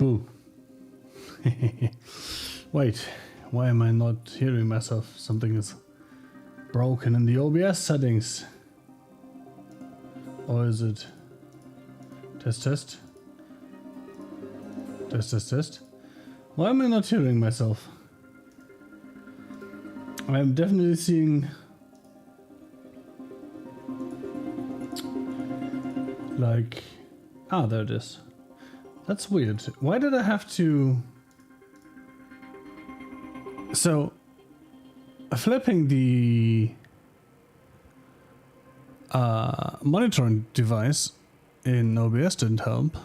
boo. Wait, why am I not hearing myself? Something is broken in the OBS settings. Or is it... Test, test. Test, test, test. Why am I not hearing myself? I am definitely seeing... Like... Ah, there it is. That's weird. Why did I have to... So... Flipping the... monitoring device in OBS didn't help.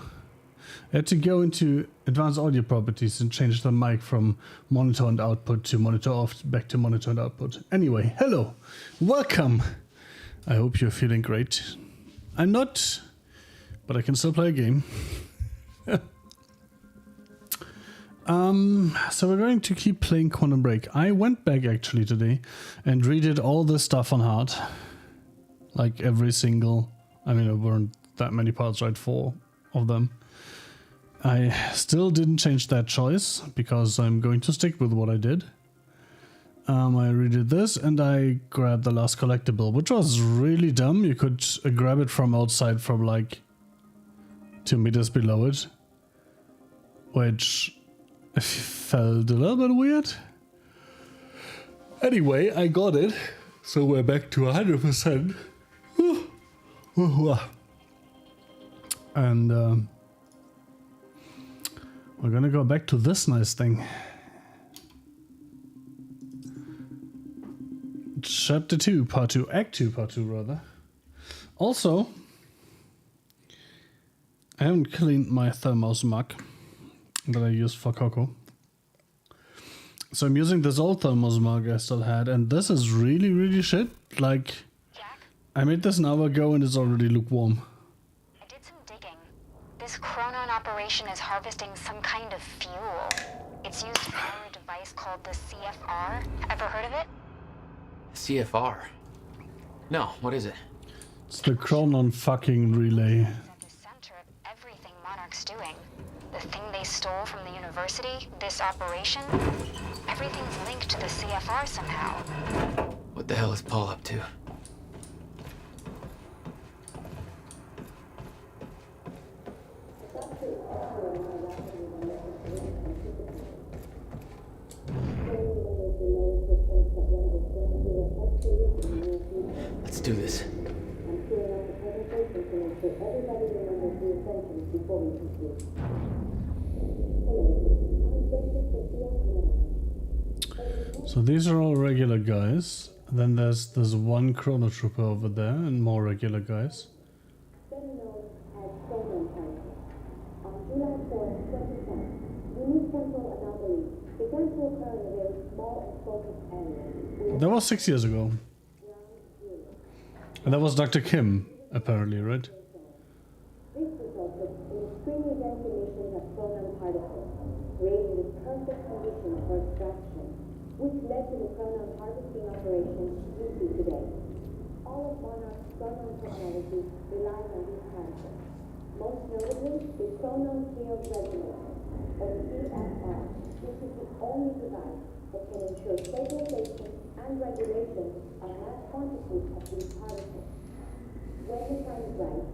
I had to go into advanced audio properties and change the mic from monitor and output to monitor off back to monitor and output. Anyway, hello, welcome. I hope you're feeling great. I'm not, but I can still play a game. So we're going to keep playing Quantum Break. I went back actually today and redid all the stuff on hard. Like every single, I mean, there weren't that many parts, right? 4 of them. I still didn't change that choice because I'm going to stick with what I did. I redid this and I grabbed the last collectible, which was really dumb. You could grab it from outside from like 2 meters below it, which felt a little bit weird. Anyway, I got it, so we're back to 100%. And we're gonna go back to this nice thing. Chapter 2, Part 2, Act 2, Part 2 rather. Also, I haven't cleaned my thermos mug that I used for cocoa. So I'm using this old thermos mug I still had, and this is really, really shit. Like, I made this an hour ago and it's already lukewarm. I did some digging. This Chronon operation is harvesting some kind of fuel. It's used to power a device called the CFR. Ever heard of it? CFR? No, what is it? It's the Chronon fucking relay. It's at the center of everything Monarch's doing. The thing they stole from the university, this operation, everything's linked to the CFR somehow. What the hell is Paul up to? Let's do this. So these are all regular guys. Then there's one chrono trooper over there and more regular guys. That was 6 years ago. And that was Dr. Kim, apparently, right? This resulted in extremely dense emissions of chronon particles, creating the perfect conditions for extraction, which led to the chronon harvesting operations we see today. All of Monarch's chronon technology relies on these particles. Most notably, the chronon field regulator, or CFR, which is the only device that can ensure stabilization and regulation of mass quantities of these particles. When the time is right,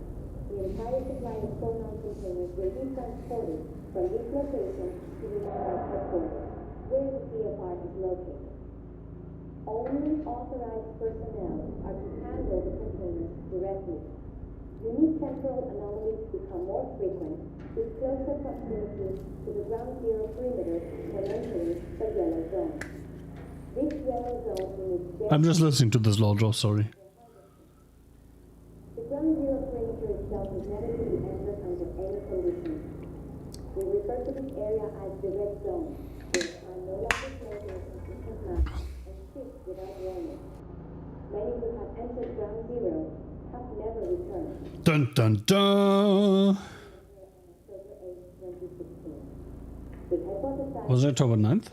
the entire supply of chronon containers will be transported from this location to the Monarch headquarters, where the CFR is located. Only authorized personnel are to handle the containers directly. Unique temporal anomalies become more frequent with closer proximity to the ground zero perimeter when entering the yellow zone. This yellow zone is I'm just listening to this law draw, sorry. the ground zero perimeter itself is never to be entered under any conditions. We refer to this area as the red zone, where time no longer flows in a consistent mass and shifts without warning. Many who have entered ground zero have never returned. Dun dun dun! Was it October 9th?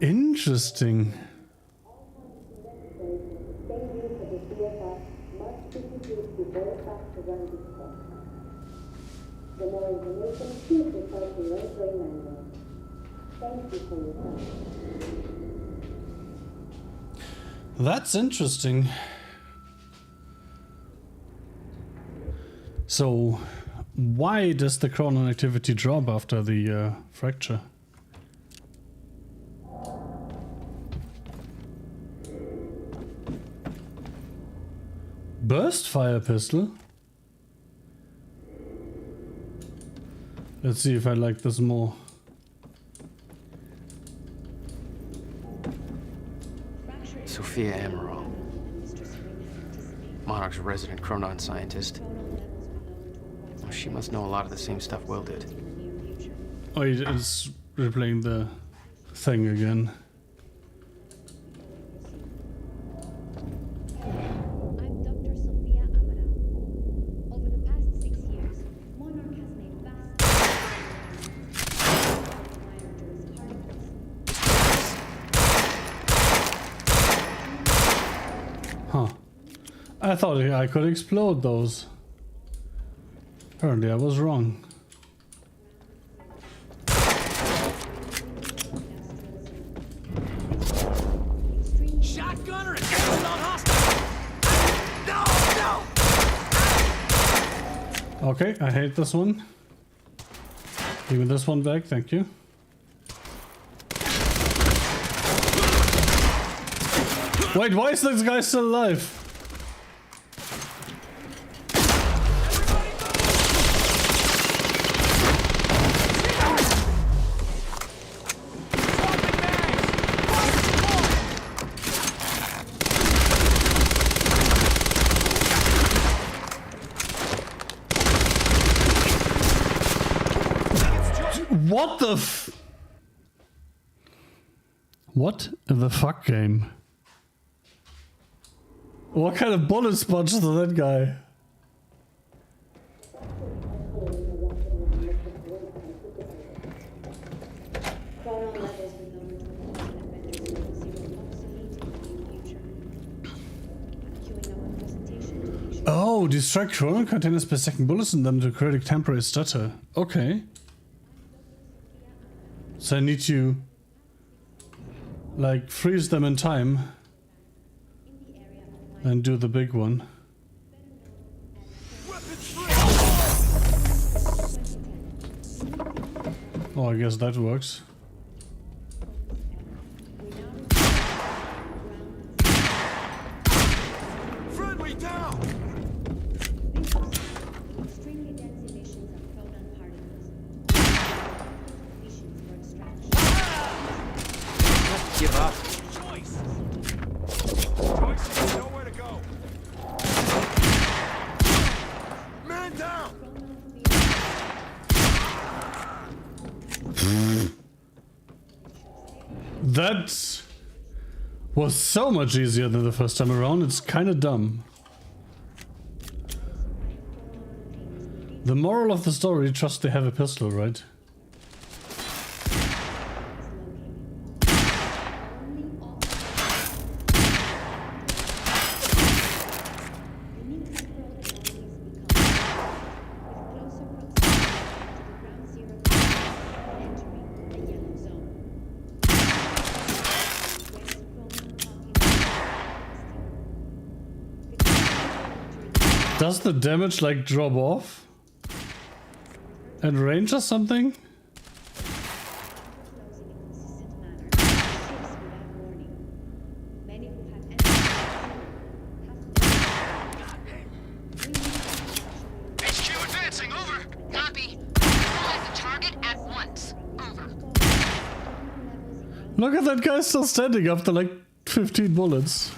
Interesting. run this course. For more information, please refer to your employee manual. Thank you for your time. That's interesting. So, why does the chronon activity drop after the fracture? Burst fire pistol? Let's see if I like this more. Sophia Amaral. Monarch's resident chronon scientist. Well, she must know a lot of the same stuff Will did. Oh, it's replaying the thing again. I'm Dr. Sophia Amaral. Over the past 6 years, Monarch has made vast particles. Huh. I thought I could explode those. Apparently I was wrong. Shotgunner, it's not hostile. No, no. Okay, I hate this one. Give me this one back, thank you. Wait, why is this guy still alive? What the f- What the fuck game? What kind of bullet sponge to that guy? Chronon levels with lower total and Avengers will obsolete in the near future. I'm queuing up a presentation to make sure. Oh, distract chronon containers per second bullets in them to create a temporary stutter. Okay. So I need to like freeze them in time and do the big one. Oh, I guess that works. Friendly down. Extremely dense emissions of proton particles. Emissions for extraction. Just give up. Choice. Choice, nowhere to go. Man down. That was so much easier than the first time around. It's kind of dumb. The moral of the story, trust they have a pistol, right? Does the damage like drop off? At range or something? HQ advancing, over. Copy. Neutralize the target at once. Over. Look at that guy still standing after like 15 bullets.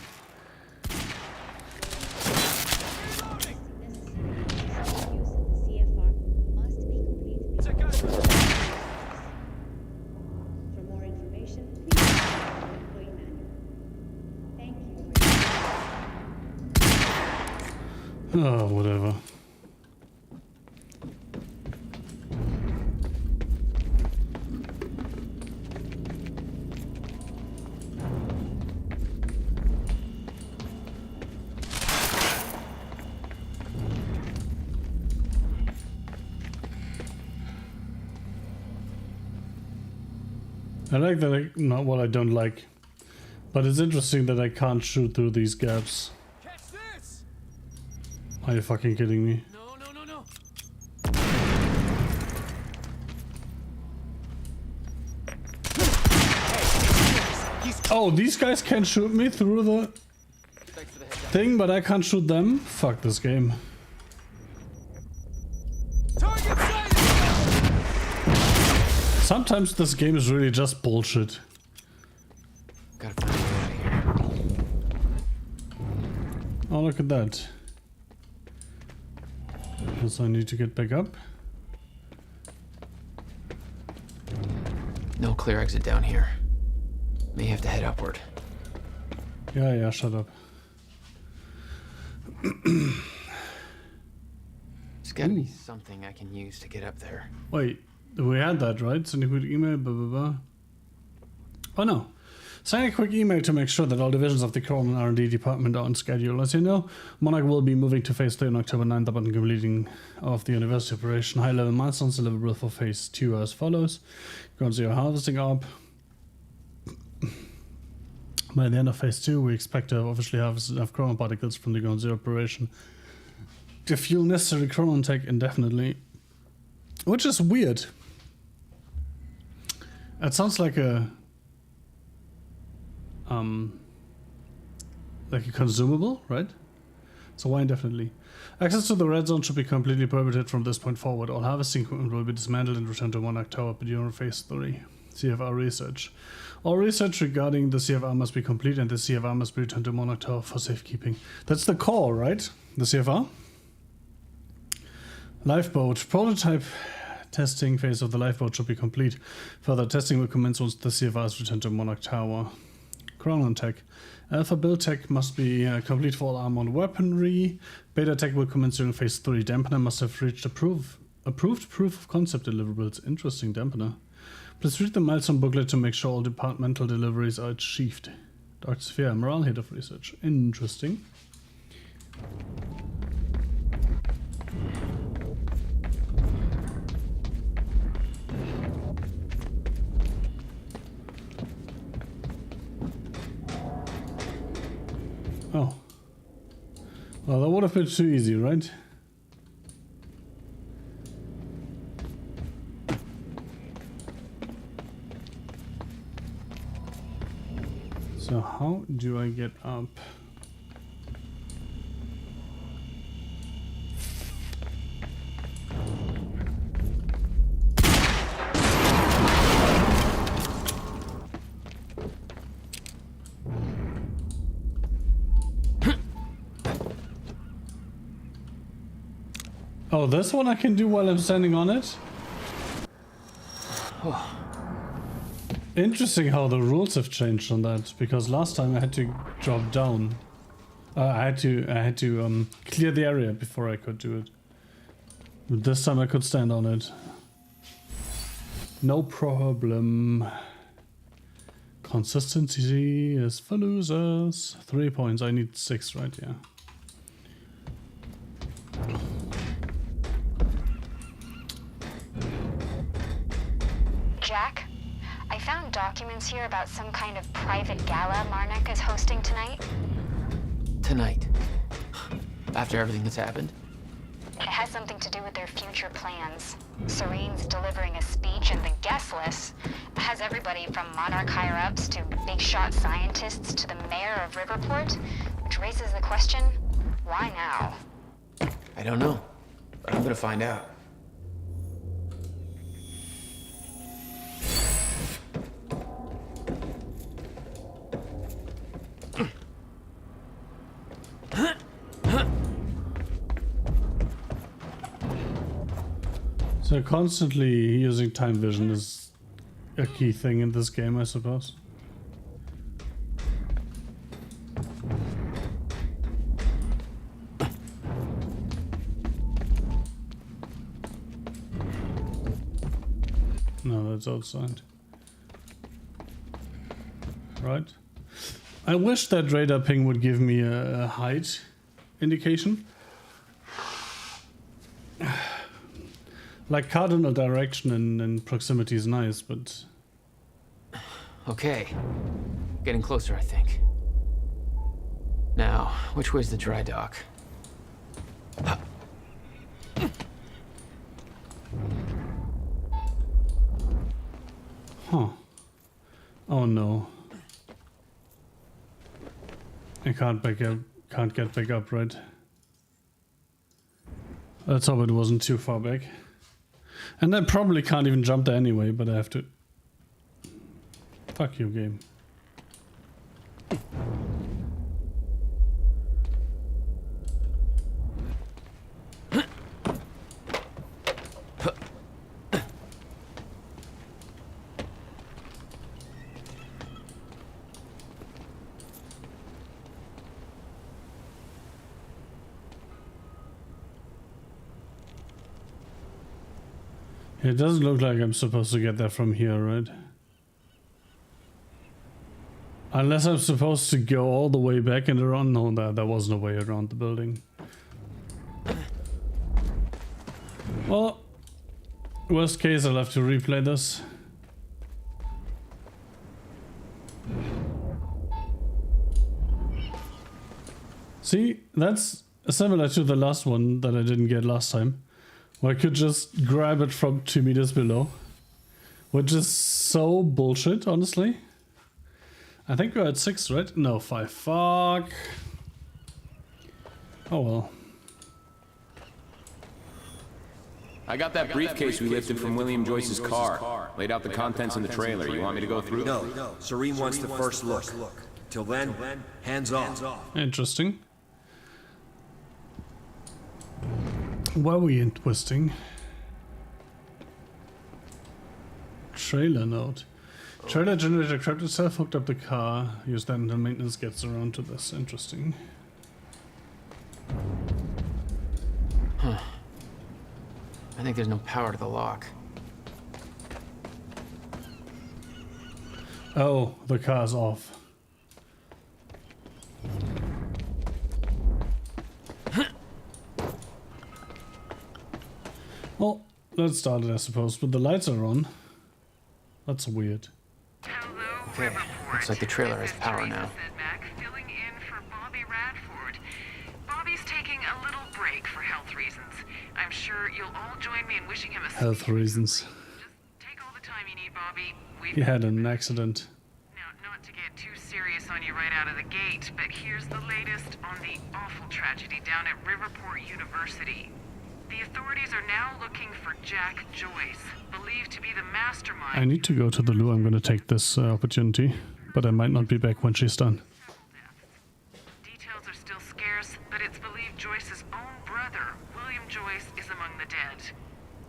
Oh, whatever. I like that not what I don't like. But it's interesting that I can't shoot through these gaps. Catch this! Are you fucking kidding me? No, no, no, no. Oh, these guys can shoot me through the Thanks for the heads up. thing, but I can't shoot them? Fuck this game. Target sighted! Sometimes this game is really just bullshit. Gotta find a way out of here. Oh, look at that. Guess I need to get back up. No clear exit down here. May have to head upward. Yeah, shut up. There's gotta be something I can use to get up there. Wait, we had that, right? Send a quick email, blah, blah, blah. Oh no. Send a quick email to make sure that all divisions of the Corman R&D department are on schedule. As you know, Monarch will be moving to Phase 3 on October 9th upon completing of the university operation. High-level milestones deliverable for Phase 2 as follows. Ground Zero harvesting up. By the end of Phase 2, we expect to have officially harvested enough chronon particles from the Ground Zero operation to fuel necessary chronon tech indefinitely. Which is weird. It sounds like a consumable, right? So why indefinitely? Access to the red zone should be completely prohibited from this point forward. All harvesting equipment will be dismantled and returned to Monarch Tower during Phase 3. CFR research. All research regarding the CFR must be complete and the CFR must be returned to Monarch Tower for safekeeping. That's the core, right? The CFR? Lifeboat. Prototype testing phase of the lifeboat should be complete. Further testing will commence once the CFR is returned to Monarch Tower. Chronon tech. Alpha build tech must be complete for all armored weaponry. Beta tech will commence during Phase 3. Dampener must have reached approved proof of concept deliverables. Interesting, Dampener. Please read the milestone booklet to make sure all departmental deliveries are achieved. Dr. Sphere, morale head of research. Interesting. Oh. Well, that would have been too easy, right? So how do I get up? Oh, this one I can do while I'm standing on it? Interesting how the rules have changed on that, because last time I had to drop down. I had to clear the area before I could do it. But this time I could stand on it. No problem. Consistency is for losers. 3 points. I need 6, right? Yeah. Jack, I found documents here about some kind of private gala Marnek is hosting tonight. Tonight. After everything that's happened? It has something to do with their future plans. Serene's delivering a speech, and the guest list has everybody from Monarch higher-ups to big-shot scientists to the mayor of Riverport, which raises the question, why now? I don't know, but I'm gonna find out. So constantly using time vision is a key thing in this game, I suppose. No, that's outside. Right. I wish that radar ping would give me a height indication. Like cardinal direction and proximity is nice, but Okay. Getting closer, I think. Now, which way's the dry dock? Huh. Oh no. I can't back up. Can't get back up, right? Let's hope it wasn't too far back. And I probably can't even jump there anyway, but I have to. Fuck you, game. It doesn't look like I'm supposed to get there from here, right? Unless I'm supposed to go all the way back and around. No, there was no way around the building. Well, worst case, I'll have to replay this. See, that's similar to the last one that I didn't get last time. Where I could just grab it from 2 meters below. Which is so bullshit, honestly. I think we're at 6, right? No, 5. Fuck. Oh well. I got that briefcase we lifted from William Joyce's car. Laid out the contents in the trailer. You want me to go through? No, Serene wants the first look. Till then, hands off. Interesting. Where are we in twisting? Trailer note. Trailer generator crapped itself, hooked up the car. Use that until maintenance gets around to this. Interesting. Huh. I think there's no power to the lock. Oh, the car's off. Well, let's start it, I suppose, but the lights are on. That's weird. Okay, looks like the trailer has power now. Filling in for Bobby Radford. Bobby's taking a little break for health reasons. I'm sure you'll all join me in wishing him a Health reasons. Just take all the time you need, Bobby. He had an accident. Now, not to get too serious on you right out of the gate, but here's the latest on the awful tragedy down at Riverport University. The authorities are now looking for Jack Joyce, believed to be the mastermind. I need to go to the loo. I'm gonna take this opportunity, but I might not be back when she's done. Details are still scarce, but it's believed Joyce's own brother, William Joyce, is among the dead.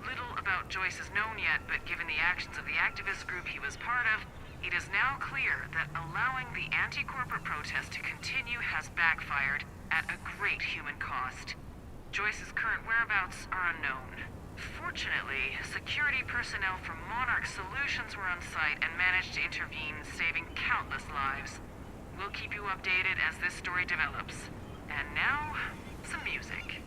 Little about Joyce is known yet, but given the actions of the activist group he was part of, it is now clear that allowing the anti-corporate protest to continue has backfired at a great human cost. Joyce's current whereabouts are unknown. Fortunately, security personnel from Monarch Solutions were on site and managed to intervene, saving countless lives. We'll keep you updated as this story develops. And now, some music.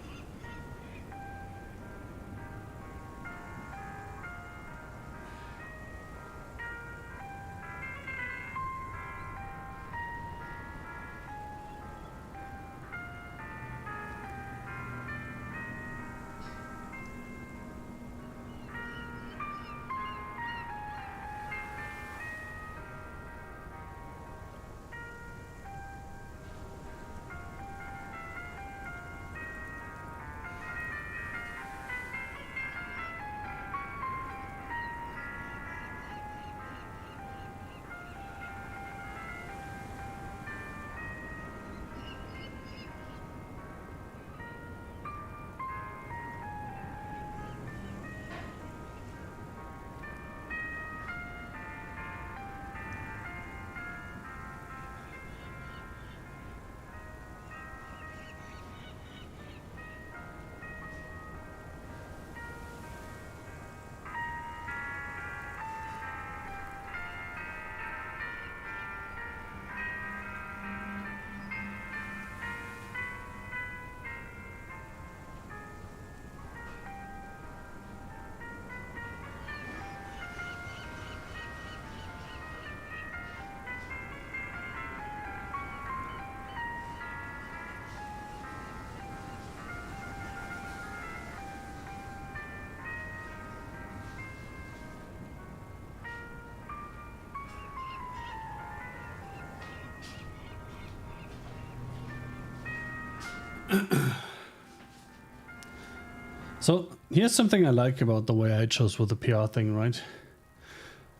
So here's something I like about the way I chose with the PR thing, right?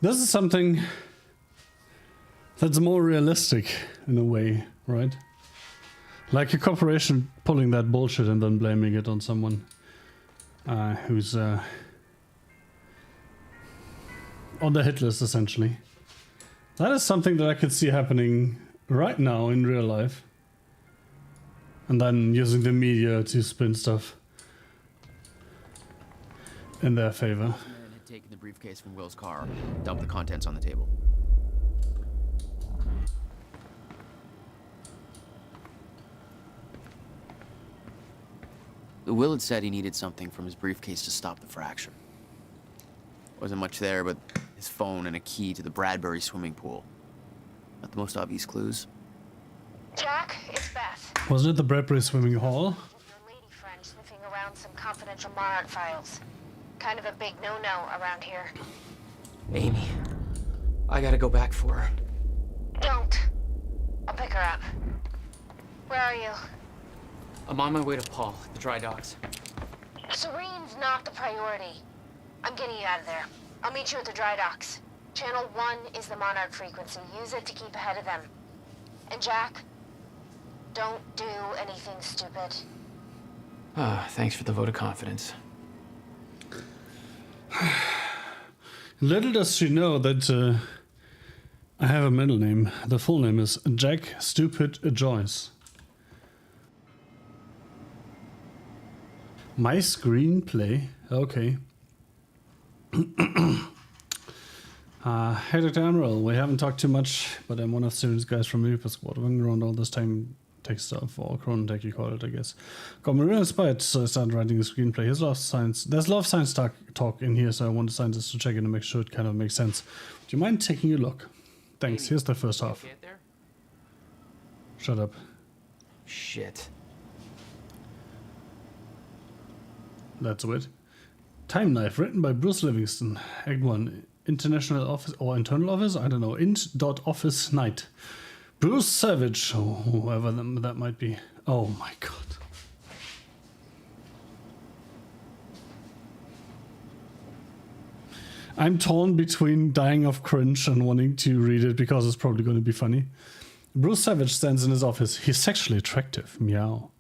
This is something that's more realistic in a way, right? Like a corporation pulling that bullshit and then blaming it on someone who's on the hit list, essentially. That is something that I could see happening right now in real life. And then using the media to spin stuff in their favor. The man had taken the briefcase from Will's car, dumped the contents on the table. Will had said he needed something from his briefcase to stop the fracture. Wasn't much there, but his phone and a key to the Bradbury swimming pool. Not the most obvious clues. Jack, it's Beth. Wasn't it the Bradbury swimming hall? Your lady friend sniffing around some confidential Monarch files. Kind of a big no-no around here. Amy, I gotta go back for her. Don't. I'll pick her up. Where are you? I'm on my way to Paul at the dry docks. Serene's not the priority. I'm getting you out of there. I'll meet you at the dry docks. Channel 1 is the Monarch frequency. Use it to keep ahead of them. And Jack, don't do anything stupid. Thanks for the vote of confidence. Little does she know that I have a middle name. The full name is Jack Stupid Joyce. My screenplay? Okay. Hey Dr. Emerald, we haven't talked too much, but I'm one of Serene's guys from Remedyverse Squad. I've been around all this time tech stuff, or Chronotech you call it, I guess. Got me real inspired, so I started writing a screenplay. There's a lot of science talk in here, so I wanted scientists to check it and make sure it kind of makes sense. Do you mind taking a look? Thanks, here's the first half. Shut up. Shit. That's it. Time Knife, written by Bruce Livingston. Act 1. International Office, or Internal Office? I don't know. Int.Office Night. Bruce Savage, or whoever that might be. Oh my god. I'm torn between dying of cringe and wanting to read it because it's probably going to be funny. Bruce Savage stands in his office. He's sexually attractive. Meow.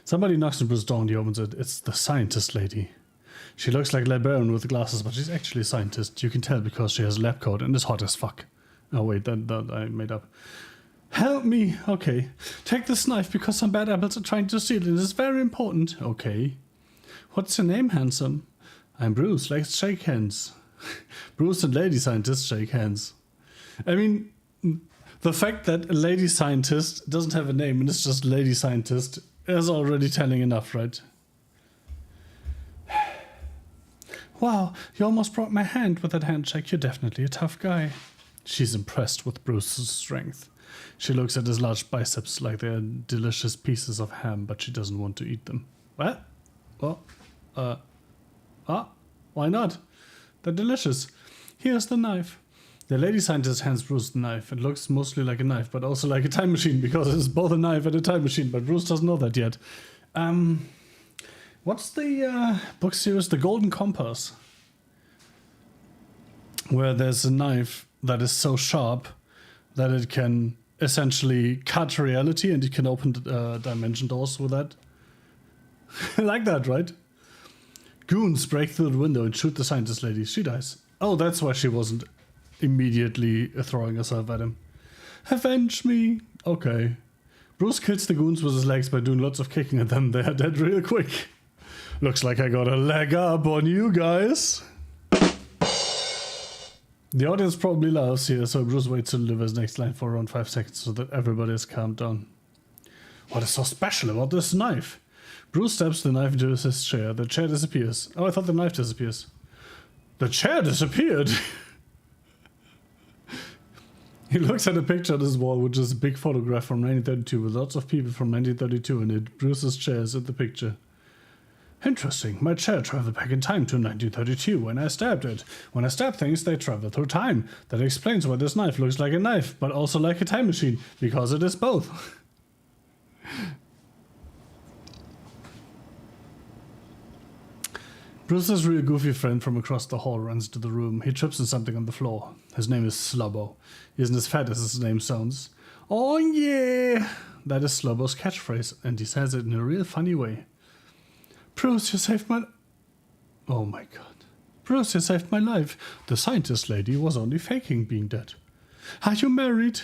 Somebody knocks on Bruce's door and he opens it. It's the scientist lady. She looks like a librarian with glasses, but she's actually a scientist. You can tell because she has a lab coat and is hot as fuck. Oh wait, that I made up. Help me! Okay. Take this knife because some bad apples are trying to steal it. It's very important. Okay. What's your name, handsome? I'm Bruce. Let's shake hands. Bruce and lady scientist shake hands. I mean, the fact that a lady scientist doesn't have a name and it's just lady scientist is already telling enough, right? Wow, you almost broke my hand with that handshake. You're definitely a tough guy. She's impressed with Bruce's strength. She looks at his large biceps like they're delicious pieces of ham, but she doesn't want to eat them. What? Well, why not? They're delicious. Here's the knife. The lady scientist hands Bruce the knife. It looks mostly like a knife, but also like a time machine, because it's both a knife and a time machine, but Bruce doesn't know that yet. What's the book series? The Golden Compass. Where there's a knife that is so sharp that it can essentially cut reality and you can open dimension doors with that. Like that, right? Goons break through the window and shoot the scientist lady. She dies. Oh, that's why she wasn't immediately throwing herself at him. Avenge me. Okay. Bruce kills the goons with his legs by doing lots of kicking at them. They are dead real quick. Looks like I got a leg up on you guys. The audience probably laughs here, so Bruce waits to deliver his next line for around 5 seconds so that everybody is calmed down. What is so special about this knife? Bruce stabs the knife into his chair. The chair disappears. Oh, I thought the knife disappears. The chair disappeared! He looks at a picture on his wall, which is a big photograph from 1932 with lots of people from 1932 in it. Bruce's chair is in the picture. Interesting. My chair traveled back in time to 1932 when I stabbed it. When I stab things, they travel through time. That explains why this knife looks like a knife, but also like a time machine, because it is both. Bruce's real goofy friend from across the hall runs into the room. He trips on something on the floor. His name is Slobbo. He isn't as fat as his name sounds. Oh yeah! That is Slobbo's catchphrase, and he says it in a real funny way. Bruce, you saved my... Oh my god. Bruce, you saved my life. The scientist lady was only faking being dead. Are you married?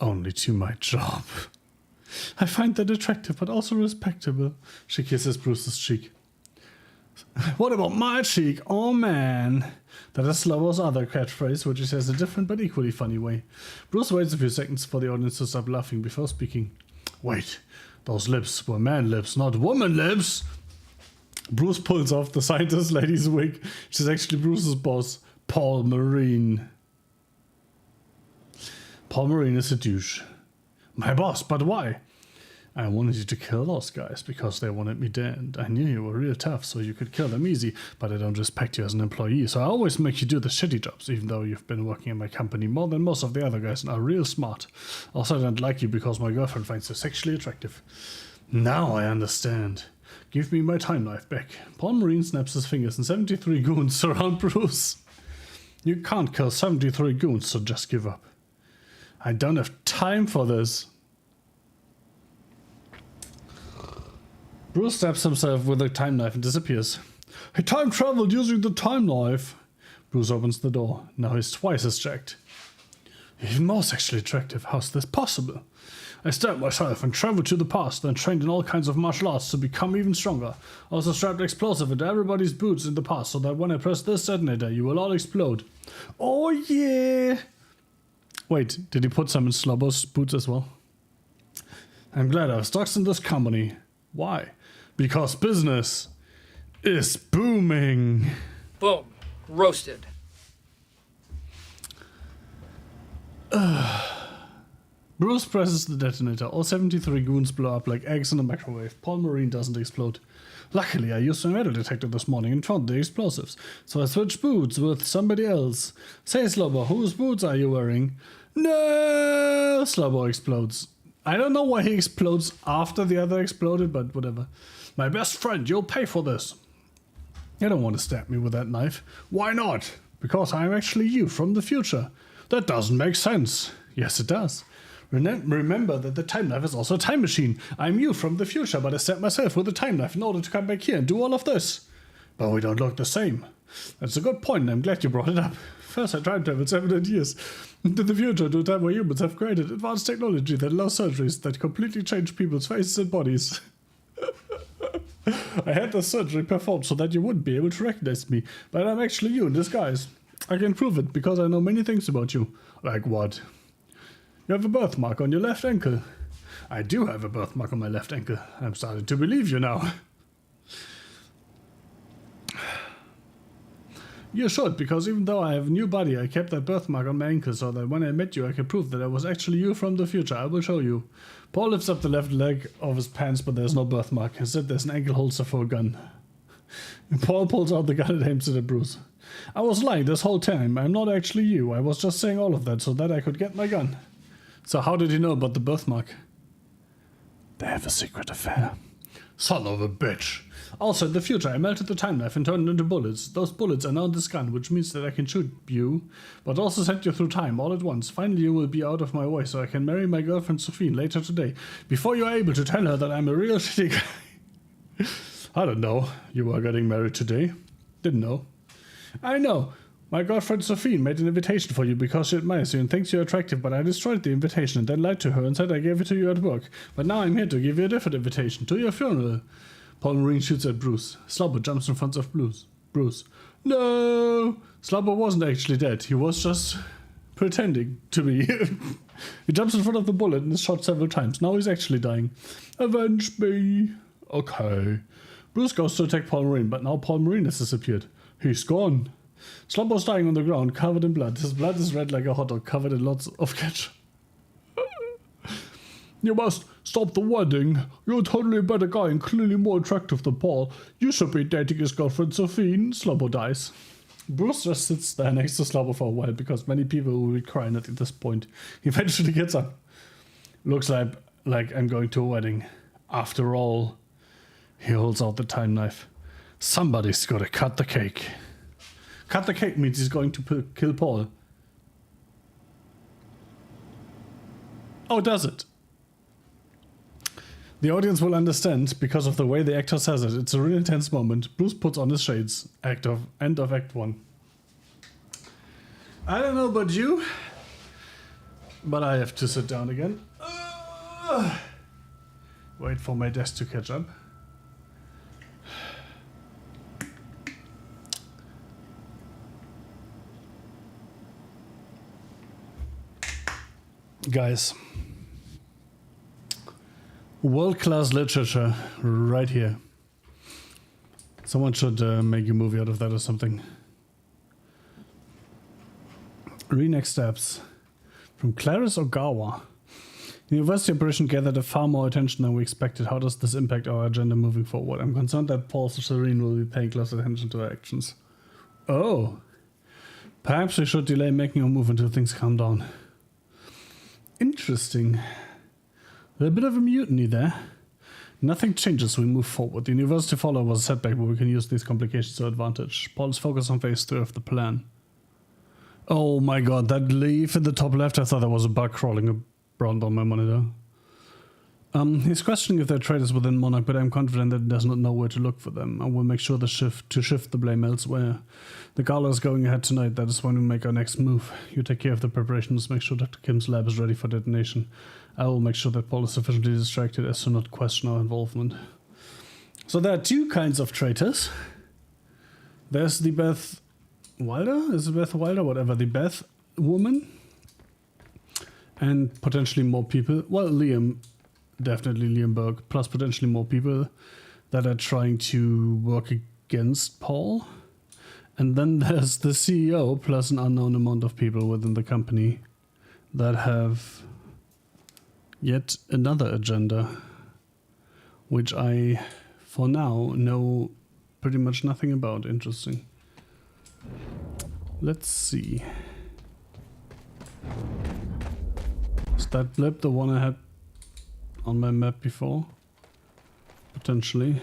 Only to my job. I find that attractive, but also respectable. She kisses Bruce's cheek. What about my cheek? Oh man. That is Slobbo's other catchphrase, which he says in a different but equally funny way. Bruce waits a few seconds for the audience to stop laughing before speaking. Wait, those lips were man lips, not woman lips. Bruce pulls off the scientist lady's wig. She's actually Bruce's boss, Paul Marine. Paul Marine is a douche. My boss, but why? I wanted you to kill those guys because they wanted me dead. I knew you were real tough, so you could kill them easy, but I don't respect you as an employee, so I always make you do the shitty jobs, even though you've been working in my company more than most of the other guys and are real smart. Also, I don't like you because my girlfriend finds you sexually attractive. Now I understand. Give me my time knife back. Paul Marine snaps his fingers and 73 goons surround Bruce. You can't kill 73 goons, so just give up. I don't have time for this. Bruce stabs himself with a time knife and disappears. He time traveled using the time knife. Bruce opens the door. Now he's twice as jacked. Even more sexually attractive. How's this possible? I stabbed myself and traveled to the past, then trained in all kinds of martial arts to become even stronger. Also strapped explosive into everybody's boots in the past so that when I press this detonator, you will all explode. Oh yeah! Wait, did he put some in Slobbo's boots as well? I'm glad I have stocks in this company. Why? Because business is booming. Boom. Roasted. Bruce presses the detonator. All 73 goons blow up like eggs in a microwave. Paul Marine doesn't explode. Luckily, I used my metal detector this morning and found the explosives. So I switched boots with somebody else. Say, Slobbo, whose boots are you wearing? No! Slobbo explodes. I don't know why he explodes after the other exploded, but whatever. My best friend, you'll pay for this. You don't want to stab me with that knife. Why not? Because I'm actually you from the future. That doesn't make sense. Yes, it does. Remember that the time knife is also a time machine. I'm you from the future, but I stabbed myself with a time knife in order to come back here and do all of this. But we don't look the same. That's a good point, and I'm glad you brought it up. First, I time traveled 700 years into the future to a time where humans have created advanced technology that allows surgeries that completely change people's faces and bodies. I had the surgery performed so that you wouldn't be able to recognize me, but I'm actually you in disguise. I can prove it because I know many things about you. Like what? You have a birthmark on your left ankle. I do have a birthmark on my left ankle. I'm starting to believe you now. You should, because even though I have a new body, I kept that birthmark on my ankle so that when I met you I could prove that I was actually you from the future. I will show you. Paul lifts up the left leg of his pants, but there's no birthmark. Instead there's an ankle holster for a gun. Paul pulls out the gun and aims it at Bruce. I was lying this whole time. I'm not actually you. I was just saying all of that so that I could get my gun. So how did he know about the birthmark? They have a secret affair. Son of a bitch. Also, in the future, I melted the time knife and turned it into bullets. Those bullets are now in this gun, which means that I can shoot you, but also send you through time all at once. Finally, you will be out of my way so I can marry my girlfriend Sophie later today, before you are able to tell her that I'm a real shitty guy. I don't know. You are getting married today? Didn't know. I know. My girlfriend Sophie made an invitation for you because she admires you and thinks you're attractive, but I destroyed the invitation and then lied to her and said I gave it to you at work. But now I'm here to give you a different invitation, to your funeral. Paul Marine shoots at Bruce. Slobbo jumps in front of Bruce. No! Slobbo wasn't actually dead. He was just pretending to be. He jumps in front of the bullet and is shot several times. Now he's actually dying. Avenge me. Okay. Bruce goes to attack Paul Marine, but now Paul Marine has disappeared. He's gone. Slobbo's dying on the ground, covered in blood. His blood is red like a hot dog, covered in lots of ketchup. You must stop the wedding. You're totally a better guy and clearly more attractive than Paul. You should be dating his girlfriend Sophie. Slobbo dies. Bruce just sits there next to Slobbo for a while because many people will be crying at this point. He eventually gets up. Looks like I'm going to a wedding. After all, he holds out the time knife. Somebody's gotta cut the cake. Cut the cake means he's going to kill Paul. Oh, does it? The audience will understand because of the way the actor says it. It's a really intense moment. Bruce puts on his shades. End of Act 1. I don't know about you, but I have to sit down again. Wait for my desk to catch up. Guys, world-class literature right here. Someone should make a movie out of that or something. Next steps. From Clarice Ogawa. University operation gathered a far more attention than we expected. How does this impact our agenda moving forward? I'm concerned that Paul Serene will be paying close attention to our actions. Oh. Perhaps we should delay making a move until things calm down. Interesting. A bit of a mutiny there. Nothing changes, we move forward. The university fallout was a setback, but we can use these complications to advantage. Paul is focused on phase 3 of the plan. Oh my god, that leaf in the top left, I thought that was a bug crawling around on my monitor. He's questioning if there are traitors within Monarch, but I'm confident that he does not know where to look for them. I will make sure to shift the blame elsewhere. The gala is going ahead tonight, that is when we make our next move. You take care of the preparations, make sure Dr. Kim's lab is ready for detonation. I will make sure that Paul is sufficiently distracted as to not question our involvement. So there are two kinds of traitors. There's the Beth Wilder? Is it Beth Wilder? Whatever, the Beth woman. And potentially more people. Well, Liam. Definitely Liam Burke, plus potentially more people that are trying to work against Paul. And then there's the CEO, plus an unknown amount of people within the company that have yet another agenda, which I, for now, know pretty much nothing about. Interesting. Let's see. Is that blip the one I had on my map before? Potentially.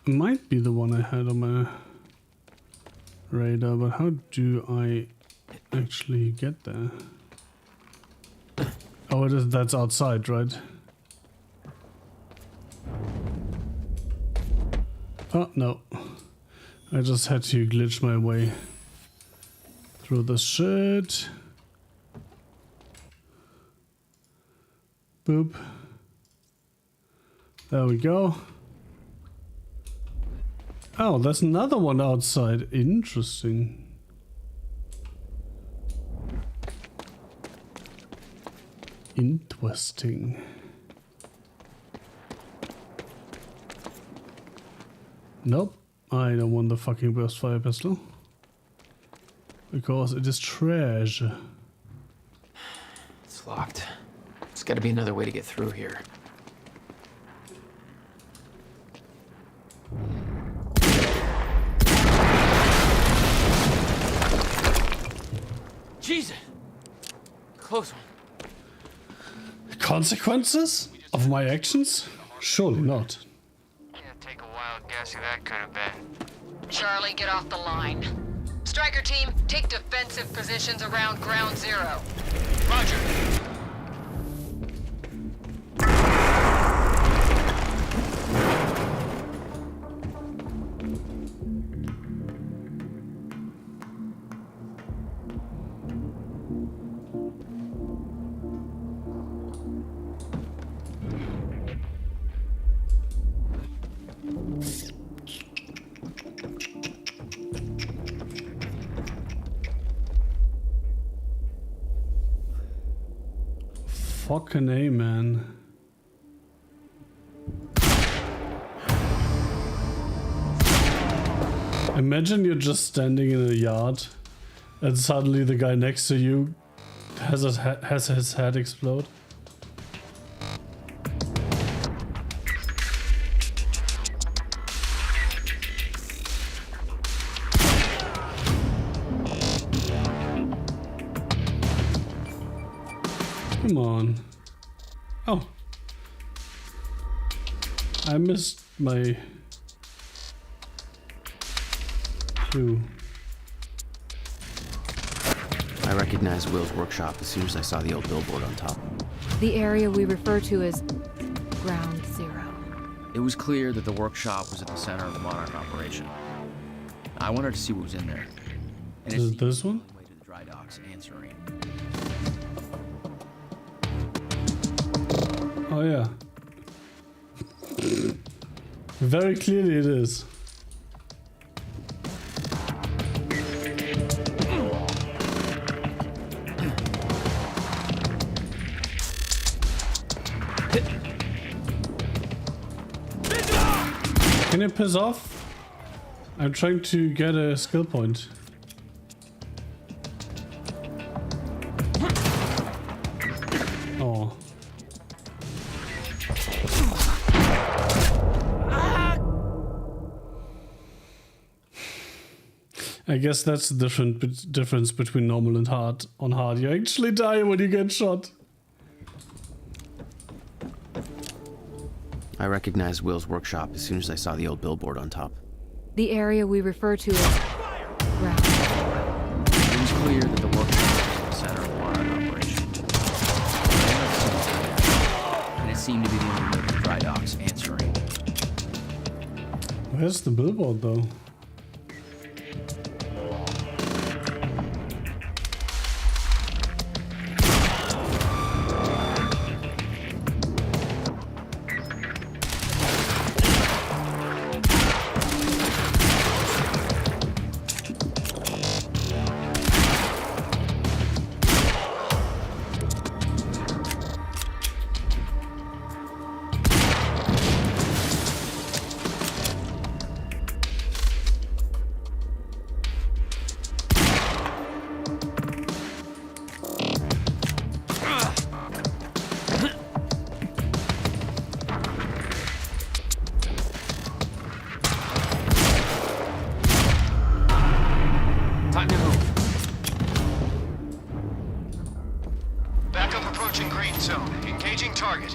Might be the one I had on my radar, but how do I actually get there? Oh, it is, that's outside, right? Oh, no. I just had to glitch my way through the shit. Boop. There we go. Oh, there's another one outside. Interesting. Interesting. Nope. I don't want the fucking burst fire pistol. Because it is trash. It's locked. There's gotta be another way to get through here. Jesus! Close one. Consequences of my actions? Surely not. Take a wild guess who that could have been. Charlie, get off the line. Striker team, take defensive positions around ground zero. Roger. Fucking A, man. Imagine you're just standing in a yard and suddenly the guy next to you has his head explode. come on. Oh. I missed my shoe. I recognized Will's workshop as soon as I saw the old billboard on top. The area we refer to as Ground Zero. It was clear that the workshop was at the center of the Monarch operation. I wanted to see what was in there. And Is it this one? Way to the dry docks and Serene. Oh yeah. Very clearly it is. Can you piss off? I'm trying to get a skill point. Oh. I guess that's the difference between normal and hard. On hard, you actually die when you get shot. I recognized Will's workshop as soon as I saw the old billboard on top. The area we refer to as Ground Zero. It was clear that the workshop was at the center of the Monarch operation. And it seemed to be the only way to the dry docks and Serene. Where's the billboard though? Backup approaching green zone. Engaging target.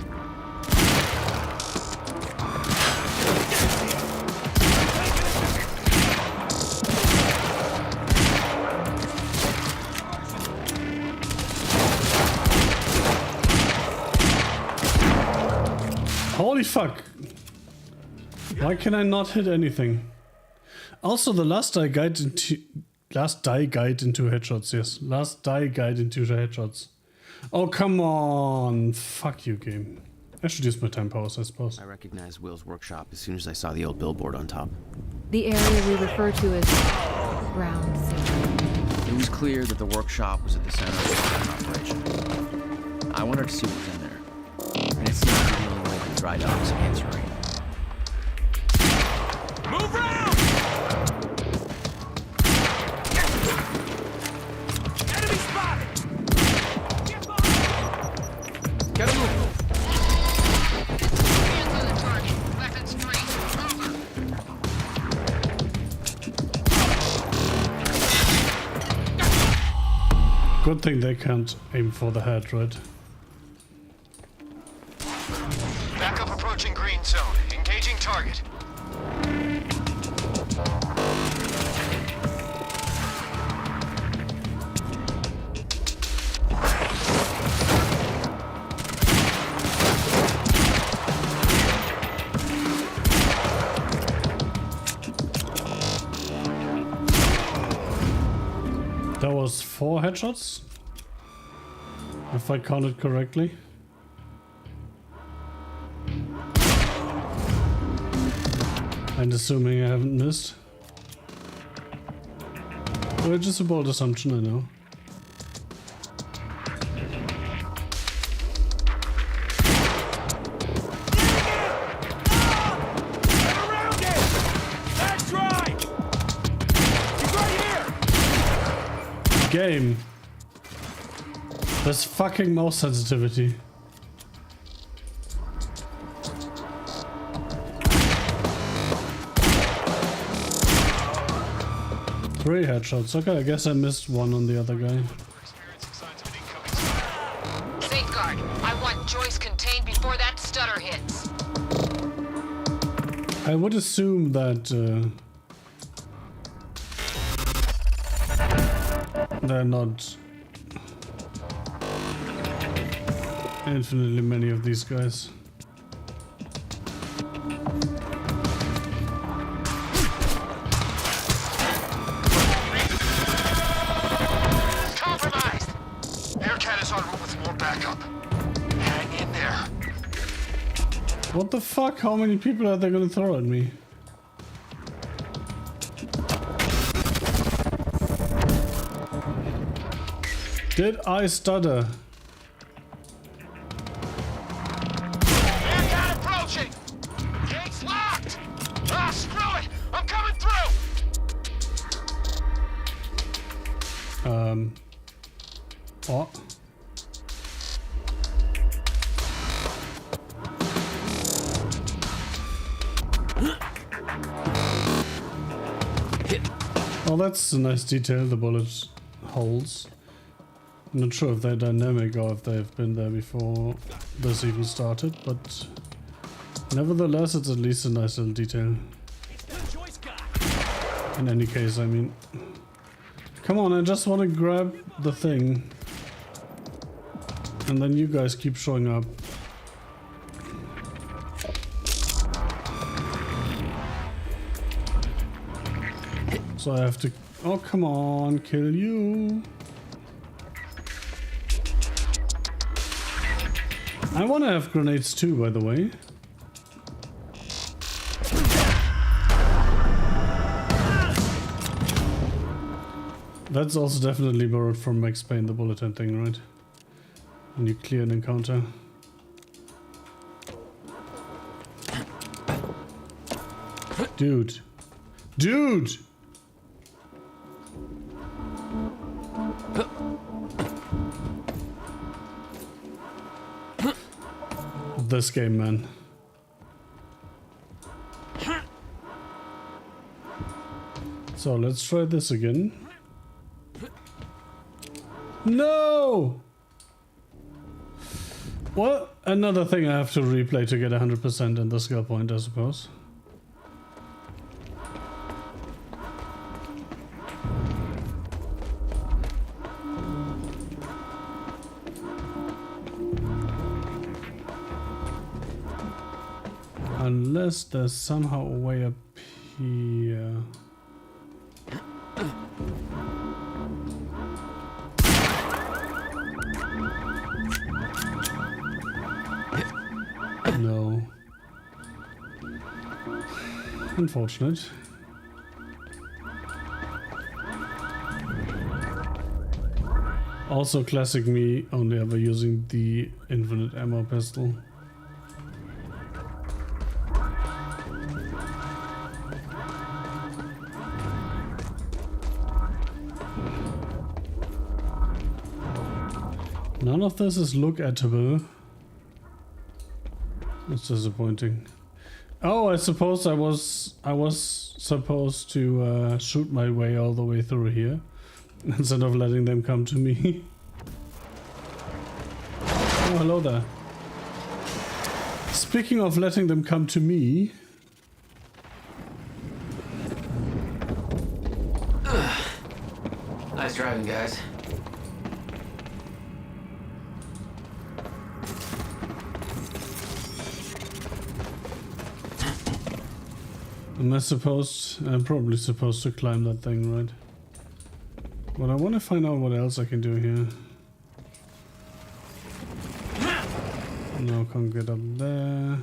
Holy fuck! Why can I not hit anything? Also, the last die guide into headshots. Yes, last die guide into the headshots. Oh come on! Fuck you, game. I should use my time powers, I suppose. I recognized Will's workshop as soon as I saw the old billboard on top. The area we refer to as Ground Zero. It was clear that the workshop was at the center of the Monarch operation. I wanted to see what was in there. And it seemed to be the only way to the dry docks and Serene. Move round! Enemy spotted! Get a move! Hands on the target. Weapons free. Over. Good thing they can't aim for the head, right? Backup approaching green zone. Engaging target. That was 4 headshots, if I counted correctly. And assuming I haven't missed. Which is a bold assumption, I know. Game. This fucking mouse sensitivity. Three headshots. Okay, I guess I missed one on the other guy. Safeguard. Joyce contained before that stutter hits. I would assume that there are not infinitely many of these guys. Compromised! Aircat is en route with more backup. Hang in there. What the fuck? How many people are they gonna throw at me? Did I stutter? Aircat approaching! Gates locked! Ah, screw it! I'm coming through! What? Oh, that's a nice detail, the bullet holes. I'm not sure if they're dynamic or if they've been there before this even started, but nevertheless, it's at least a nice little detail. In any case, I mean... Come on, I just want to grab the thing. And then you guys keep showing up. So I have to... Oh, come on, kill you. I want to have grenades too, by the way. That's also definitely borrowed from Max Payne, the bulletin thing, right? When you clear an encounter. Dude. Dude! This game, man. So let's try this again. No! Well, another thing I have to replay to get 100% in the skill point, I suppose. Unless there's somehow a way up here. No. Unfortunate. Also classic me, only ever using the infinite ammo pistol. None of this is look-atable. It's disappointing. Oh, I suppose I was supposed to shoot my way all the way through here instead of letting them come to me. Oh, hello there. Speaking of letting them come to me. Nice driving, guys. I'm probably supposed to climb that thing, right? But I want to find out what else I can do here. No, can't get up there.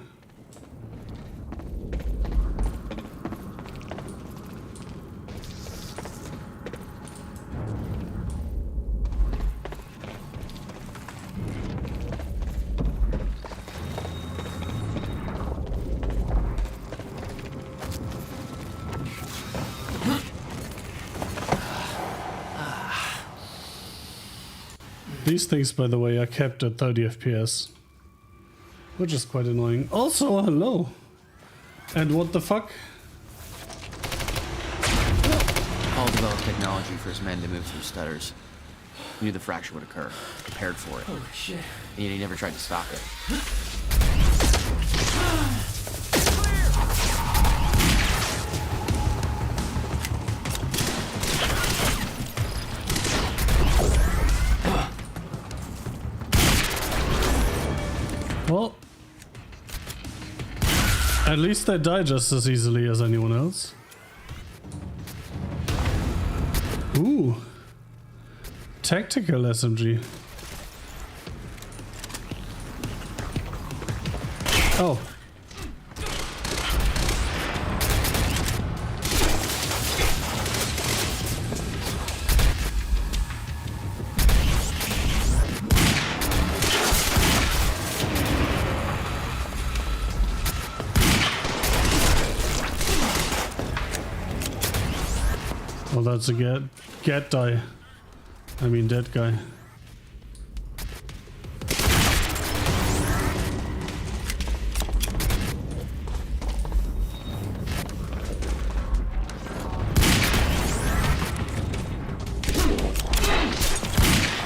These things, by the way, are kept at 30 FPS, which is quite annoying. Also, hello. And what the fuck? Paul developed technology for his men to move through stutters. He knew the fracture would occur, prepared for it. Holy shit. And he never tried to stop it. Well, at least they die just as easily as anyone else. Ooh. Tactical SMG. Oh. Well, that's a get die. I mean, dead guy.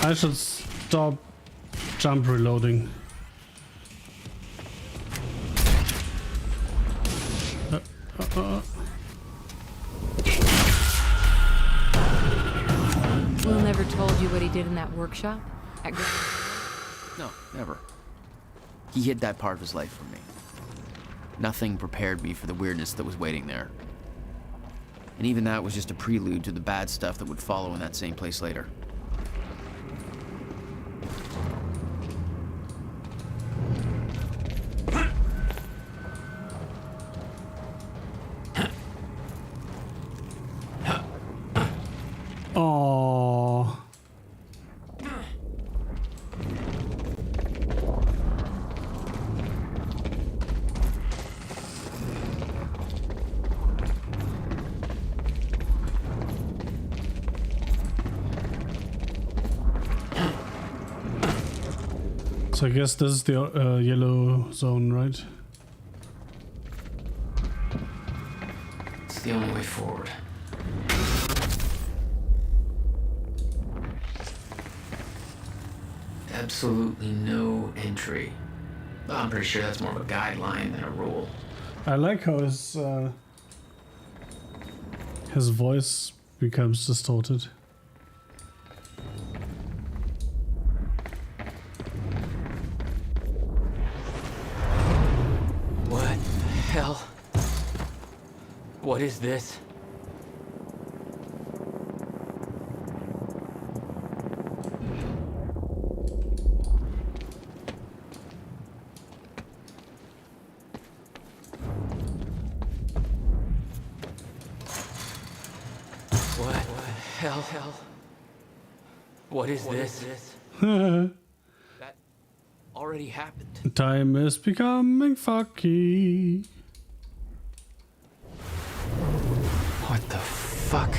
I should stop jump reloading. Will never told you what he did in that workshop? No, never. He hid that part of his life from me. Nothing prepared me for the weirdness that was waiting there. And even that was just a prelude to the bad stuff that would follow in that same place later. Oh. So I guess this is the yellow zone, right? It's the only way forward. Absolutely no entry. I'm pretty sure that's more of a guideline than a rule. I like how his voice becomes distorted. What the hell? What is this? Hell. What is this? That already happened. Time is becoming fucky. What the fuck?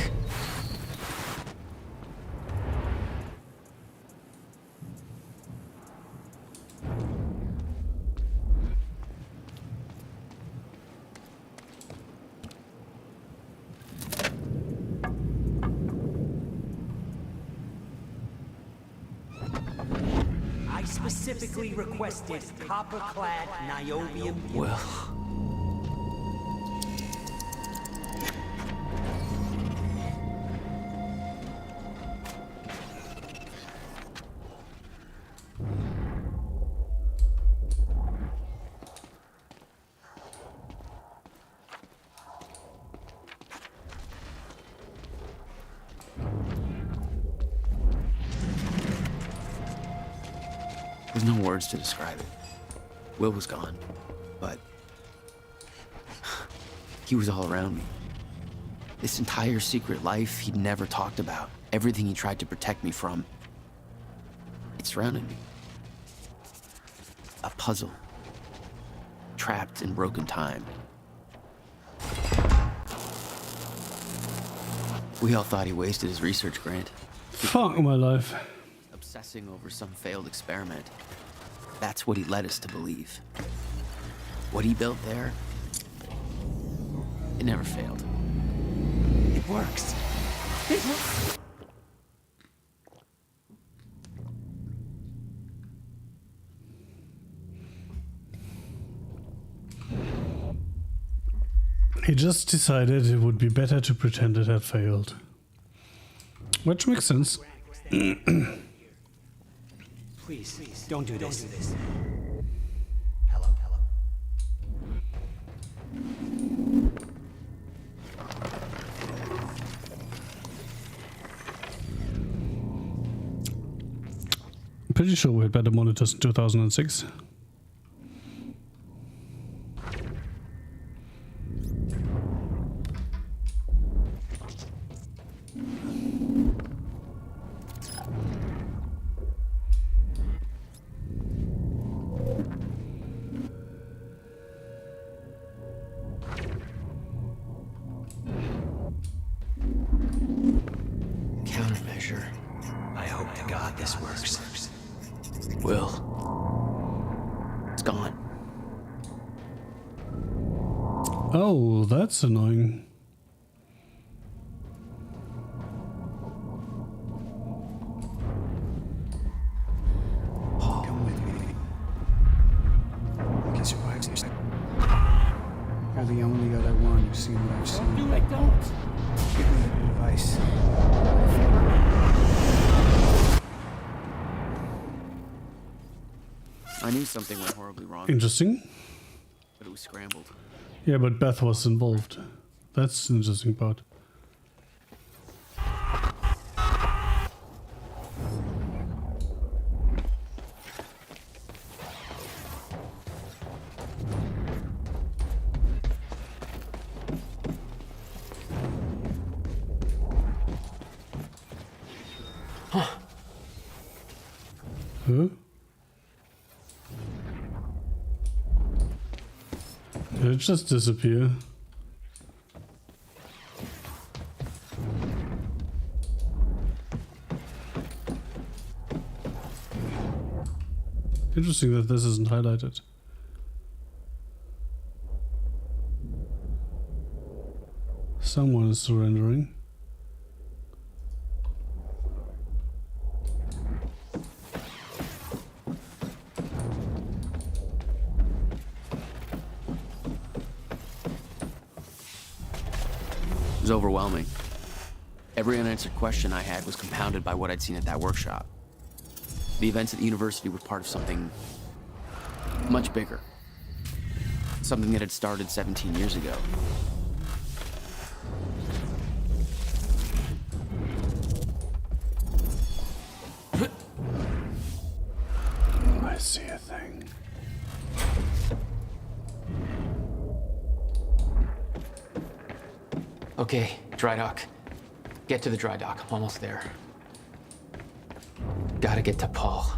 Specifically requested copper-clad niobium. Well, there's no words to describe it. Will was gone, but he was all around me. This entire secret life he'd never talked about, everything he tried to protect me from, it surrounded me. A puzzle, trapped in broken time. We all thought he wasted his research grant. Fuck my life. Obsessing over some failed experiment. That's what he led us to believe. What he built there, it never failed. It works. He just decided it would be better to pretend it had failed. Which makes sense. Please, don't do this. Hello. Pretty sure we had better monitors in 2006. Countermeasure. I hope to God this works. Will. It's gone. Oh, that's annoying. Come with me. I guess your wife's just... You're the only other one who's seen what I've seen. No, I don't. Give me the device. I knew something went horribly wrong. Interesting. But it was scrambled. Yeah, but Beth was involved. That's the interesting part. Huh? Did it just disappear? Interesting that this isn't highlighted. Someone is surrendering. It was overwhelming. Every unanswered question I had was compounded by what I'd seen at that workshop. The events at the university were part of something much bigger. Something that had started 17 years ago. I see a thing. Okay, dry dock. Get to the dry dock. I'm almost there. Gotta get to Paul.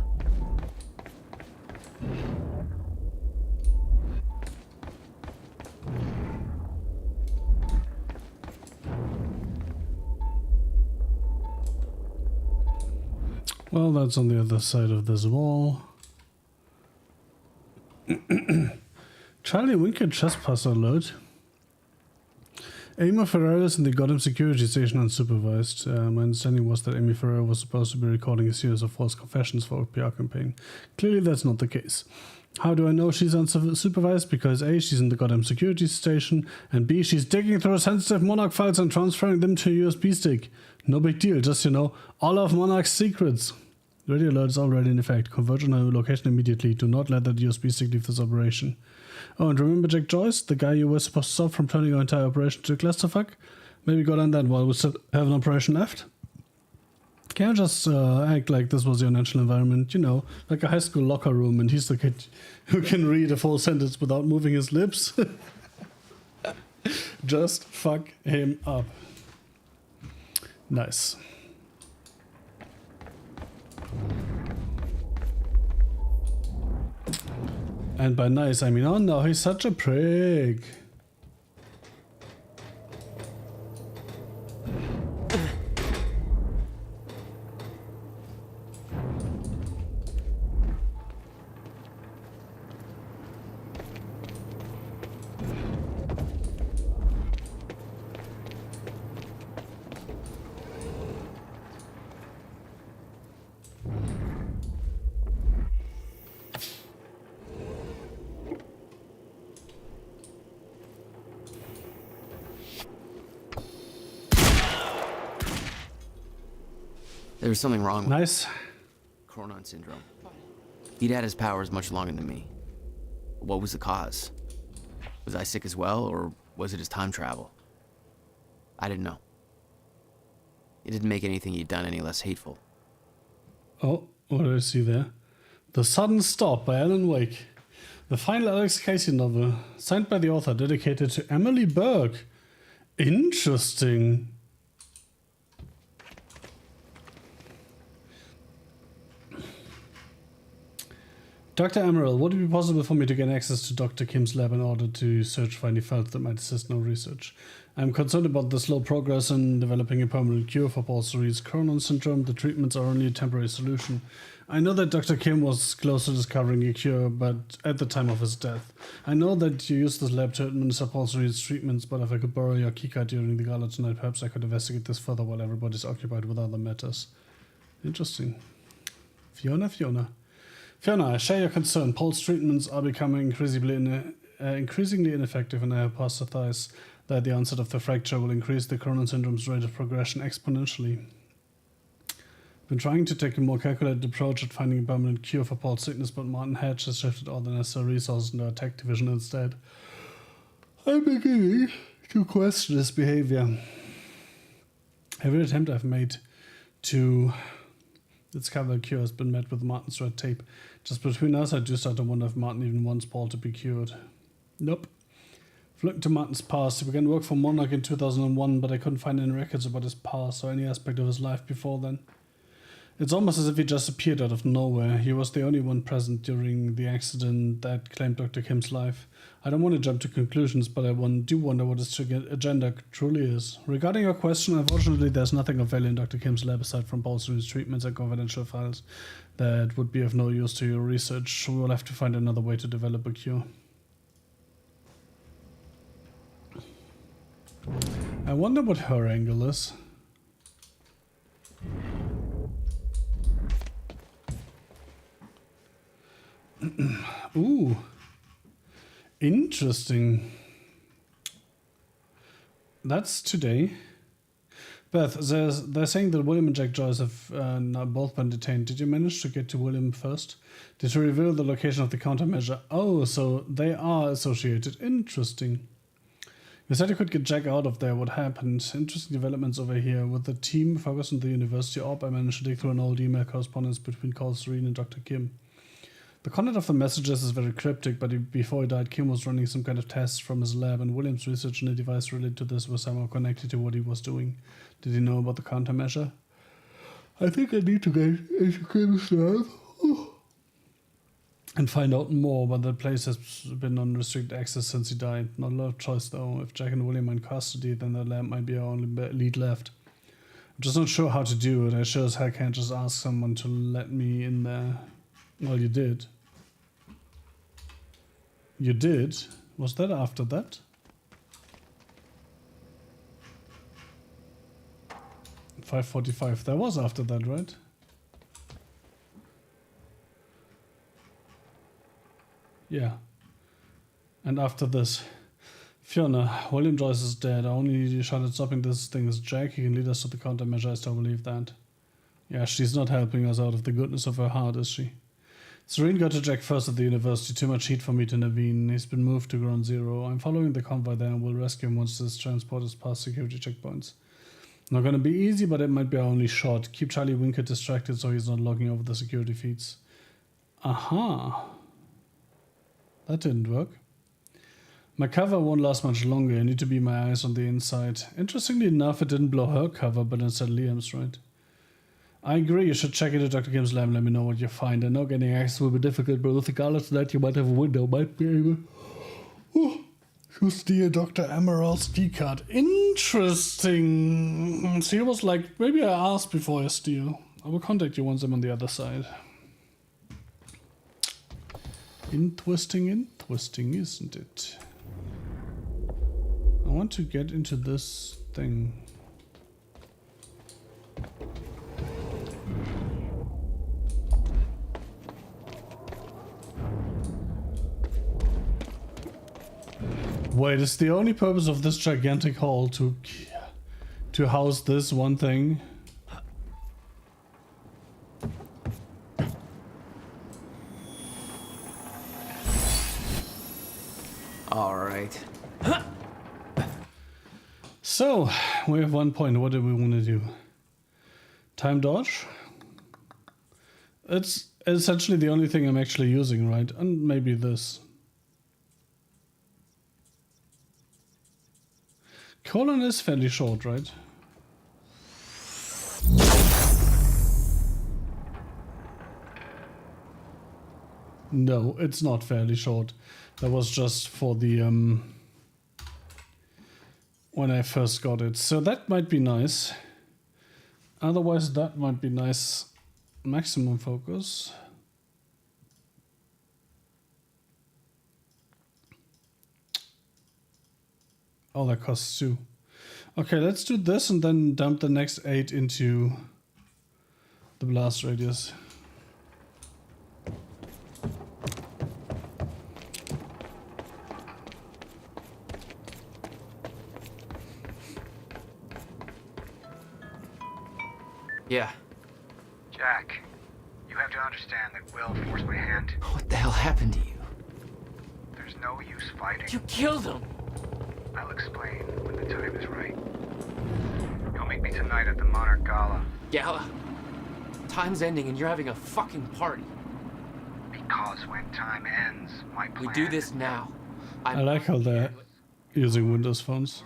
Well, that's on the other side of this wall. Charlie Winker trespass alert. Amy Ferreira is in the Gotham security station unsupervised. My understanding was that Amy Ferreira was supposed to be recording a series of false confessions for a PR campaign. Clearly that's not the case. How do I know she's unsupervised? Because A, she's in the Gotham security station, and B, she's digging through sensitive Monarch files and transferring them to a USB stick. No big deal, just, you know, all of Monarch's secrets. Radio alert is already in effect. Converge on our location immediately. Do not let that USB stick leave this operation. Oh, and remember Jack Joyce, the guy you were supposed to stop from turning our entire operation to a clusterfuck? Maybe go on that while we still have an operation left? Can you just act like this was your natural environment? You know, like a high school locker room, and he's the kid who can read a full sentence without moving his lips? Just fuck him up. Nice. And by nice, I mean, oh no, he's such a prick. There was something wrong with Nice. Cronon syndrome. He'd had his powers much longer than me. What was the cause? Was I sick as well, or was it his time travel? I didn't know. It didn't make anything he'd done any less hateful. Oh, what do I see there? The Sudden Stop by Alan Wake. The final Alex Casey novel, signed by the author, dedicated to Emily Burke. Interesting. Dr. Emerald, would it be possible for me to gain access to Dr. Kim's lab in order to search for any files that might assist in our research? I'm concerned about the slow progress in developing a permanent cure for Paul Serene's Cronon syndrome. The treatments are only a temporary solution. I know that Dr. Kim was close to discovering a cure, but at the time of his death. I know that you used this lab to administer Paul Serene's treatments, but if I could borrow your keycard during the gala tonight, perhaps I could investigate this further while everybody's occupied with other matters. Interesting. Fiona. Fiona, I share your concern. Paul's treatments are becoming increasingly ineffective, and I hypothesize that the onset of the fracture will increase the Cronon syndrome's rate of progression exponentially. I've been trying to take a more calculated approach at finding a permanent cure for Paul's sickness, but Martin Hedge has shifted all the necessary resources into our tech division instead. I'm beginning to question his behavior. Every attempt I've made to discover a cure has been met with Martin's red tape. Just between us, I do start to wonder if Martin even wants Paul to be cured. Nope. Looking to Martin's past, he began work for Monarch in 2001, but I couldn't find any records about his past or any aspect of his life before then. It's almost as if he just appeared out of nowhere. He was the only one present during the accident that claimed Dr. Kim's life. I don't want to jump to conclusions, but I do wonder what his agenda truly is. Regarding your question, unfortunately there's nothing of value in Dr. Kim's lab aside from Paul Serene's treatments and confidential files that would be of no use to your research. We will have to find another way to develop a cure. I wonder what her angle is. Ooh. Interesting. That's today. Beth, they're saying that William and Jack Joyce have now both been detained. Did you manage to get to William first? Did you reveal the location of the countermeasure? Oh, so they are associated. Interesting. You said you could get Jack out of there. What happened? Interesting developments over here. With the team focused on the university orb, I managed to dig through an old email correspondence between Paul Serene and Dr. Kim. The content of the messages is very cryptic, but before he died, Kim was running some kind of tests from his lab, and William's research on a device related to this was somehow connected to what he was doing. Did he know about the countermeasure? I think I need to get into Kim's lab and find out more, but the place has been on restricted access since he died. Not a lot of choice though. If Jack and William are in custody, then the lab might be our only lead left. I'm just not sure how to do it. I sure as heck can't just ask someone to let me in there. Well, you did. You did? Was that after that? $5:45. That was after that, right? Yeah. And after this. Fiona, William Joyce is dead. Our only shot at stopping this thing is Jack. He can lead us to the countermeasure. I still believe that. Yeah, she's not helping us out of the goodness of her heart, is she? Serene got to Jack first at the university. Too much heat for me to intervene. He's been moved to Ground Zero. I'm following the convoy there and will rescue him once this transport is past security checkpoints. Not gonna be easy, but it might be our only shot. Keep Charlie Winkett distracted so he's not logging over the security feeds. Aha. That didn't work. My cover won't last much longer. I need to be my eyes on the inside. Interestingly enough, it didn't blow her cover, but instead Liam's, right? I agree, you should check into Dr. Kim's lab and let me know what you find. I know getting access will be difficult, but with the gala tonight you might have a window, might be able to steal Dr. Emerald's keycard. Interesting. So he was like, maybe I asked before I steal. I will contact you once I'm on the other side. Interesting, isn't it? I want to get into this thing. Wait, is the only purpose of this gigantic hall to house this one thing? right. So, we have 1 point. What do we want to do? Time dodge? It's essentially the only thing I'm actually using, right? And maybe this. Colon is fairly short, right? No, it's not fairly short. That was just for the when I first got it. So that might be nice. Otherwise that might be nice. Maximum focus. Oh, that costs 2. Okay, let's do this and then dump the next 8 into the blast radius. Yeah. Jack, you have to understand that Will forced my hand. What the hell happened to you? There's no use fighting. You killed him! I'll explain when the time is right. You'll meet me tonight at the Monarch Gala. Gala? Time's ending and you're having a fucking party. Because when time ends, my plan... We do this now. I like how they're using Windows phones.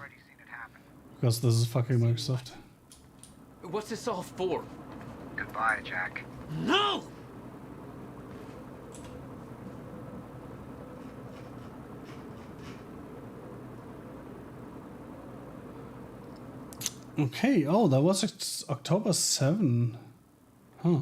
Because this is fucking Microsoft. What's this all for? Goodbye, Jack. No! Okay, oh, that was October 7. Huh.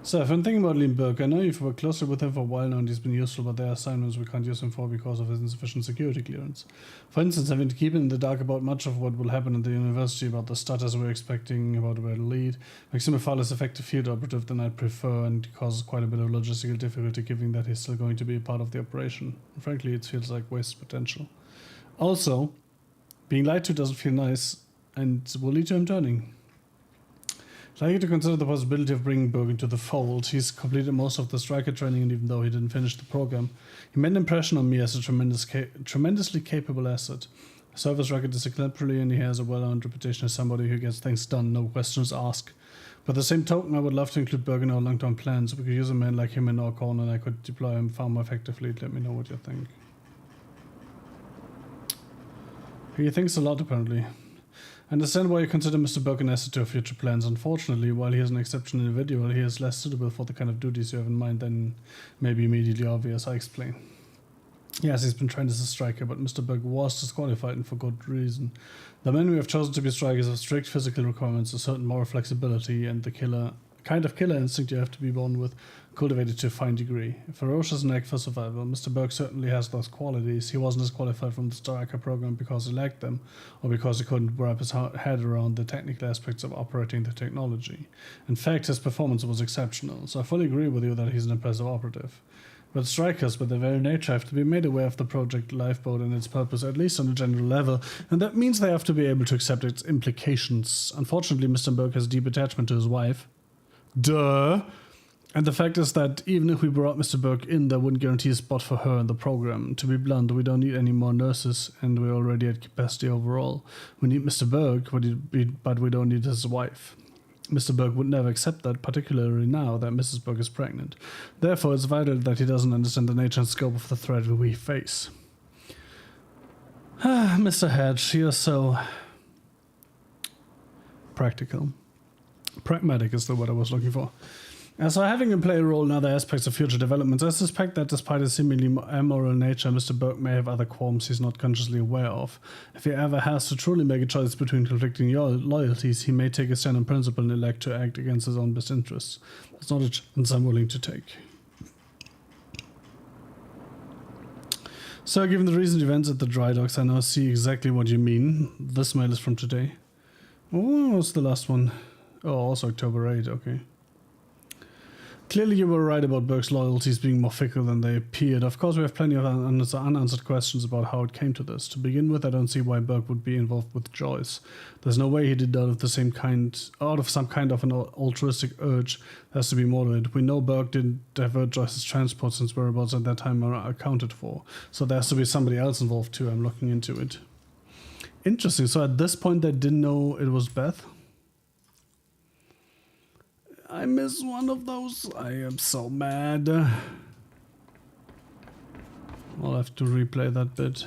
So, if I'm thinking about Liam Burke, I know you've worked closely with him for a while now and he's been useful, but there are assignments we can't use him for because of his insufficient security clearance. For instance, having to keep him in the dark about much of what will happen at the university, about the status we're expecting, about where to lead, makes him a far less effective field operative than I'd prefer and causes quite a bit of logistical difficulty given that he's still going to be a part of the operation. And frankly, it feels like wasted potential. Also, being lied to doesn't feel nice and will lead to him turning. I'd like you to consider the possibility of bringing Berg into the fold. He's completed most of the striker training, and even though he didn't finish the program, he made an impression on me as a tremendously capable asset. His service record is exemplary, and he has a well-earned reputation as somebody who gets things done, no questions asked. By the same token, I would love to include Berg in our long-term plans. We could use a man like him in our corner, and I could deploy him far more effectively. Let me know what you think. He thinks a lot, apparently. I understand why you consider Mr. Burke an asset to your future plans. Unfortunately, while he is an exceptional individual, he is less suitable for the kind of duties you have in mind than may be immediately obvious. I explain. Yes, he's been trained as a striker, but Mr. Burke was disqualified, and for good reason. The men we have chosen to be strikers have strict physical requirements, a certain moral flexibility, and the kind of killer instinct you have to be born with, cultivated to a fine degree. A ferocious knack for survival. Mr. Burke certainly has those qualities. He wasn't disqualified from the striker program because he lacked them, or because he couldn't wrap his head around the technical aspects of operating the technology. In fact, his performance was exceptional, so I fully agree with you that he's an impressive operative. But strikers, by their very nature, have to be made aware of the Project Lifeboat and its purpose, at least on a general level, and that means they have to be able to accept its implications. Unfortunately, Mr. Burke has deep attachment to his wife. Duh! And the fact is that even if we brought Mr. Burke in, that wouldn't guarantee a spot for her in the program. To be blunt, we don't need any more nurses, and we're already at capacity overall. We need Mr. Burke, but we don't need his wife. Mr. Burke would never accept that, particularly now that Mrs. Burke is pregnant. Therefore, it's vital that he doesn't understand the nature and scope of the threat we face. Mr. Hedge, you're so practical. Pragmatic is the word I was looking for. So having him play a role in other aspects of future developments, I suspect that despite his seemingly immoral nature, Mr. Burke may have other qualms he's not consciously aware of. If he ever has to truly make a choice between conflicting loyalties, he may take a stand on principle and elect to act against his own best interests. That's not a chance I'm willing to take. So, given the recent events at the dry docks, I now see exactly what you mean. This mail is from today. Oh, what's the last one? Oh, also October 8, okay. Clearly you were right about Burke's loyalties being more fickle than they appeared. Of course we have plenty of unanswered questions about how it came to this. To begin with, I don't see why Burke would be involved with Joyce. There's no way he did out of some kind of an altruistic urge. There has to be more to it. We know Burke didn't divert Joyce's transport since whereabouts at that time are accounted for. So there has to be somebody else involved too. I'm looking into it. Interesting. So at this point they didn't know it was Beth? I miss one of those. I am so mad. I'll have to replay that bit.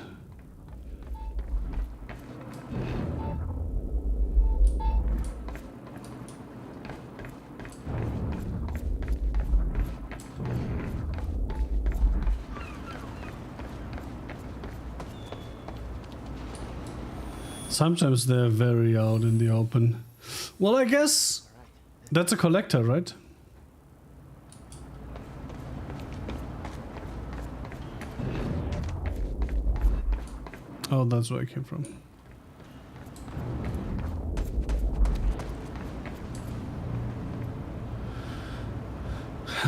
Sometimes they're very out in the open. Well, I guess that's a collector, right? Oh, that's where I came from.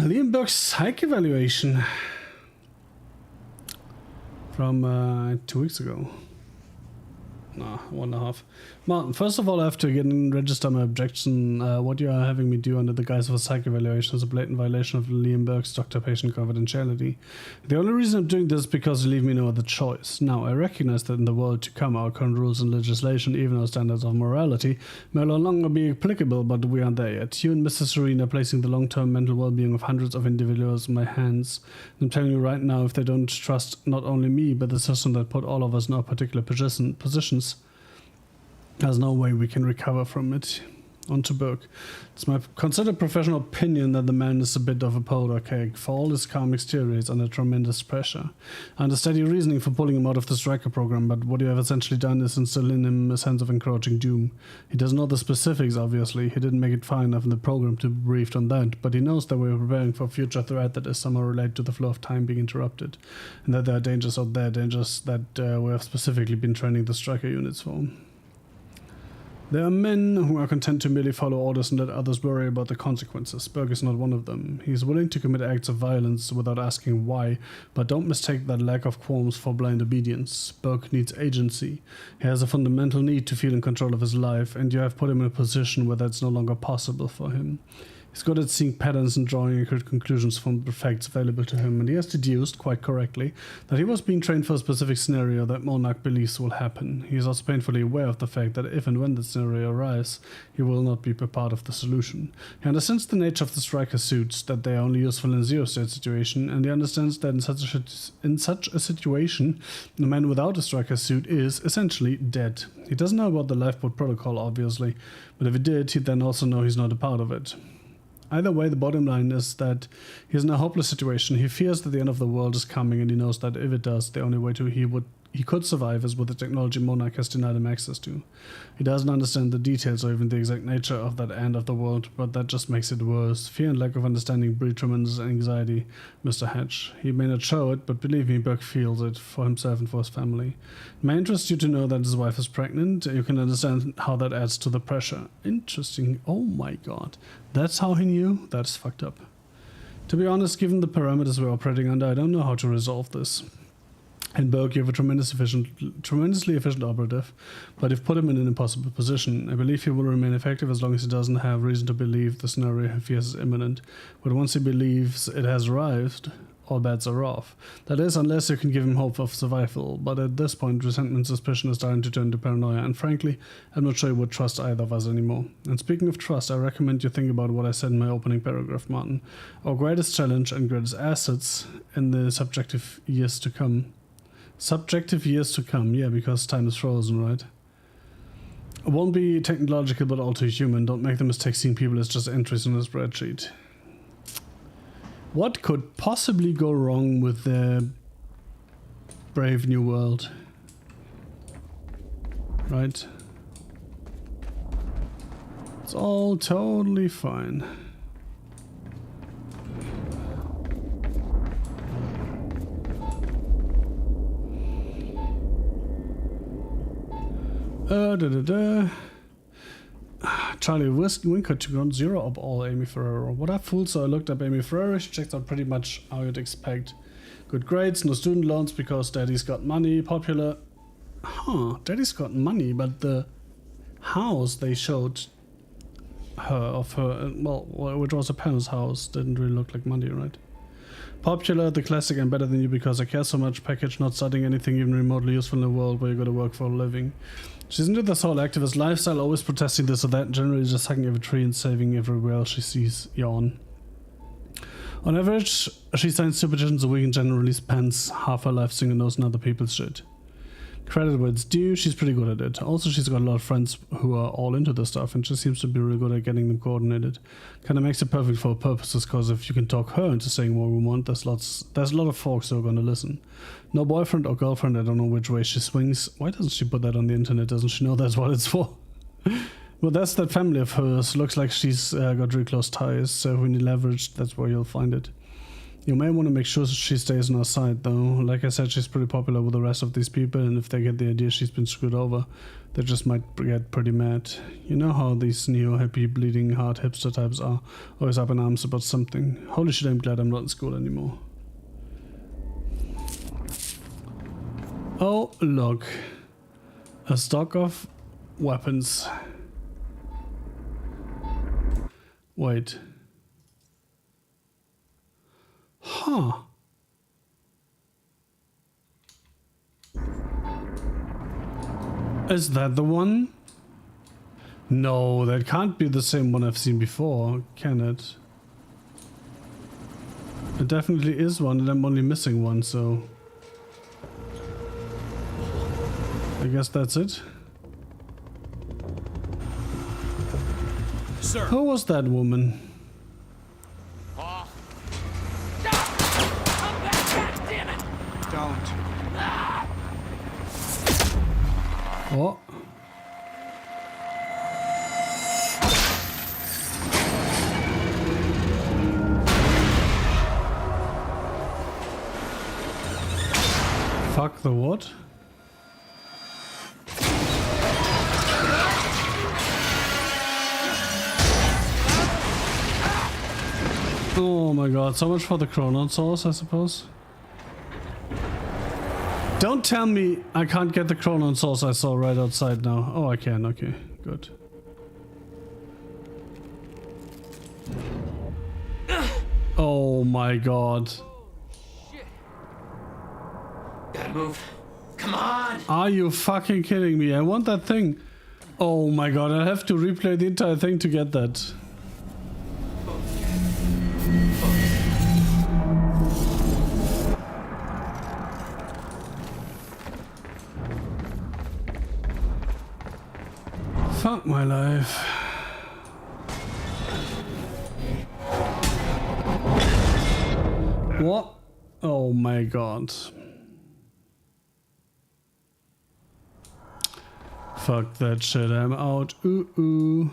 Liam Burke's psych evaluation from 2 weeks ago. No, 1.5. Martin, first of all, I have to again register my objection. What you are having me do under the guise of a psych evaluation is a blatant violation of Liam Burke's doctor-patient confidentiality. The only reason I'm doing this is because you leave me no other choice. Now, I recognize that in the world to come, our current rules and legislation, even our standards of morality, may no longer be applicable, but we aren't there yet. You and Mr. Serene are placing the long-term mental well-being of hundreds of individuals in my hands. I'm telling you right now, if they don't trust not only me, but the system that put all of us in our particular positions, there's no way we can recover from it. On to Burke. It's my considered professional opinion that the man is a bit of a powder keg. For all his calm exterior, he's under tremendous pressure. I understand your reasoning for pulling him out of the Striker program, but what you have essentially done is instill in him a sense of encroaching doom. He doesn't know the specifics, obviously. He didn't make it far enough in the program to be briefed on that, but he knows that we're preparing for a future threat that is somehow related to the flow of time being interrupted, and that there are dangers out there, dangers that we have specifically been training the Striker units for. There are men who are content to merely follow orders and let others worry about the consequences. Burke is not one of them. He is willing to commit acts of violence without asking why, but don't mistake that lack of qualms for blind obedience. Burke needs agency. He has a fundamental need to feel in control of his life, and you have put him in a position where that's no longer possible for him. He's good at seeing patterns and drawing accurate conclusions from the facts available to him, and he has deduced, quite correctly, that he was being trained for a specific scenario that Monarch believes will happen. He is also painfully aware of the fact that if and when that scenario arrives, he will not be a part of the solution. He understands the nature of the Striker suits, that they are only useful in a zero-state situation, and he understands that in such a situation, the man without a Striker suit is, essentially, dead. He doesn't know about the lifeboat protocol, obviously, but if he did, he'd then also know he's not a part of it. Either way, the bottom line is that he's in a hopeless situation. He fears that the end of the world is coming, and he knows that if it does, the only way he could survive is with the technology Monarch has denied him access to. He doesn't understand the details or even the exact nature of that end of the world, but that just makes it worse. Fear and lack of understanding breed tremendous anxiety, Mr. Hatch. He may not show it, but believe me, Burke feels it for himself and for his family. It may interest you to know that his wife is pregnant. You can understand how that adds to the pressure. Interesting. Oh my god. That's how he knew? That's fucked up. To be honest, given the parameters we're operating under, I don't know how to resolve this. And Burke, you have a tremendously efficient operative, but you've put him in an impossible position. I believe he will remain effective as long as he doesn't have reason to believe the scenario he fears is imminent. But once he believes it has arrived, all bets are off. That is, unless you can give him hope of survival. But at this point, resentment and suspicion is starting to turn to paranoia, and frankly, I'm not sure he would trust either of us anymore. And speaking of trust, I recommend you think about what I said in my opening paragraph, Martin. Our greatest challenge and greatest assets in the subjective years to come. Subjective years to come, yeah, because time is frozen, right? It won't be technological, but all too human. Don't make the mistake seeing people as just entries on a spreadsheet. What could possibly go wrong with the Brave New World? Right? It's all totally fine. Charlie Winker took on 0 up all Amy Ferrero. What a fool, so I looked up Amy Ferrero. She checks out pretty much how you'd expect. Good grades, no student loans because daddy's got money, popular. Huh, daddy's got money, but the house they showed her of her, well, which was her parents' house, didn't really look like money, right? Popular, the classic, I'm better than you because I care so much. Package, not studying anything even remotely useful in the world where you gotta work for a living. She's into this whole activist lifestyle, always protesting this or that, generally just hugging every tree and saving every whale she sees. Yawn. On average, she signs 2 petitions a week and generally spends half her life singing those and other people's shit. Credit where it's due, she's pretty good at it. Also, she's got a lot of friends who are all into this stuff and she seems to be really good at getting them coordinated. Kinda makes it perfect for her purposes, because if you can talk her into saying what we want, there's a lot of folks who are gonna listen. No boyfriend or girlfriend, I don't know which way she swings. Why doesn't she put that on the internet? Doesn't she know that's what it's for? Well, that's that family of hers. Looks like she's got really close ties, so if we need leverage, that's where you'll find it. You may want to make sure she stays on our side, though. Like I said, she's pretty popular with the rest of these people, and if they get the idea she's been screwed over, they just might get pretty mad. You know how these neo-hippie, bleeding heart hipster types are, always up in arms about something. Holy shit, I'm glad I'm not in school anymore. Oh, look. A stock of weapons. Wait. Huh. Is that the one? No, that can't be the same one I've seen before, can it? It definitely is one, and I'm only missing one, so... I guess that's it. Sir. Who was that woman? Don't. Oh. Fuck the what? Oh my god, so much for the Chronon source, I suppose. Don't tell me I can't get the Chronon source I saw right outside now. Oh, I can, okay, good. Oh my god. Gotta move. Come on! Are you fucking kidding me? I want that thing. Oh my god, I have to replay the entire thing to get that. Fuck my life. What? Oh my god. Fuck that shit, I'm out. Ooh ooh.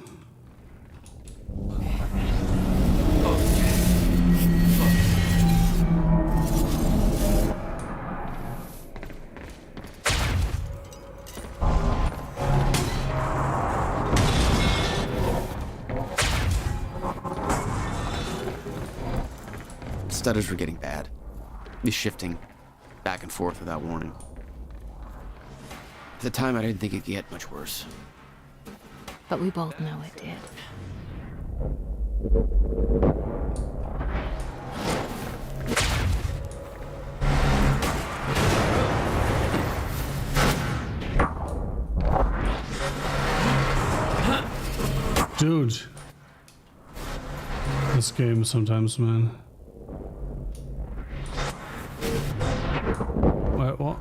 Stutters were getting bad. He's shifting back and forth without warning. At the time, I didn't think it could get much worse. But we both know it did. Dude. This game sometimes, man. Wait, what?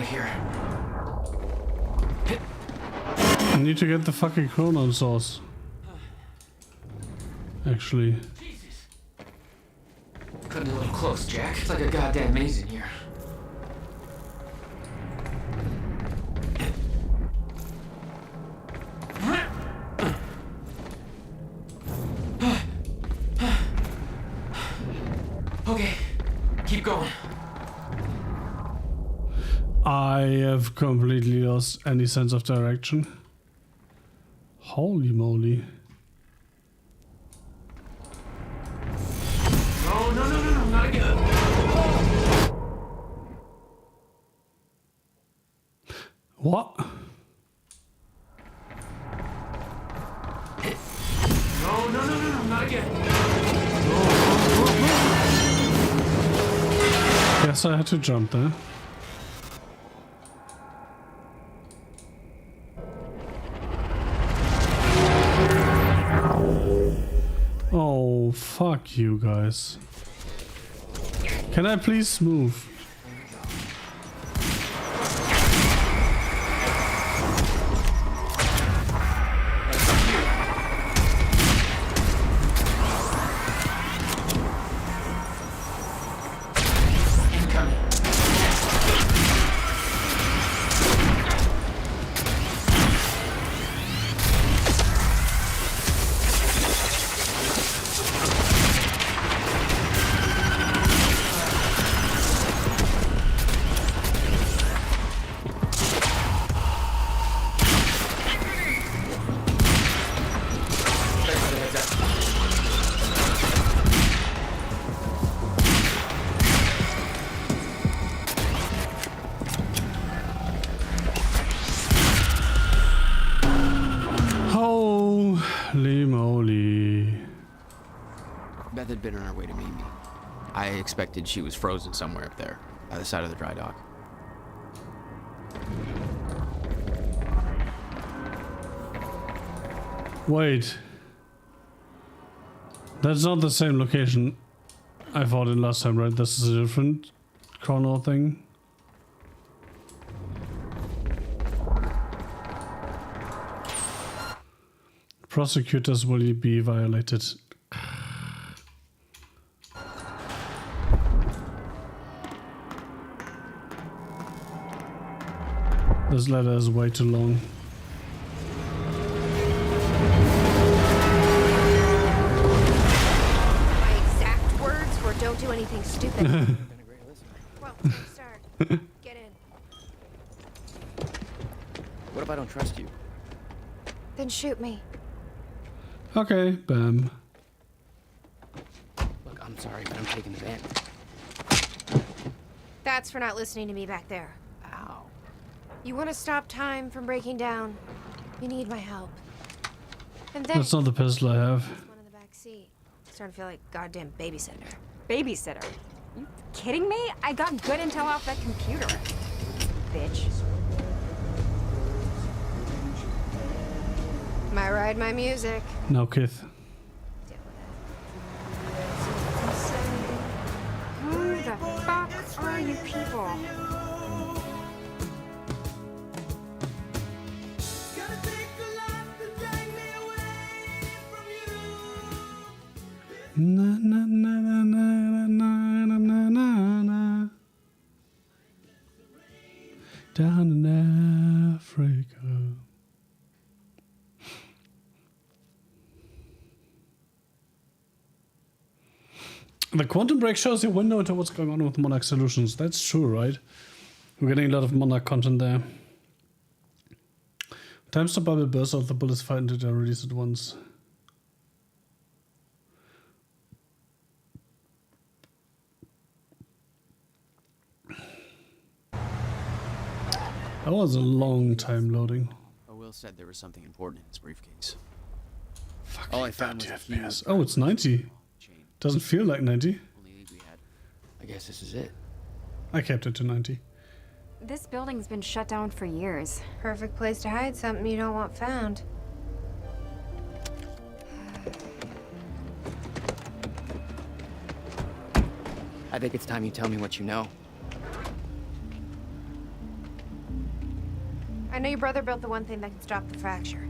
out of here. I need to get the fucking chronon source. Actually. Jesus. Cutting a little close, Jack. It's like a goddamn maze in here. Okay, keep going. I have completely lost any sense of direction. Holy moly. No, not again. What? No, not again. Guess I had to jump there. Oh, fuck you guys. Can I please move? Holy moly. Beth had been on her way to meet me. I expected she was frozen somewhere up there, by the side of the dry dock. Wait. That's not the same location I fought in last time, right? This is a different corner thing. Prosecutors will be violated. This letter is way too long. My exact words were don't do anything stupid. Well, start. Get in. What if I don't trust you? Then shoot me. Okay, bam. Look, I'm sorry, but I'm taking the van. That's for not listening to me back there. Ow. You want to stop time from breaking down? You need my help. And then That's not the pistol I have. one in the back seat. Starting to feel like goddamn babysitter. Babysitter? You kidding me? I got good intel off that computer. Bitch. My ride, my music. No, Kith. Who the fuck are you people? Na na na na na na na na na na. Down in Africa. The quantum break shows you a window into what's going on with Monarch Solutions. That's true, right? We're getting a lot of Monarch content there. Times the bubble burst out, the bullets fire into their release at once. That was a long time loading. Will said there was something important in his briefcase. Fucking All I found was a key FPS. Oh, it's 90. Doesn't feel like 90. only lead we had. I guess this is it. I kept it to 90. This building's been shut down for years. Perfect place to hide something you don't want found. I think it's time you tell me what you know. know your brother built the one thing that can stop the fracture.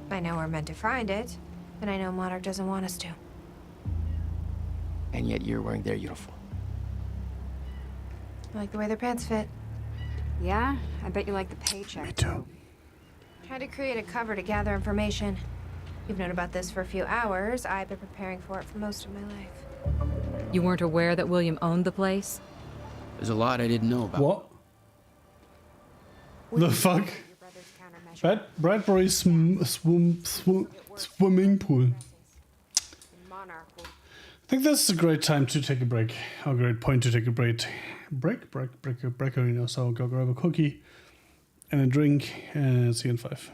I know we're meant to find it, and I know Monarch doesn't want us to. And yet you're wearing their uniform. I like the way their pants fit. Yeah, I bet you like the paycheck. Me too. Tried to create a cover to gather information. You've known about this for a few hours. I've been preparing for it for most of my life. You weren't aware that William owned the place? There's a lot I didn't know about. What? The fuck? Bradbury swimming pool. I think this is a great time to take a break. A great point to take a break. Break arena. So go grab a cookie and a drink and see you in 5.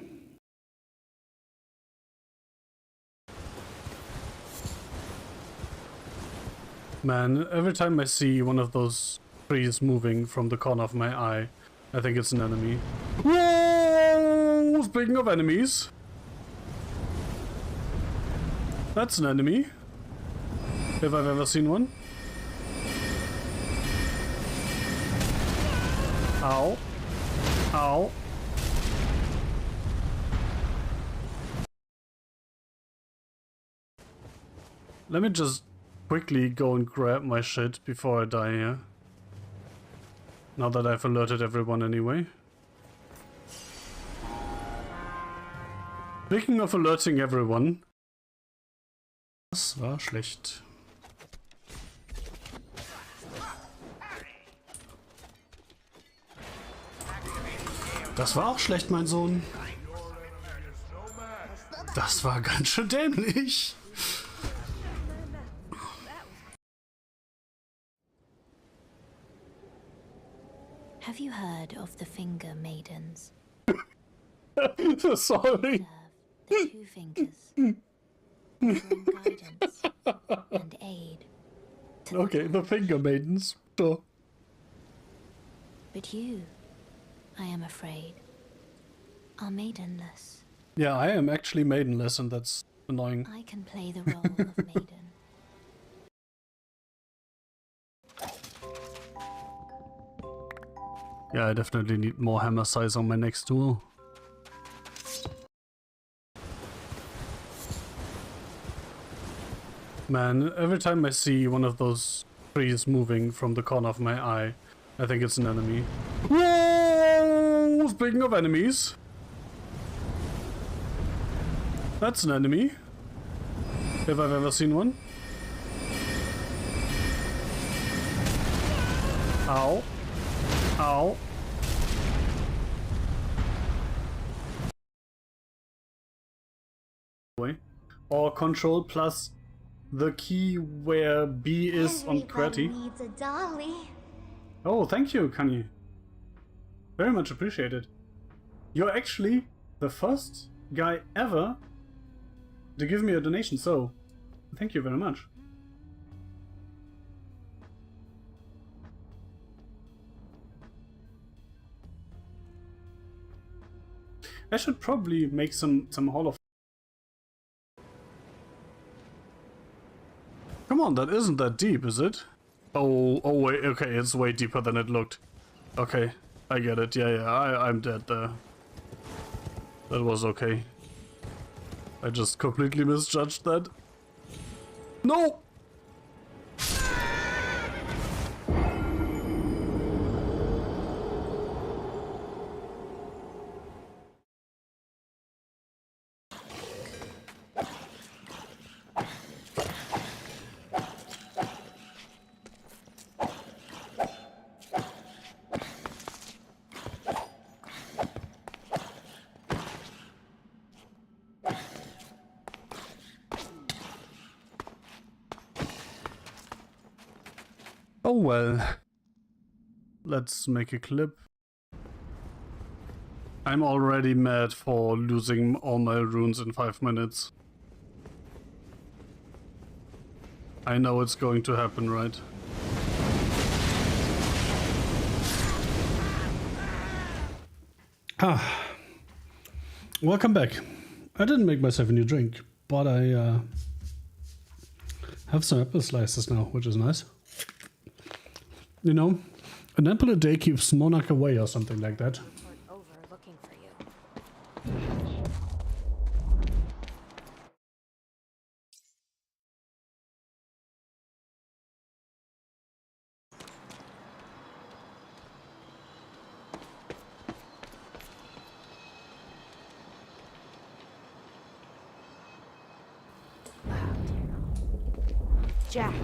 Man, every time I see one of those trees moving from the corner of my eye, I think it's an enemy. Whoa! Speaking of enemies. That's an enemy. If I've ever seen one. Ow. Ow. Let me just quickly go and grab my shit before I die here. Now that I've alerted everyone anyway. Speaking of alerting everyone. Das war schlecht. Das war auch schlecht, mein Sohn. Das war ganz schön dämlich. Have you heard of the Finger Maidens? Sorry. The 2 fingers, offering guidance and aid. Okay, the Finger Maidens. Sure. But you, I am afraid, are maidenless. Yeah, I am actually maidenless, and that's annoying. I can play the role of maiden. Yeah, I definitely need more hammer size on my next duel. Man, every time I see one of those trees moving from the corner of my eye, I think it's an enemy. Whoa! Speaking of enemies. That's an enemy. If I've ever seen one. Ow. Ow. Or control plus the key where B is on QWERTY. Needs a dolly. Oh, thank you, Kanye. Very much appreciated. You're actually the first guy ever to give me a donation, so thank you very much. I should probably make some Hall of... Come on, that isn't that deep, is it? Oh wait, okay, it's way deeper than it looked. Okay, I get it. Yeah, I'm dead there. That was okay. I just completely misjudged that. No! Oh well. Let's make a clip. I'm already mad for losing all my runes in 5 minutes. I know it's going to happen, right? Welcome back. I didn't make myself a new drink, but I have some apple slices now, which is nice. You know, an apple a day keeps Monarch away or something like that. Over looking for you. Jack,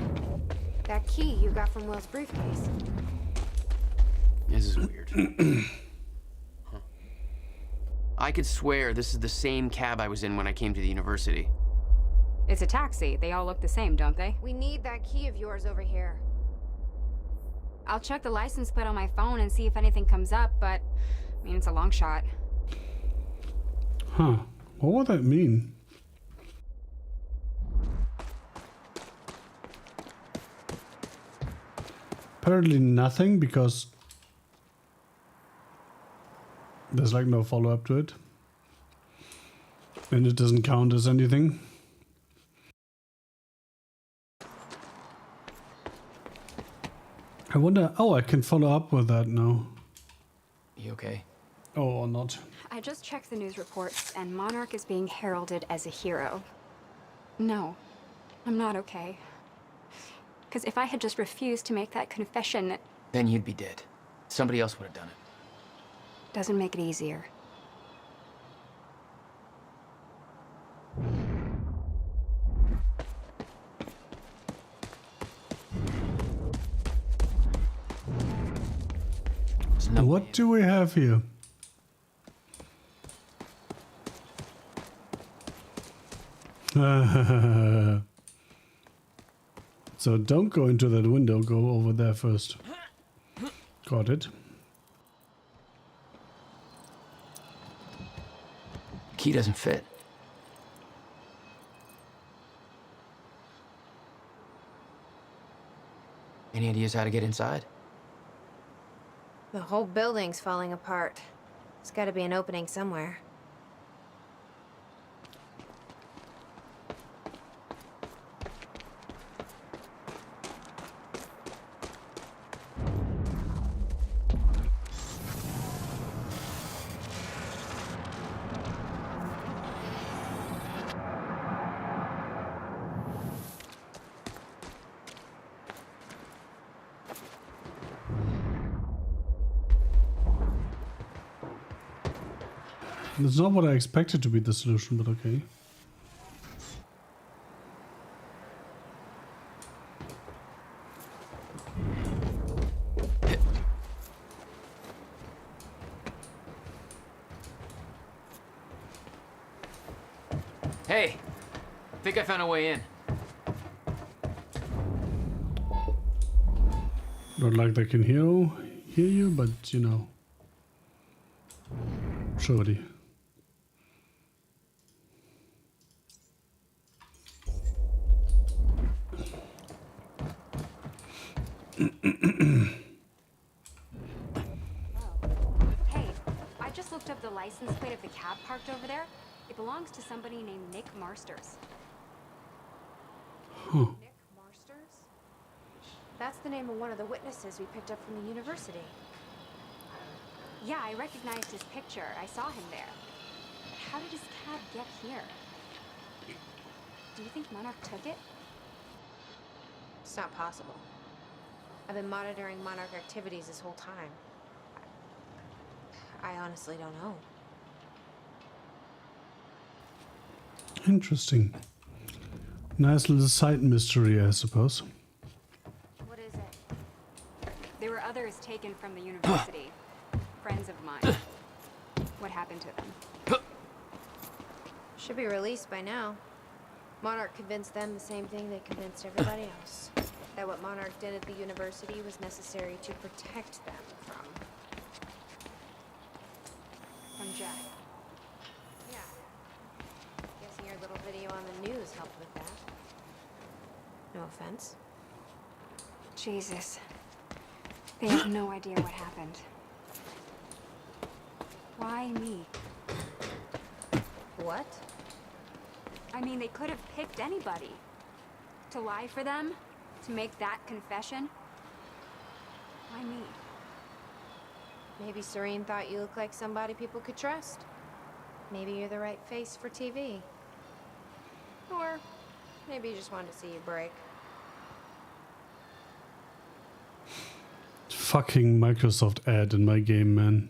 that key you got from Will's briefcase. This is weird. Huh. I could swear this is the same cab I was in when I came to the university. It's a taxi. They all look the same, don't they? We need that key of yours over here. I'll check the license plate on my phone and see if anything comes up, but I mean, it's a long shot. Huh. What would that mean? Apparently nothing, because there's like no follow-up to it. And it doesn't count as anything. I wonder... Oh, I can follow up with that now. You okay? Oh, or not. I just checked the news reports, and Monarch is being heralded as a hero. No, I'm not okay. Because if I had just refused to make that confession... Then you'd be dead. Somebody else would have done it. Doesn't make it easier. What do we have here? So don't go into that window, go over there first. Got it. Key doesn't fit. Any ideas how to get inside? The whole building's falling apart. There's gotta be an opening somewhere. That's not what I expected to be the solution, but okay. Hey! I think I found a way in. Not like they can hear you, but you know. Surely. Hey, I just looked up the license plate of the cab parked over there. It belongs to somebody named Nick Marsters. Huh. Nick Marsters? That's the name of one of the witnesses we picked up from the university. Yeah, I recognized his picture. I saw him there. But how did his cab get here? Do you think Monarch took it? It's not possible. I've been monitoring Monarch activities this whole time. I honestly don't know. Interesting. Nice little side mystery, I suppose. What is it? There were others taken from the university. Friends of mine. What happened to them? Should be released by now. Monarch convinced them the same thing they convinced everybody else. That what Monarch did at the university was necessary to protect them from Jack. Yeah. Guessing your little video on the news helped with that. No offense. Jesus. They have no idea what happened. Why me? What? I mean, they could have picked anybody. To lie for them? To make that confession? Why me? Maybe Serene thought you looked like somebody people could trust. Maybe you're the right face for TV. Or maybe you just wanted to see you break. Fucking Microsoft ad in my game, man.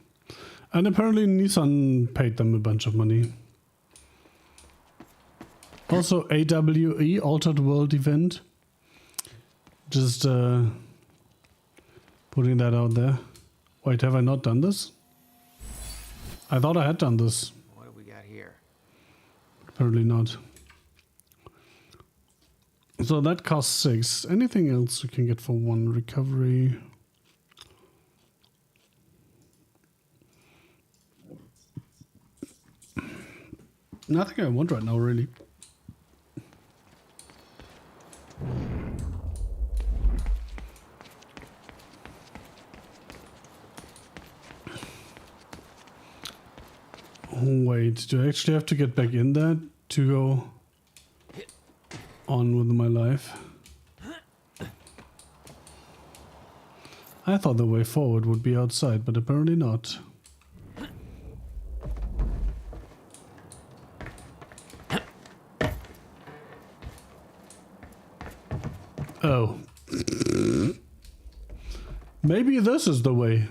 And apparently Nissan paid them a bunch of money. Also, AWE, Altered World Event. Just putting that out there. Wait, have I not done this? I thought I had done this. What do we got here? Apparently not. So that costs 6. Anything else we can get for 1 recovery? Nothing I want right now, really. Wait, do I actually have to get back in there to go on with my life? I thought the way forward would be outside, but apparently not. Oh. Maybe this is the way.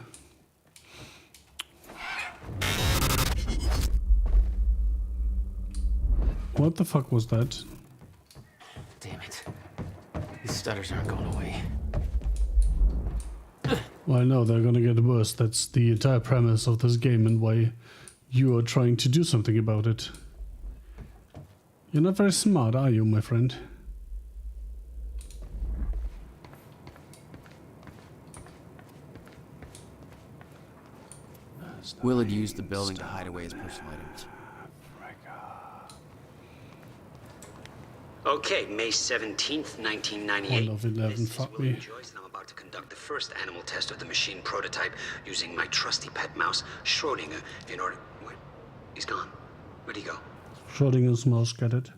What the fuck was that? Damn it. These stutters aren't going away. Well, no, they're gonna get worse. That's the entire premise of this game and why you are trying to do something about it. You're not very smart, are you, my friend? Will had used the building to hide away his personal items. Okay, May 17th, 1998. 1 of 11, This is fuck William me. Joyce, and I'm about to conduct the first animal test of the machine prototype using my trusty pet mouse, Schrodinger, in order... Wait, he's gone. Where'd he go? Schrodinger's mouse, get it?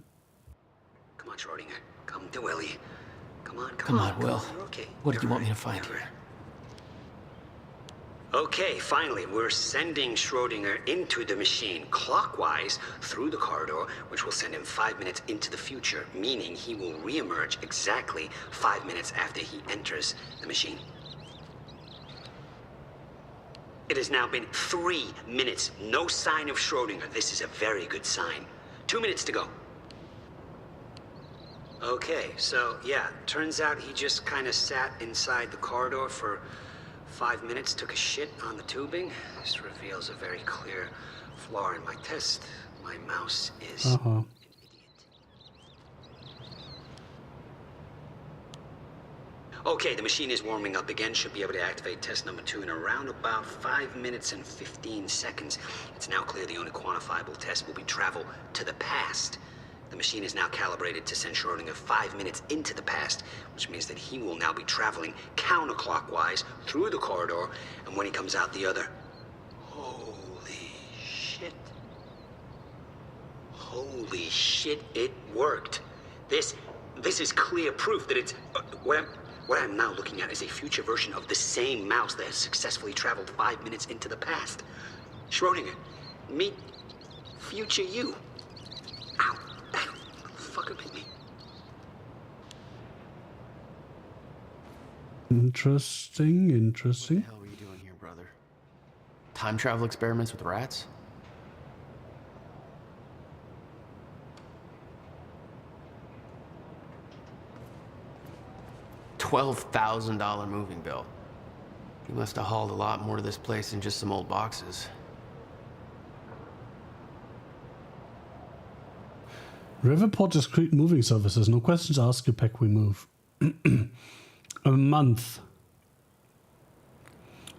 Come on, Schrodinger. Come to Willie. Come on, Come on, Will. You're okay. What did you want me to find here? Okay, finally, we're sending Schrodinger into the machine clockwise through the corridor, which will send him 5 minutes into the future, meaning he will re-emerge exactly 5 minutes after he enters the machine. It has now been 3 minutes. No sign of Schrodinger. This is a very good sign. 2 minutes to go. Okay, so yeah, turns out he just kind of sat inside the corridor for 5 minutes, took a shit on the tubing. This reveals a very clear flaw in my test. My mouse is... Okay, the machine is warming up again. Should be able to activate test number 2 in around about 5 minutes and 15 seconds. It's now clear the only quantifiable test will be travel to the past. The machine is now calibrated to send Schrodinger 5 minutes into the past, which means that he will now be traveling counterclockwise through the corridor, and when he comes out the other... Holy shit. Holy shit, it worked. This is clear proof that it's... What I'm now looking at is a future version of the same mouse that has successfully traveled 5 minutes into the past. Schrodinger, meet future you. Ow. Fucker hit me. Interesting. What the hell were you doing here, brother? Time travel experiments with rats? $12,000 moving bill. You must have hauled a lot more to this place than just some old boxes. Riverport discreet moving services. No questions asked, you pack, we move. A month.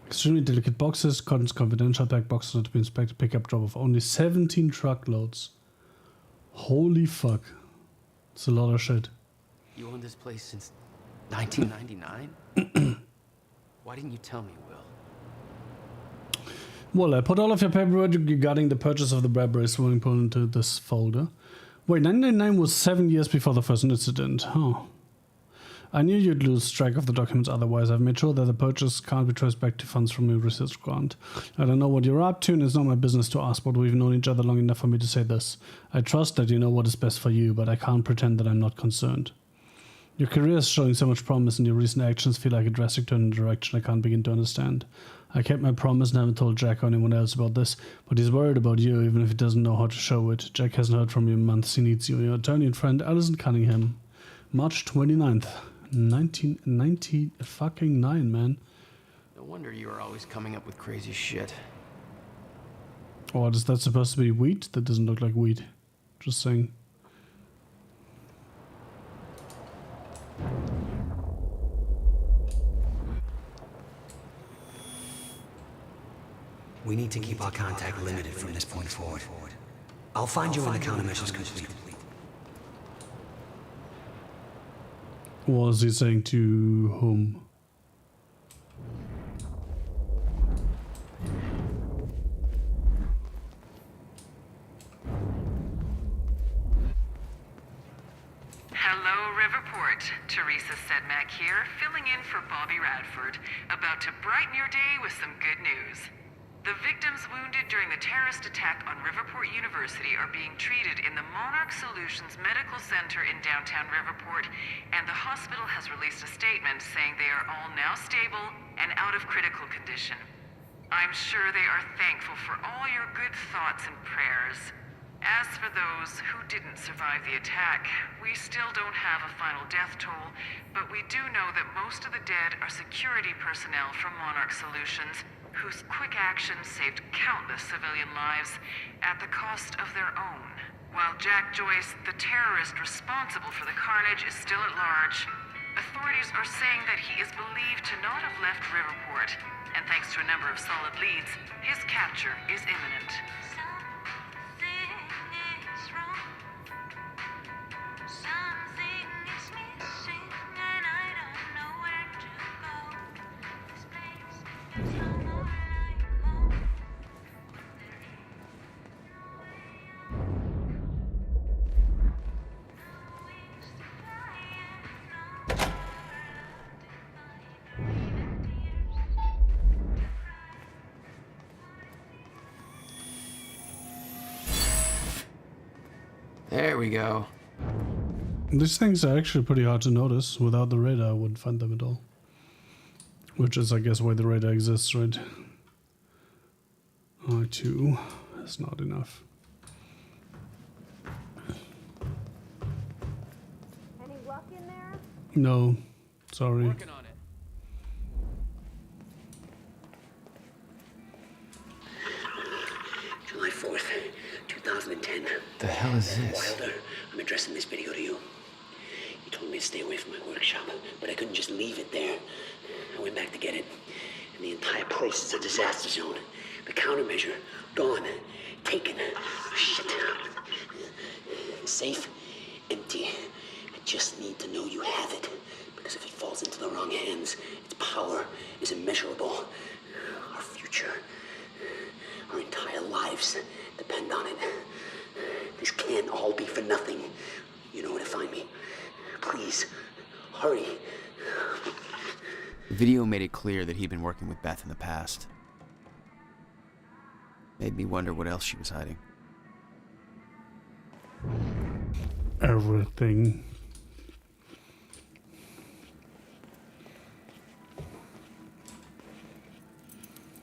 Extremely delicate boxes, contents confidential, pack boxes not to be inspected, pickup drop of only 17 truckloads. Holy fuck. It's a lot of shit. You owned this place since 1999? Why didn't you tell me, Will? Well, I put all of your paperwork regarding the purchase of the Bradbury swimming pool into this folder. Wait, 1999 was 7 years before the first incident. Oh. I knew you'd lose track of the documents otherwise. I've made sure that the purchase can't be traced back to funds from your research grant. I don't know what you're up to, and it's not my business to ask, but we've known each other long enough for me to say this. I trust that you know what is best for you, but I can't pretend that I'm not concerned. Your career is showing so much promise, and your recent actions feel like a drastic turn in a direction I can't begin to understand. I kept my promise and haven't told Jack or anyone else about this, but he's worried about you, even if he doesn't know how to show it. Jack hasn't heard from you in months. He needs you. Your attorney and friend, Alison Cunningham. March 29th, 1999, man. No wonder you are always coming up with crazy shit. Or is that supposed to be wheat? That doesn't look like wheat. Just saying. We need to keep our contact limited from this point forward. I'll find you when the countermeasure's complete. What was he saying to whom? Hello, Riverport. Teresa Sedmak here, filling in for Bobby Radford, about to brighten your day with some good news. The victims wounded during the terrorist attack on Riverport University are being treated in the Monarch Solutions Medical Center in downtown Riverport, and the hospital has released a statement saying they are all now stable and out of critical condition. I'm sure they are thankful for all your good thoughts and prayers. As for those who didn't survive the attack, we still don't have a final death toll, but we do know that most of the dead are security personnel from Monarch Solutions, whose quick actions saved countless civilian lives at the cost of their own. While Jack Joyce, the terrorist responsible for the carnage, is still at large, authorities are saying that he is believed to not have left Riverport, and thanks to a number of solid leads, his capture is imminent. There we go. These things are actually pretty hard to notice. Without the radar, I wouldn't find them at all. Which is, I guess, why the radar exists, right? R2 is not enough. Any luck in there? No, sorry. Working on it. July 4th, 2010. The hell is this? Wilder, I'm addressing this video to you. You told me to stay away from my workshop, but I couldn't just leave it there. I went back to get it, and the entire place is a disaster zone. The countermeasure, gone, taken. Oh, shit. The safe, empty. I just need to know you have it, because if it falls into the wrong hands, its power is immeasurable. Our future, our entire lives depend on it. This can't all be for nothing. You know where to find me. Please, hurry. The video made it clear that he'd been working with Beth in the past. Made me wonder what else she was hiding. Everything.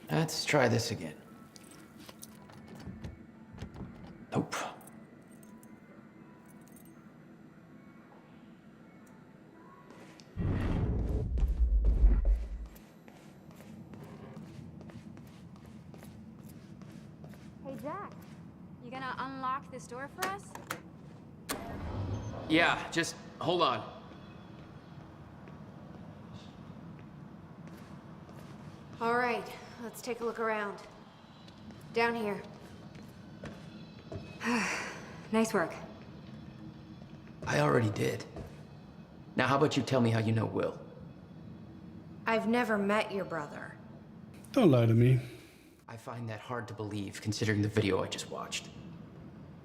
Let's try this again. Nope. Hey, Jack. You gonna unlock this door for us? Yeah, just hold on. All right, let's take a look around. Down here. Nice work. I already did. Now how about you tell me how you know Will? I've never met your brother. Don't lie to me. I find that hard to believe, considering the video I just watched.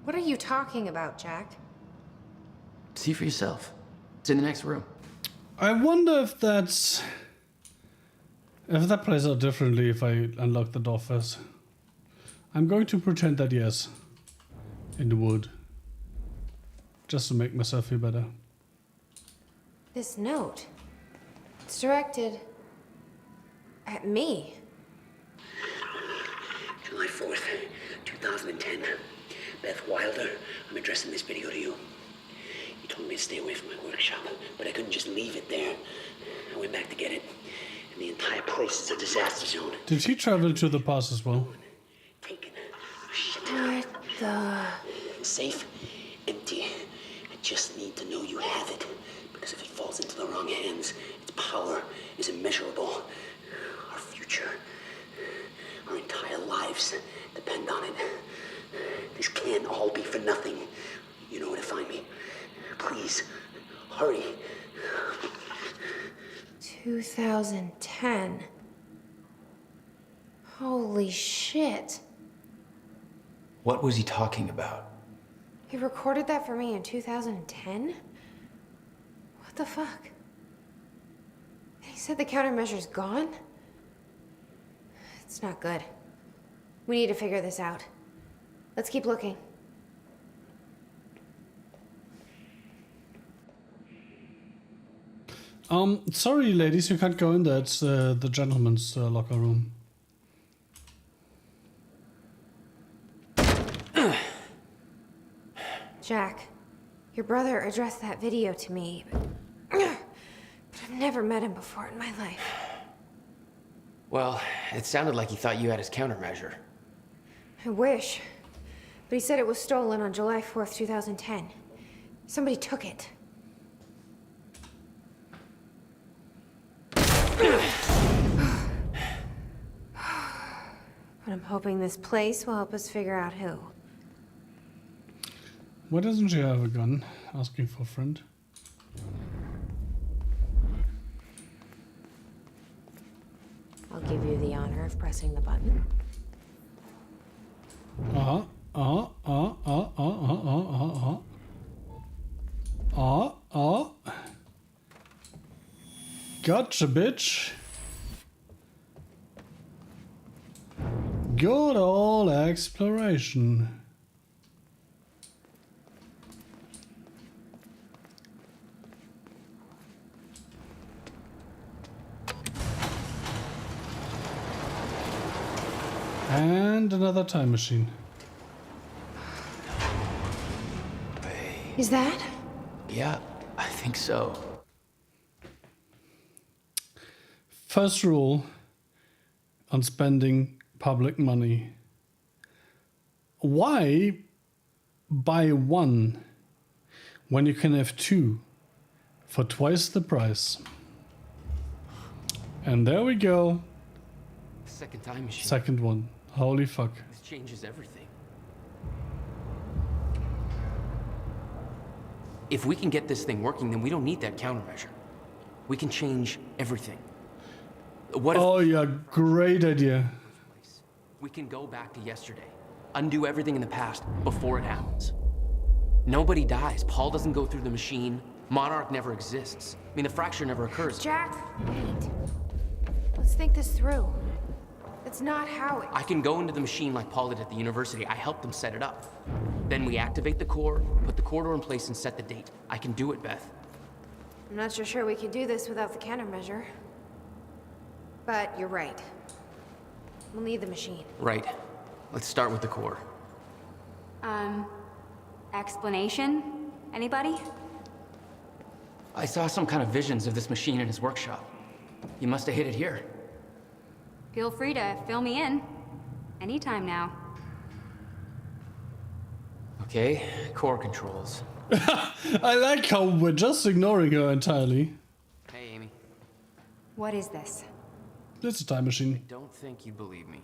What are you talking about, Jack? See for yourself. It's in the next room. I wonder if that's... if that plays out differently if I unlock the door first. I'm going to pretend that yes. In the wood. Just to make myself feel better. This note. It's directed at me. July 4th, 2010. Beth Wilder, I'm addressing this video to you. You told me to stay away from my workshop, but I couldn't just leave it there. I went back to get it, and the entire place is a disaster zone. Did he travel to the past as well? What the? Safe, empty. I just need to know you have it, because if it falls into the wrong hands, its power is immeasurable. Our future, our entire lives depend on it. This can't all be for nothing. You know where to find me. Please, hurry. 2010. Holy shit. What was he talking about? He recorded that for me in 2010? What the fuck? He said the countermeasure's gone? It's not good. We need to figure this out. Let's keep looking. Sorry, ladies, you can't go in there. It's the gentleman's locker room. Jack, your brother addressed that video to me, but I've never met him before in my life. Well, it sounded like he thought you had his countermeasure. I wish. But he said it was stolen on July 4th, 2010. Somebody took it. But I'm hoping this place will help us figure out who. Why doesn't she have a gun? Asking for a friend. I'll give you the honor of pressing the button. Gotcha, bitch. Good old exploration. And another time machine. Is that? Yeah, I think so. First rule on spending public money. Why buy one when you can have two for twice the price? And there we go. Second time machine. Second one. Holy fuck. This changes everything. If we can get this thing working, then we don't need that countermeasure. We can change everything. What if... Oh yeah, great idea. We can go back to yesterday, undo everything in the past before it happens. Nobody dies. Paul doesn't go through the machine. Monarch never exists. I mean, the fracture never occurs. Jack, wait. Let's think this through. That's not how it... I can go into the machine like Paul did at the university. I helped them set it up. Then we activate the core, put the corridor in place, and set the date. I can do it, Beth. I'm not so sure we can do this without the countermeasure. But you're right. We'll need the machine. Right. Let's start with the core. Explanation? Anybody? I saw some kind of visions of this machine in his workshop. You must have hid it here. Feel free to fill me in. Anytime now. Okay, core controls. I like how we're just ignoring her entirely. Hey, Amy. What is this? It's a time machine. I don't think you believe me.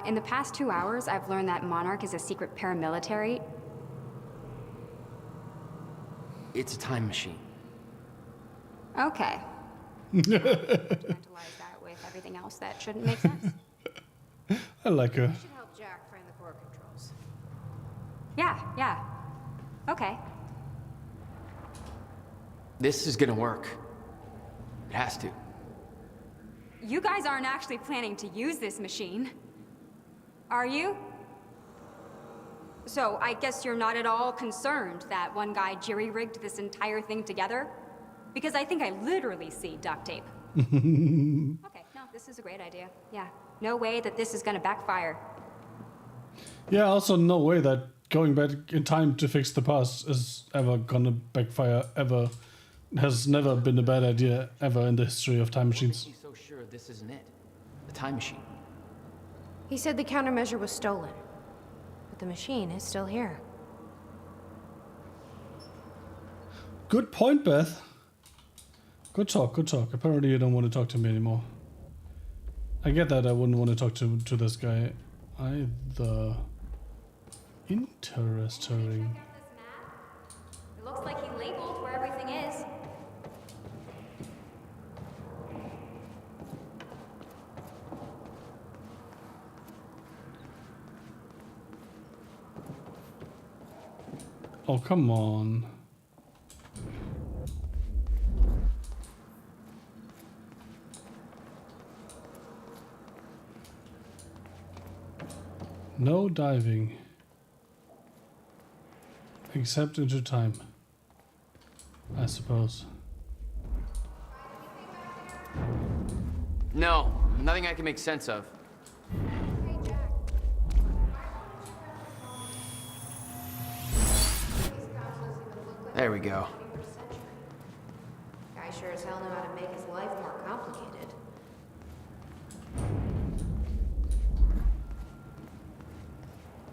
In the past 2 hours, I've learned that Monarch is a secret paramilitary. It's a time machine. Okay. Tantalize that with everything else that shouldn't make sense. I like her. We should help Jack find the core controls. Yeah. Okay. This is gonna work. It has to. You guys aren't actually planning to use this machine, are you? So I guess you're not at all concerned that one guy jerry-rigged this entire thing together? Because I think I literally see duct tape. Okay, no, this is a great idea. Yeah, no way that this is gonna backfire. Yeah, also no way that going back in time to fix the past is ever gonna backfire ever. Has never been a bad idea ever in the history of time machines. He's so sure this isn't it. The time machine. He said the countermeasure was stolen, but the machine is still here. Good point, Beth. Good talk, good talk. Apparently you don't want to talk to me anymore. I get that I wouldn't want to talk to this guy either. Interesting. It looks like he labeled where everything is. Oh, come on. No diving. Except into time. I suppose. No, nothing I can make sense of. There we go. Guy sure as hell knew how to make his life more complicated.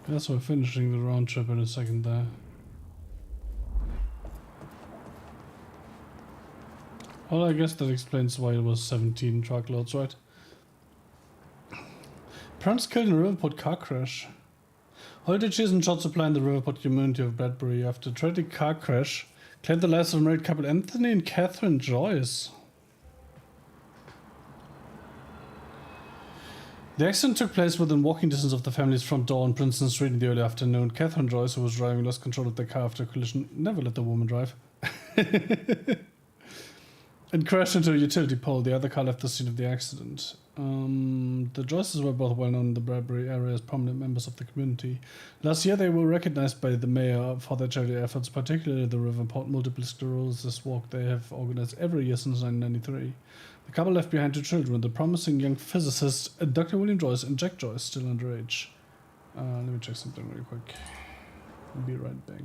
Guess we're finishing the round trip in a second there. Well, I guess that explains why it was 17 truckloads, right? Parents killed in a Riverport car crash. Holiday cheese and short supply in the Riverport community of Bradbury after a tragic car crash claimed the lives of married couple Anthony and Catherine Joyce. The accident took place within walking distance of the family's front door on Princeton Street in the early afternoon. Catherine Joyce, who was driving, lost control of the car after a collision. Never let the woman drive. And crashed into a utility pole. The other car left the scene of the accident. The Joyces were both well known in the Bradbury area as prominent members of the community. Last year they were recognized by the mayor for their charity efforts, particularly the Riverport Multiple Sclerosis Walk they have organized every year since 1993. The couple left behind 2 children, the promising young physicist Dr. William Joyce and Jack Joyce, still underage. Let me check something really quick. I'll be right back.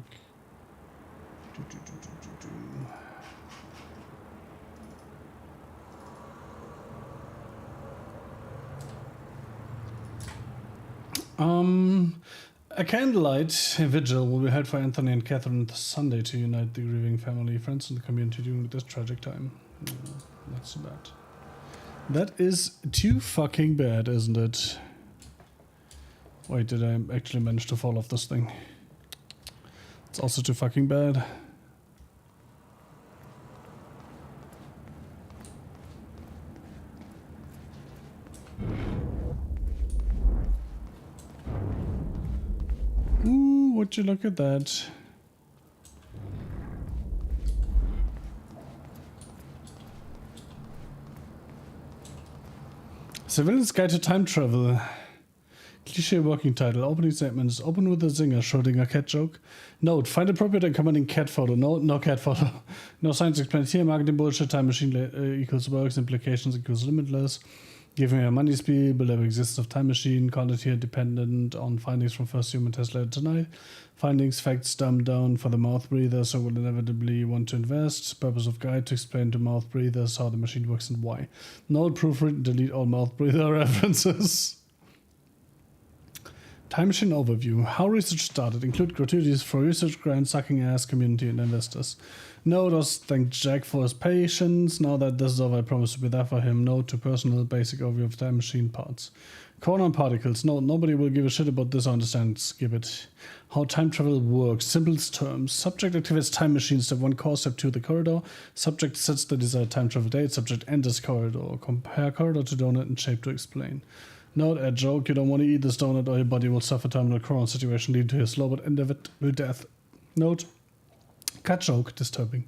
A candlelight vigil will be held for Anthony and Catherine this Sunday to unite the grieving family, friends, and the community during this tragic time. That's too bad. That is too fucking bad, isn't it? Wait, did I actually manage to fall off this thing? It's also too fucking bad. Ooh, would you look at that? Civilian's Guide to Time Travel. Cliché working title. Opening statements. Open with a zinger, Schrödinger cat joke. Note, find appropriate and accompanying cat photo. No cat photo. No science explained here. Marketing bullshit. Time machine equals works. Implications equals limitless. Giving a money spiel. Below existence of time machine. Call it here dependent on findings from first human test later tonight. Findings, facts dumbed down for the mouth breather, so will inevitably want to invest. Purpose of guide to explain to mouth breathers how the machine works and why. Note, proofread, delete all mouth breather references. Time machine overview. How research started. Include gratuities for research grants, sucking ass, community, and investors. Note, us thank Jack for his patience. Now that this is over, I promise to be there for him. Note to personal basic overview of time machine parts. Corner particles. No, nobody will give a shit about this or understand. Skip it. How time travel works. Simplest terms. Subject activates time machine. Step 1 core. Step 2 the corridor. Subject sets the desired time travel date. Subject enters corridor. Compare corridor to donut and shape to explain. Note, a joke. You don't want to eat this donut or your body will suffer terminal corona situation leading to a slow but inevitable death. Note, cut joke. Disturbing.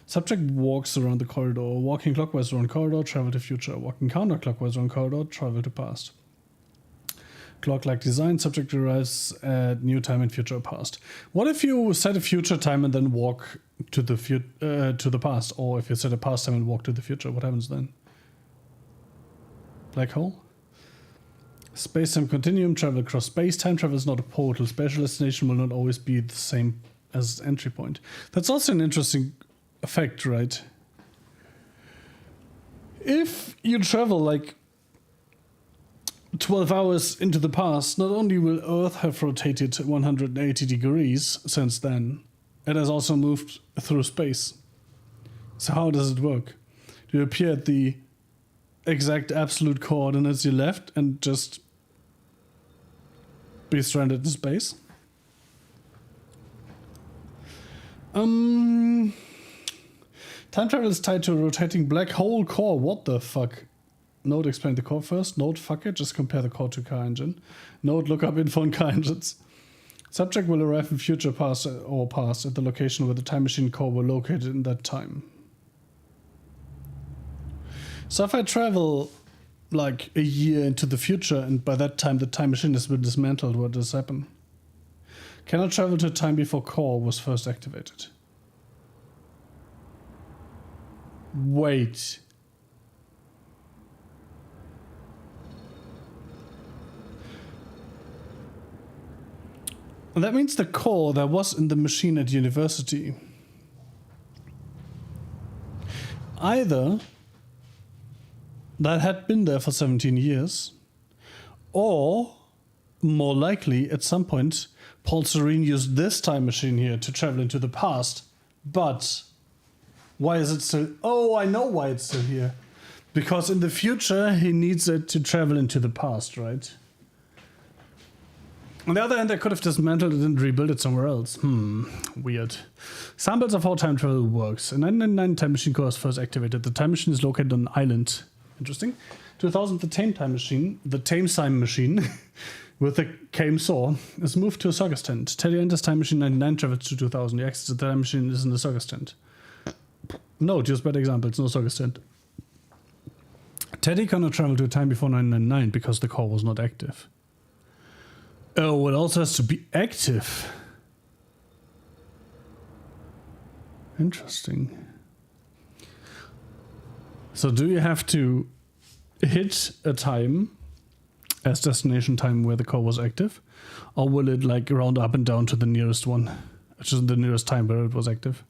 Subject walks around the corridor. Walking clockwise around corridor, travel to future. Walking counterclockwise around corridor, travel to past. Clock-like design, subject arrives at new time and future or past. What if you set a future time and then walk to the past? Or if you set a past time and walk to the future, what happens then? Black hole? Space-time continuum, travel across space. Time travel is not a portal. Spatial destination will not always be the same as entry point. That's also an interesting effect, right? If you travel like 12 hours into the past, not only will Earth have rotated 180 degrees since then, it has also moved through space. So how does it work? Do you appear at the exact absolute coordinates you left and just be stranded in space? Time travel is tied to a rotating black hole core. What the fuck? Note, explain the core first. Note, fuck it, just compare the core to car engine. Note, look up info on car engines. Subject will arrive in future past or past at the location where the time machine core were located in that time. So if I travel like a year into the future and by that time the time machine has been dismantled, what does happen? Can I travel to a time before core was first activated? Wait. That means the core that was in the machine at university either that had been there for 17 years, or more likely at some point Paul Serene used this time machine here to travel into the past. But why is it still... Oh, I know why it's still here. Because in the future he needs it to travel into the past, right? On the other hand, I could have dismantled it and rebuilt it somewhere else. Weird. Samples of how time travel works. In 1999, time machine core was first activated. The time machine is located on an island. Interesting. 2000, the Tame time machine, the Tame time machine, with the Kame saw, is moved to a circus tent. Teddy enters time machine 99, travels to 2000. He exits the time machine, is in the circus tent. No, just bad example. It's no circus tent. Teddy cannot travel to a time before 999 because the core was not active. Oh, it also has to be active. Interesting. So do you have to hit a time as destination time where the core was active? Or will it like round up and down to the nearest one? Which is the nearest time where it was active?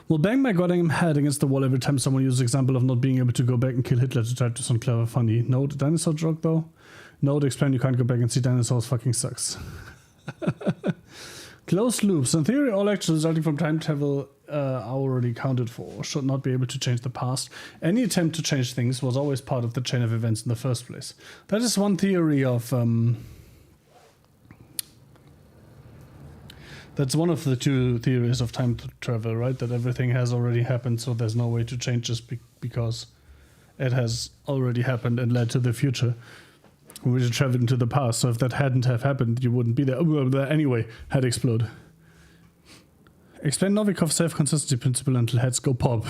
Will bang my goddamn head against the wall every time someone uses example of not being able to go back and kill Hitler to try to sound clever funny. No dinosaur joke though? No, to explain you can't go back and see dinosaurs fucking sucks. Closed loops. In theory, all actions resulting from time travel are already accounted for, should not be able to change the past. Any attempt to change things was always part of the chain of events in the first place. That is one theory of... that's one of the two theories of time travel, right? That everything has already happened, so there's no way to change just because it has already happened and led to the future. We should travel into the past, so if that hadn't have happened, you wouldn't be there. Anyway, head explode. Explain Novikov's self-consistency principle until heads go pop.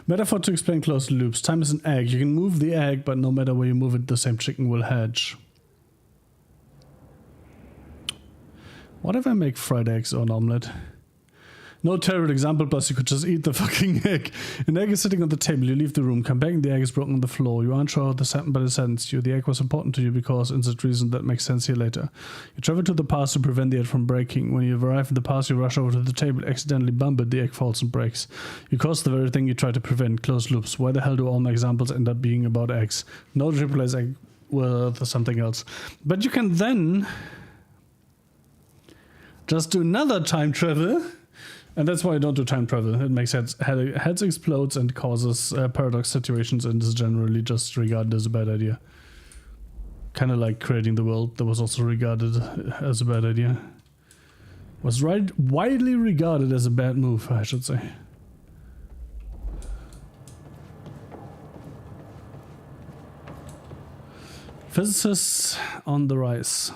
Metaphor to explain closed loops. Time is an egg. You can move the egg, but no matter where you move it, the same chicken will hatch. What if I make fried eggs or an omelette? No terrible example, plus you could just eat the fucking egg. An egg is sitting on the table, you leave the room, come back and the egg is broken on the floor. You aren't sure how this happened, but it sentenced you. The egg was important to you because insert reason that makes sense here later. You travel to the past to prevent the egg from breaking. When you arrive in the past, you rush over to the table, accidentally bump it, the egg falls and breaks. You cause the very thing you try to prevent. Closed loops. Why the hell do all my examples end up being about eggs? No replace egg with something else. But you can then just do another time travel. And that's why I don't do time travel. It makes heads explodes and causes paradox situations and is generally just regarded as a bad idea. Kind of like creating the world that was also regarded as a bad idea. Was widely regarded as a bad move, I should say. Physicists on the rise.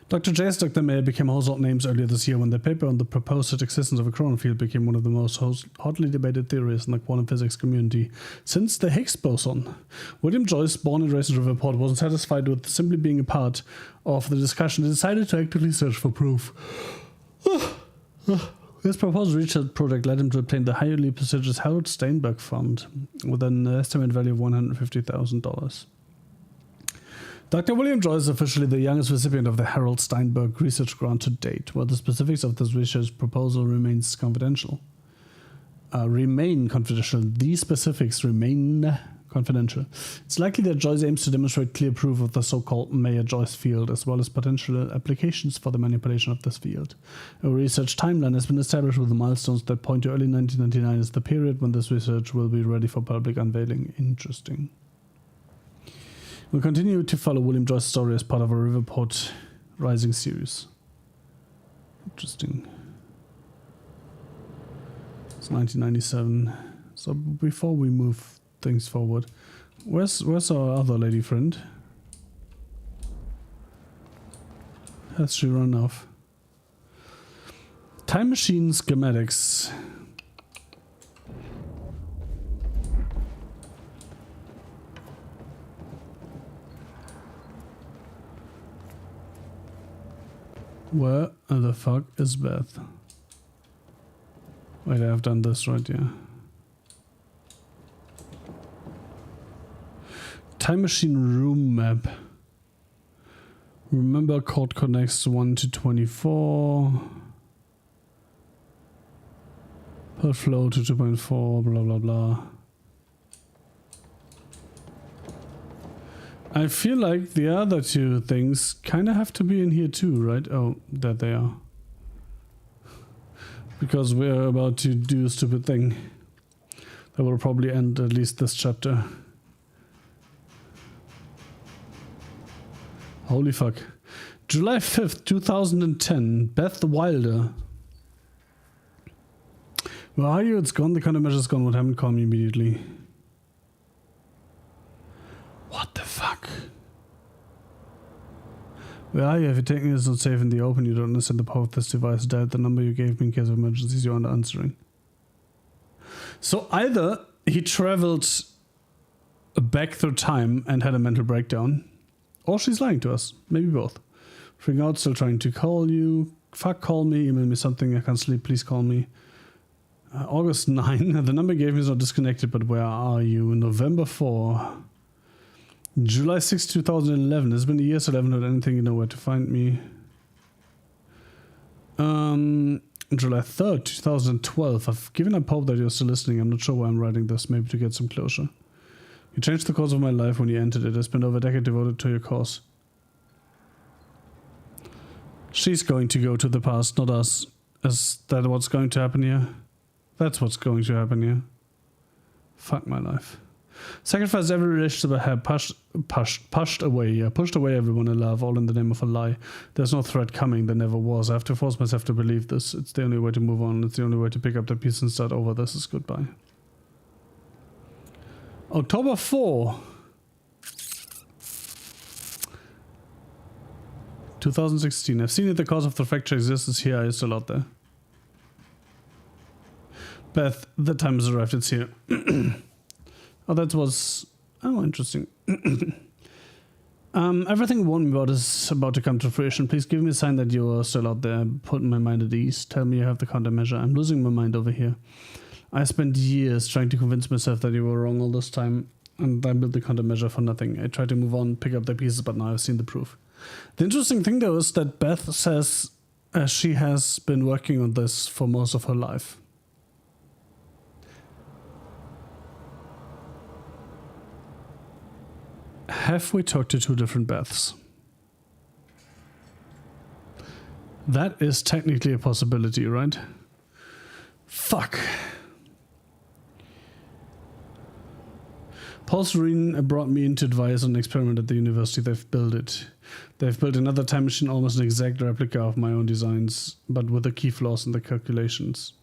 Dr. J.'s Dr. Mayer became household names earlier this year when their paper on the proposed existence of a coronal field became one of the most hotly debated theories in the quantum physics community since the Higgs boson. William Joyce, born and raised in Riverport, wasn't satisfied with simply being a part of the discussion and decided to actively search for proof. His proposed research project led him to obtain the highly prestigious Harold Steinberg Fund with an estimated value of $150,000. Dr. William Joyce is officially the youngest recipient of the Harold Steinberg Research Grant to date, while the specifics of this research proposal remains confidential. Remain confidential. These specifics remain confidential. It's likely that Joyce aims to demonstrate clear proof of the so-called Mayer-Joyce field, as well as potential applications for the manipulation of this field. A research timeline has been established with the milestones that point to early 1999 as the period when this research will be ready for public unveiling. Interesting. We'll continue to follow William Joyce's story as part of a Riverport Rising series. Interesting. It's 1997. So before we move things forward, where's our other lady friend? Has she run off? Time machine schematics. Where the fuck is Beth? Wait, I've done this right, yeah. Time machine room map. Remember code connects 1 to 24. Per flow to 2.4, blah blah blah. I feel like the other two things kind of have to be in here too, right? Oh, there they are. Because we're about to do a stupid thing that will probably end at least this chapter. Holy fuck. July 5th, 2010. Beth Wilder. Where are you? It's gone. The countermeasure's gone. What happened? Call me immediately. What the fuck? Where are you? If you're taking this not safe in the open, you don't understand the power of this device. Dial the number you gave me in case of emergencies you aren't answering. So either he traveled back through time and had a mental breakdown, or she's lying to us. Maybe both. Freaking out, still trying to call you. Fuck, call me. Email me something. I can't sleep. Please call me. August 9. The number you gave me is not disconnected, but where are you? November 4. July 6, 2011. It's been a year, so I haven't heard anything. You know where to find me. July 3rd, 2012. I've given up hope that you're still listening. I'm not sure why I'm writing this. Maybe to get some closure. You changed the course of my life when you entered it. I spent over a decade devoted to your cause. She's going to go to the past, not us. Is that what's going to happen here? That's what's going to happen here. Fuck my life. Sacrificed every relationship I had, pushed away everyone I love, all in the name of a lie. There's no threat coming, there never was. I have to force myself to believe this. It's the only way to move on. It's the only way to pick up the pieces and start over. This is goodbye. October 4. 2016. I've seen it. The cause of the fracture exists here. It's still out there. Beth, the time has arrived. It's here. Oh, that was... Oh, interesting. Everything warned me about is about to come to fruition. Please give me a sign that you are still out there. Put my mind at ease. Tell me you have the countermeasure. I'm losing my mind over here. I spent years trying to convince myself that you were wrong all this time, and I built the countermeasure for nothing. I tried to move on, pick up the pieces, but now I've seen the proof. The interesting thing, though, is that Beth says she has been working on this for most of her life. Have we talked to two different Beths? That is technically a possibility, right? Fuck. Paul Serene brought me in to advise on an experiment at the university. They've built it. They've built another time machine, almost an exact replica of my own designs, but with the key flaws in the calculations.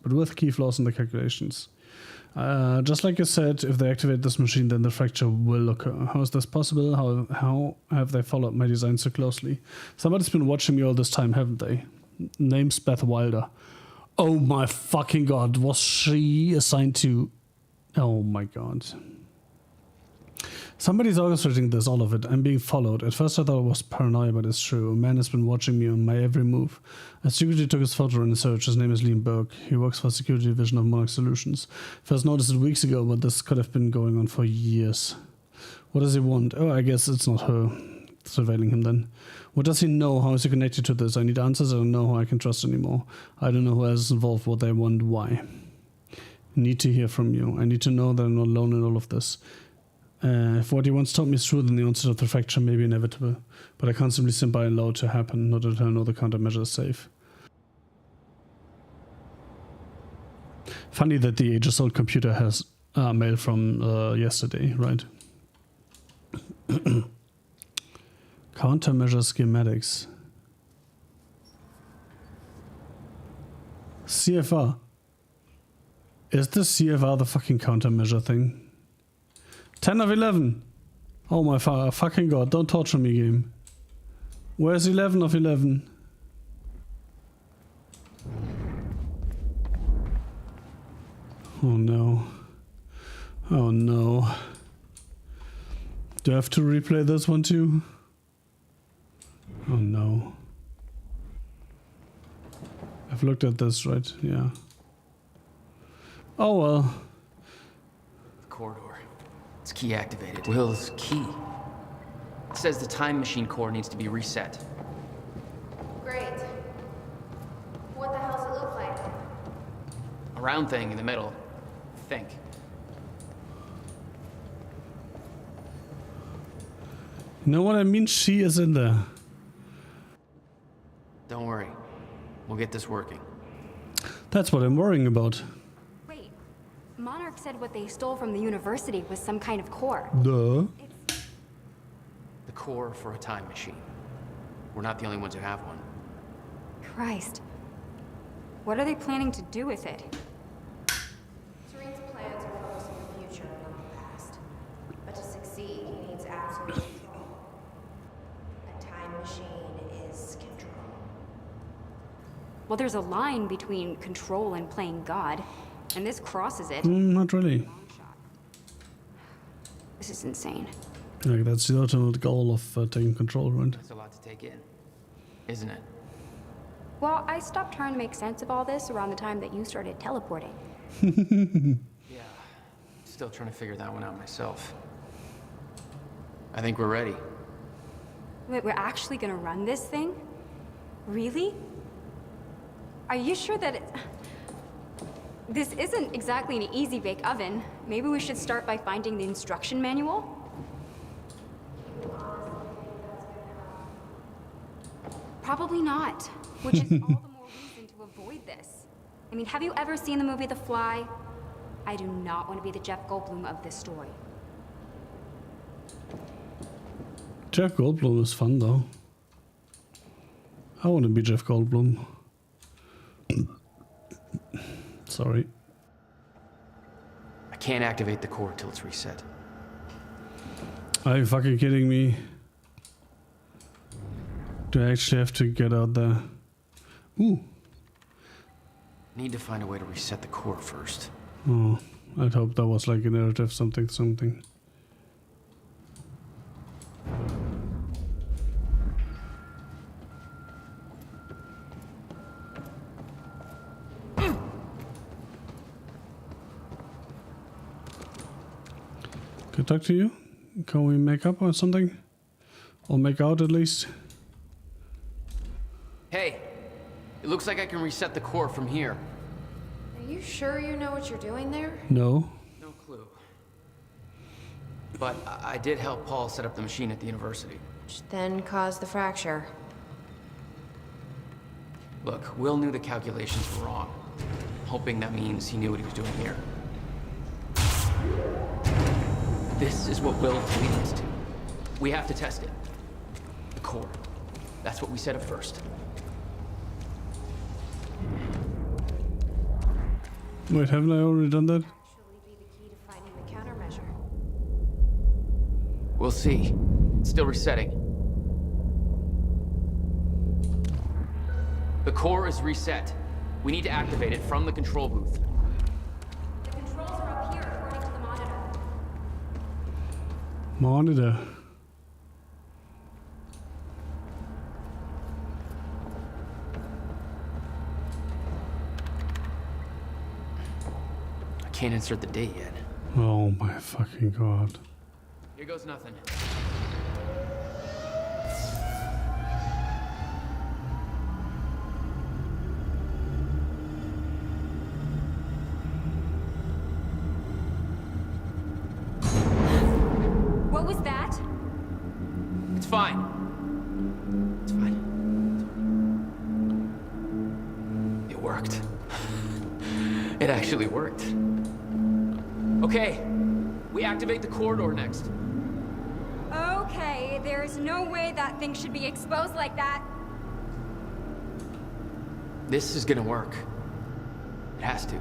Just like you said, if they activate this machine, then the fracture will occur. How is this possible? How have they followed my design so closely? Somebody's been watching me all this time, haven't they? Name's Beth Wilder. Oh my fucking god, was she assigned to... Oh my god. Somebody's orchestrating this, all of it. I'm being followed. At first I thought it was paranoia, but it's true. A man has been watching me on my every move. I secretly took his photo in a search. His name is Liam Burke. He works for security division of Monarch Solutions. First noticed it weeks ago, but this could have been going on for years. What does he want? Oh, I guess it's not her. surveilling him then? What does he know? How is he connected to this? I need answers. I don't know who I can trust anymore. I don't know who else is involved, what they want, why. Need to hear from you. I need to know that I'm not alone in all of this. If what he once told me is true, then the onset of the fracture may be inevitable. But I can't simply sit by and allow it to happen, not that I know the countermeasure is safe. Funny that the ages-old computer has mail from yesterday, right? Countermeasure schematics. CFR. Is the CFR the fucking countermeasure thing? 10 of 11. Oh my fucking god, don't torture me, game. Where's 11 of 11? Oh no. Oh no. Do I have to replay this one too? Oh no. I've looked at this, right? Yeah. Oh well. The corridor. It's key activated. Will's key. It says the time machine core needs to be reset. Great. What the hell's it look like? A round thing in the middle. Think. You know what I mean? She is in there. Don't worry. We'll get this working. That's what I'm worrying about. Wait. Monarch said what they stole from the university was some kind of core. Duh. The core for a time machine. We're not the only ones who have one. Christ. What are they planning to do with it? Serene's plans are focused on the future and not the past. But to succeed, he needs absolute control. A time machine is control. Well, there's a line between control and playing God, and this crosses it. Not really. This is insane. Like, that's the ultimate goal of taking control, right? That's a lot to take in, isn't it? Well, I stopped trying to make sense of all this around the time that you started teleporting. Yeah. Still trying to figure that one out myself. I think we're ready. Wait, we're actually gonna run this thing? Really? Are you sure that it's... This isn't exactly an easy bake oven. Maybe we should start by finding the instruction manual? Probably not, which is all the more reason to avoid this. I mean, have you ever seen the movie The Fly? I do not want to be the Jeff Goldblum of this story. Jeff Goldblum is fun, though. I want to be Jeff Goldblum. Sorry. I can't activate the core till it's reset. Are you fucking kidding me? Do I actually have to get out there? Ooh. Need to find a way to reset the core first. Oh, I'd hope that was like a narrative something. Can I talk to you? Can we make up or something? Or make out at least? Hey, it looks like I can reset the core from here. Are you sure you know what you're doing there? No. No clue. But I did help Paul set up the machine at the university. Which then caused the fracture. Look, Will knew the calculations were wrong. Hoping that means he knew what he was doing here. This is what Will leads us to. We have to test it. The core. That's what we set up first. Wait, haven't I already done that? Actually be the key to finding the countermeasure. We'll see. It's still resetting. The core is reset. We need to activate it from the control booth. The controls are up here according to the monitor. Monitor. Can't insert the date yet. Oh my fucking god. Here goes nothing. fine. It's fine. It worked. It actually worked. Okay, we activate the corridor next. Okay, there's no way that thing should be exposed like that. This is gonna work. It has to.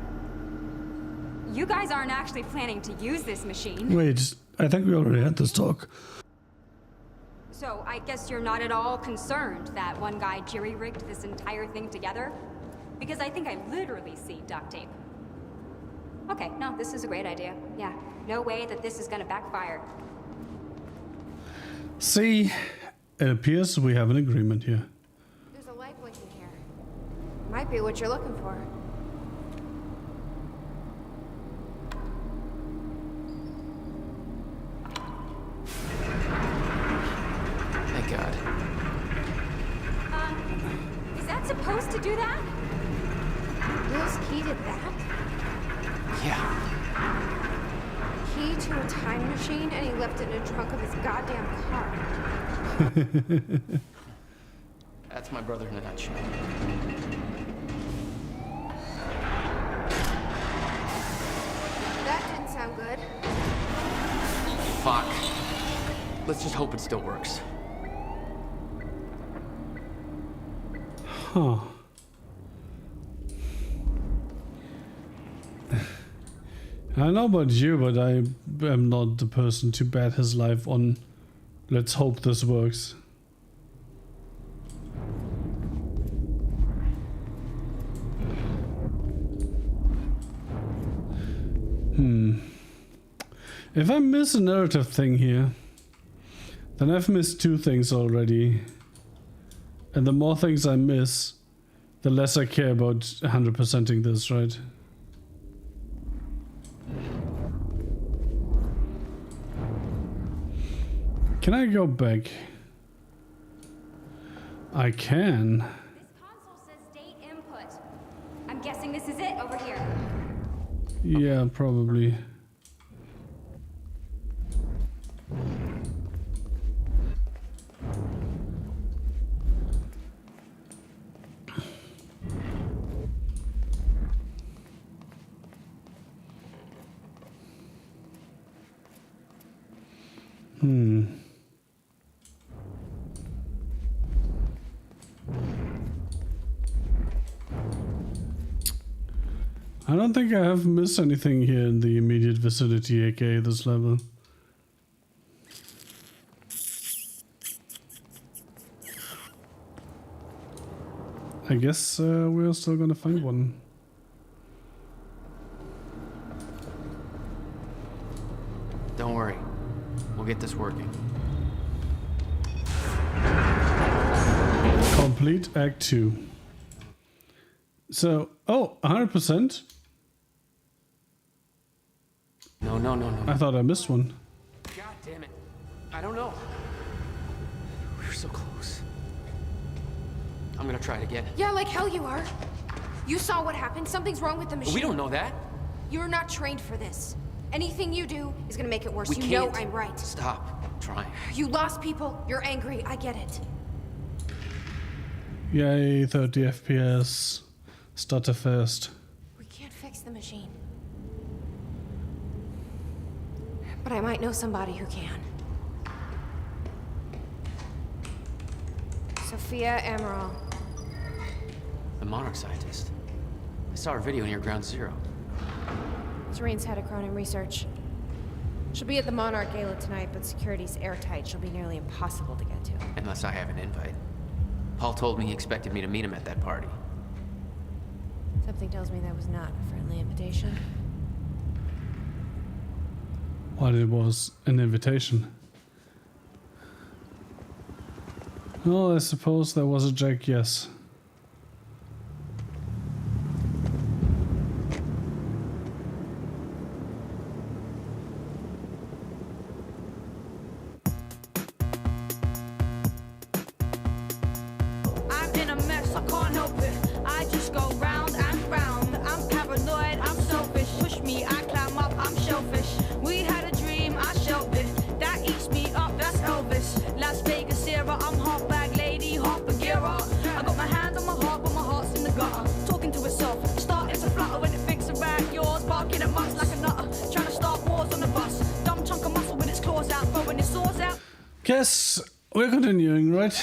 You guys aren't actually planning to use this machine. Wait, I think we already had this talk. So I guess you're not at all concerned that one guy jerry-rigged this entire thing together? Because I think I literally see duct tape. Okay, no, this is a great idea. Yeah, no way that this is gonna backfire. See, it appears we have an agreement here. There's a light blinking here. Might be what you're looking for. Thank God. Is that supposed to do that? Will's key did that? Yeah. Key to a time machine, and he left it in the trunk of his goddamn car. That's my brother in a nutshell. That didn't sound good. Fuck. Let's just hope it still works. Huh. I don't know about you, but I am not the person to bet his life on let's hope this works. If I miss a narrative thing here, then I've missed two things already. And the more things I miss, the less I care about 100%ing this, right? Can I go back? I can. This console says date input. I'm guessing this is it over here. Yeah, probably. I don't think I have missed anything here in the immediate vicinity, aka this level. I guess we're still gonna find one. Don't worry. We'll get this working. Complete Act 2. So, oh, 100%? No. I thought I missed one. God damn it. I don't know. We were so close. I'm gonna try it again. Yeah, like hell you are. You saw what happened. Something's wrong with the machine. We don't know that. You're not trained for this. Anything you do is gonna make it worse. We You can't. know I'm right. Stop trying. You lost people. You're angry. I get it. Yay, 30 FPS. Stutter fast. We can't fix the machine. But I might know somebody who can. Sophia Amaral. The Monarch scientist. I saw her video near Ground Zero. Serene's head of Cronin Research. She'll be at the Monarch Gala tonight, but security's airtight. She'll be nearly impossible to get to. Unless I have an invite. Paul told me he expected me to meet him at that party. Something tells me that was not a friendly invitation. What, it was an invitation? Oh, I suppose there was a Jack, yes. I'm in a mess, I can't help it. I just go round and round. I'm paranoid, I'm selfish. Push me, I climb up, I'm shellfish. We had a dream, I shelved it. That eats me up, that's Elvis. Las Vegas Guess we're continuing, right?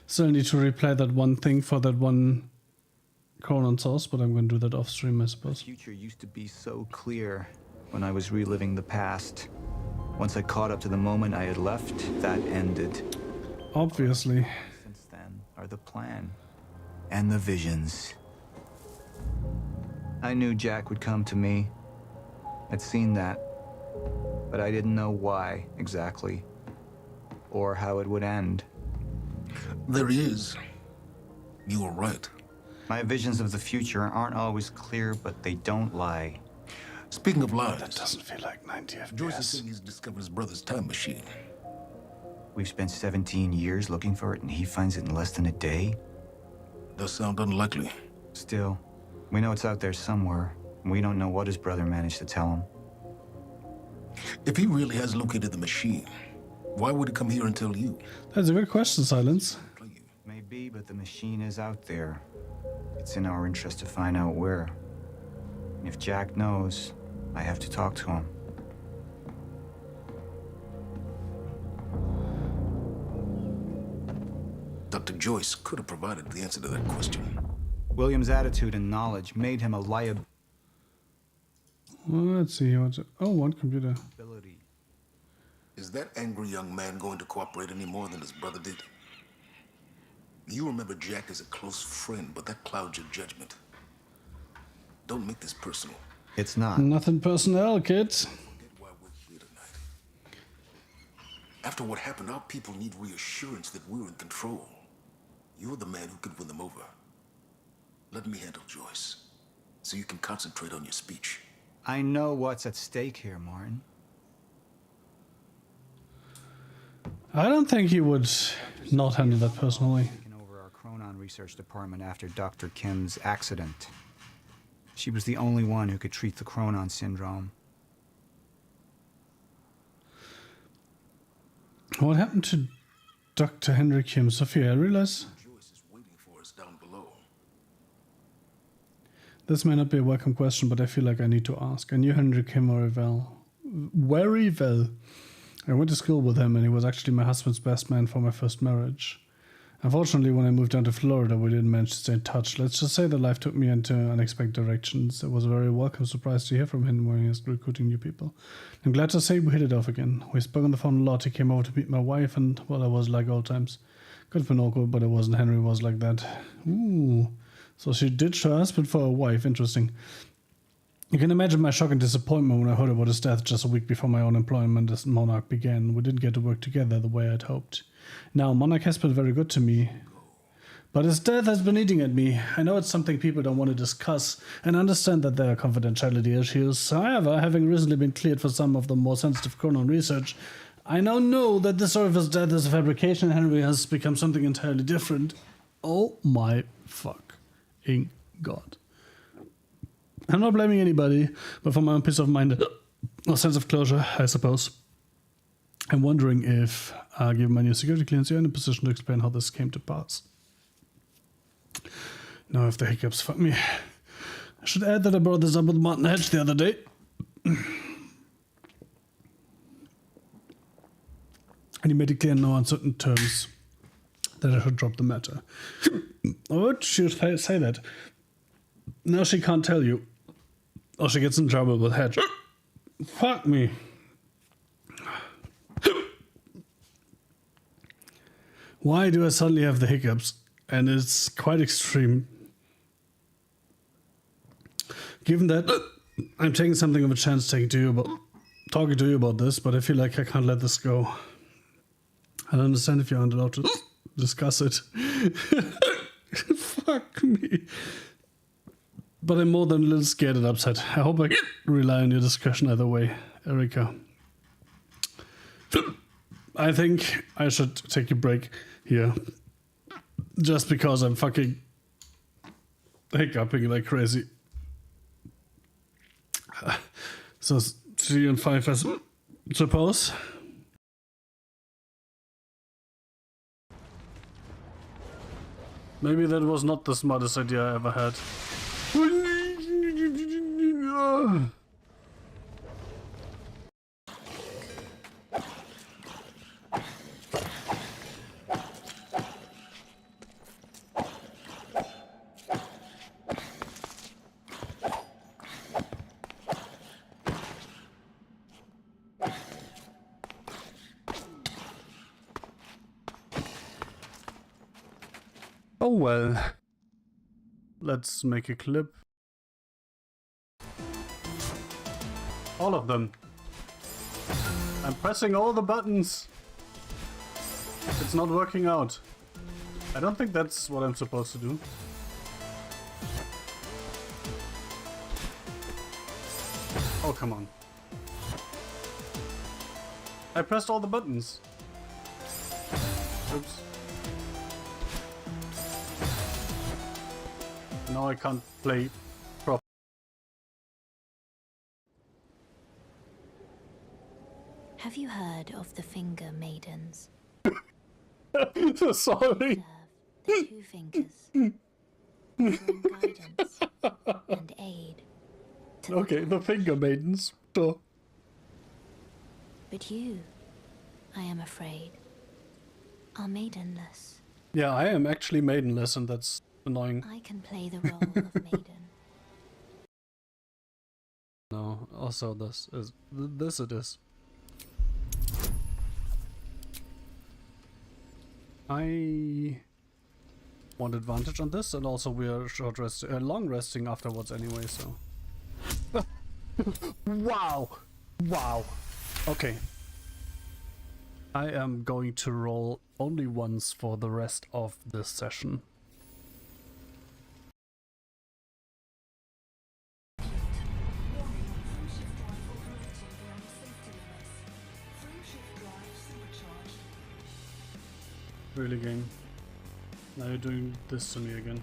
Still need to replay that one thing for that one Conan source, but I'm going to do that off stream, I suppose. The future used to be so clear when I was reliving the past. Once I caught up to the moment I had left, that ended. Obviously. Since then are the plan and the visions. I knew Jack would come to me. I'd seen that, but I didn't know why exactly, or how it would end. There he is. You were right. My visions of the future aren't always clear, but they don't lie. Speaking of lies, That doesn't feel like 90 FPS. Joyce is saying he's discovered his brother's time machine. We've spent 17 years looking for it, and he finds it in less than a day? Does sound unlikely. Still, we know it's out there somewhere, and we don't know what his brother managed to tell him. If he really has located the machine, why would he come here and tell you? That's a good question, Silence. Maybe, but the machine is out there. It's in our interest to find out where. And if Jack knows, I have to talk to him. Dr. Joyce could have provided the answer to that question. William's attitude and knowledge made him a liability. Well, let's see. Oh, one computer. Is that angry young man going to cooperate any more than his brother did? You remember Jack as a close friend, but that clouds your judgment. Don't make this personal. It's not. Nothing personnel, kids. Why we're here tonight. After what happened, our people need reassurance that we're in control. You're the man who could win them over. Let me handle Joyce, so you can concentrate on your speech. I know what's at stake here, Martin. I don't think he would not handle that personally. Taken over our Chronon research department after Dr. Kim's accident. She was the only one who could treat the Chronon syndrome. What happened to Dr. Henry Kim? Sophia, I realize Joyce is waiting for us down below. this may not be a welcome question, but I feel like I need to ask. I knew Henry Kim very well. Very well. I went to school with him, and he was actually my husband's best man for my first marriage. Unfortunately, when I moved down to Florida, we didn't manage to stay in touch. Let's just say that life took me into unexpected directions. It was a very welcome surprise to hear from him when he was recruiting new people. I'm glad to say we hit it off again. We spoke on the phone a lot. He came over to meet my wife, and, well, it was like old times. Could have been awkward, but it wasn't. Henry was like that. Ooh. So she ditched her husband for a wife. Interesting. You can imagine my shock and disappointment when I heard about his death just a week before my own employment as Monarch began. We didn't get to work together the way I'd hoped. Now, Monarch has been very good to me, but his death has been eating at me. I know it's something people don't want to discuss, and understand that there are confidentiality issues. However, having recently been cleared for some of the more sensitive Chronon research, I now know that the story of his death is a fabrication and Henry has become something entirely different. Oh my fucking god. I'm not blaming anybody, but for my own peace of mind or sense of closure, I suppose. I'm wondering if, given my new security clearance, you're in a position to explain how this came to pass. Now, if the hiccups fuck me. I should add that I brought this up with Martin Hedge the other day. And he made it clear in no uncertain terms that I should drop the matter. Would she say that? Now she can't tell you. Or she gets in trouble with Hedge. Fuck me. Why do I suddenly have the hiccups? And it's quite extreme. Given that I'm taking something of a chance talking to you about this, but I feel like I can't let this go. I don't understand if you aren't allowed to discuss it. Fuck me. But I'm more than a little scared and upset. I hope I can rely on your discretion either way, Erika. I think I should take a break here. Just because I'm fucking hiccuping like crazy. So, see you in 5, I suppose. Maybe that was not the smartest idea I ever had. Oh well. Let's make a clip. All of them. I'm pressing all the buttons. It's not working out. I don't think that's what I'm supposed to do. Oh, come on. I pressed all the buttons. Oops. Now I can't play properly. Have you heard of the Finger Maidens? Sorry. The two fingers. Offering guidance and aid. Okay, the Finger Maidens. Sure. But you, I am afraid, are maidenless. Yeah, I am actually maidenless, and that's annoying. I can play the role of maiden. No, also this it is. I want advantage on this, and also we are long resting afterwards anyway, so. Wow! Wow! Okay. I am going to roll only once for the rest of this session. Really, game? Now you're doing this to me again.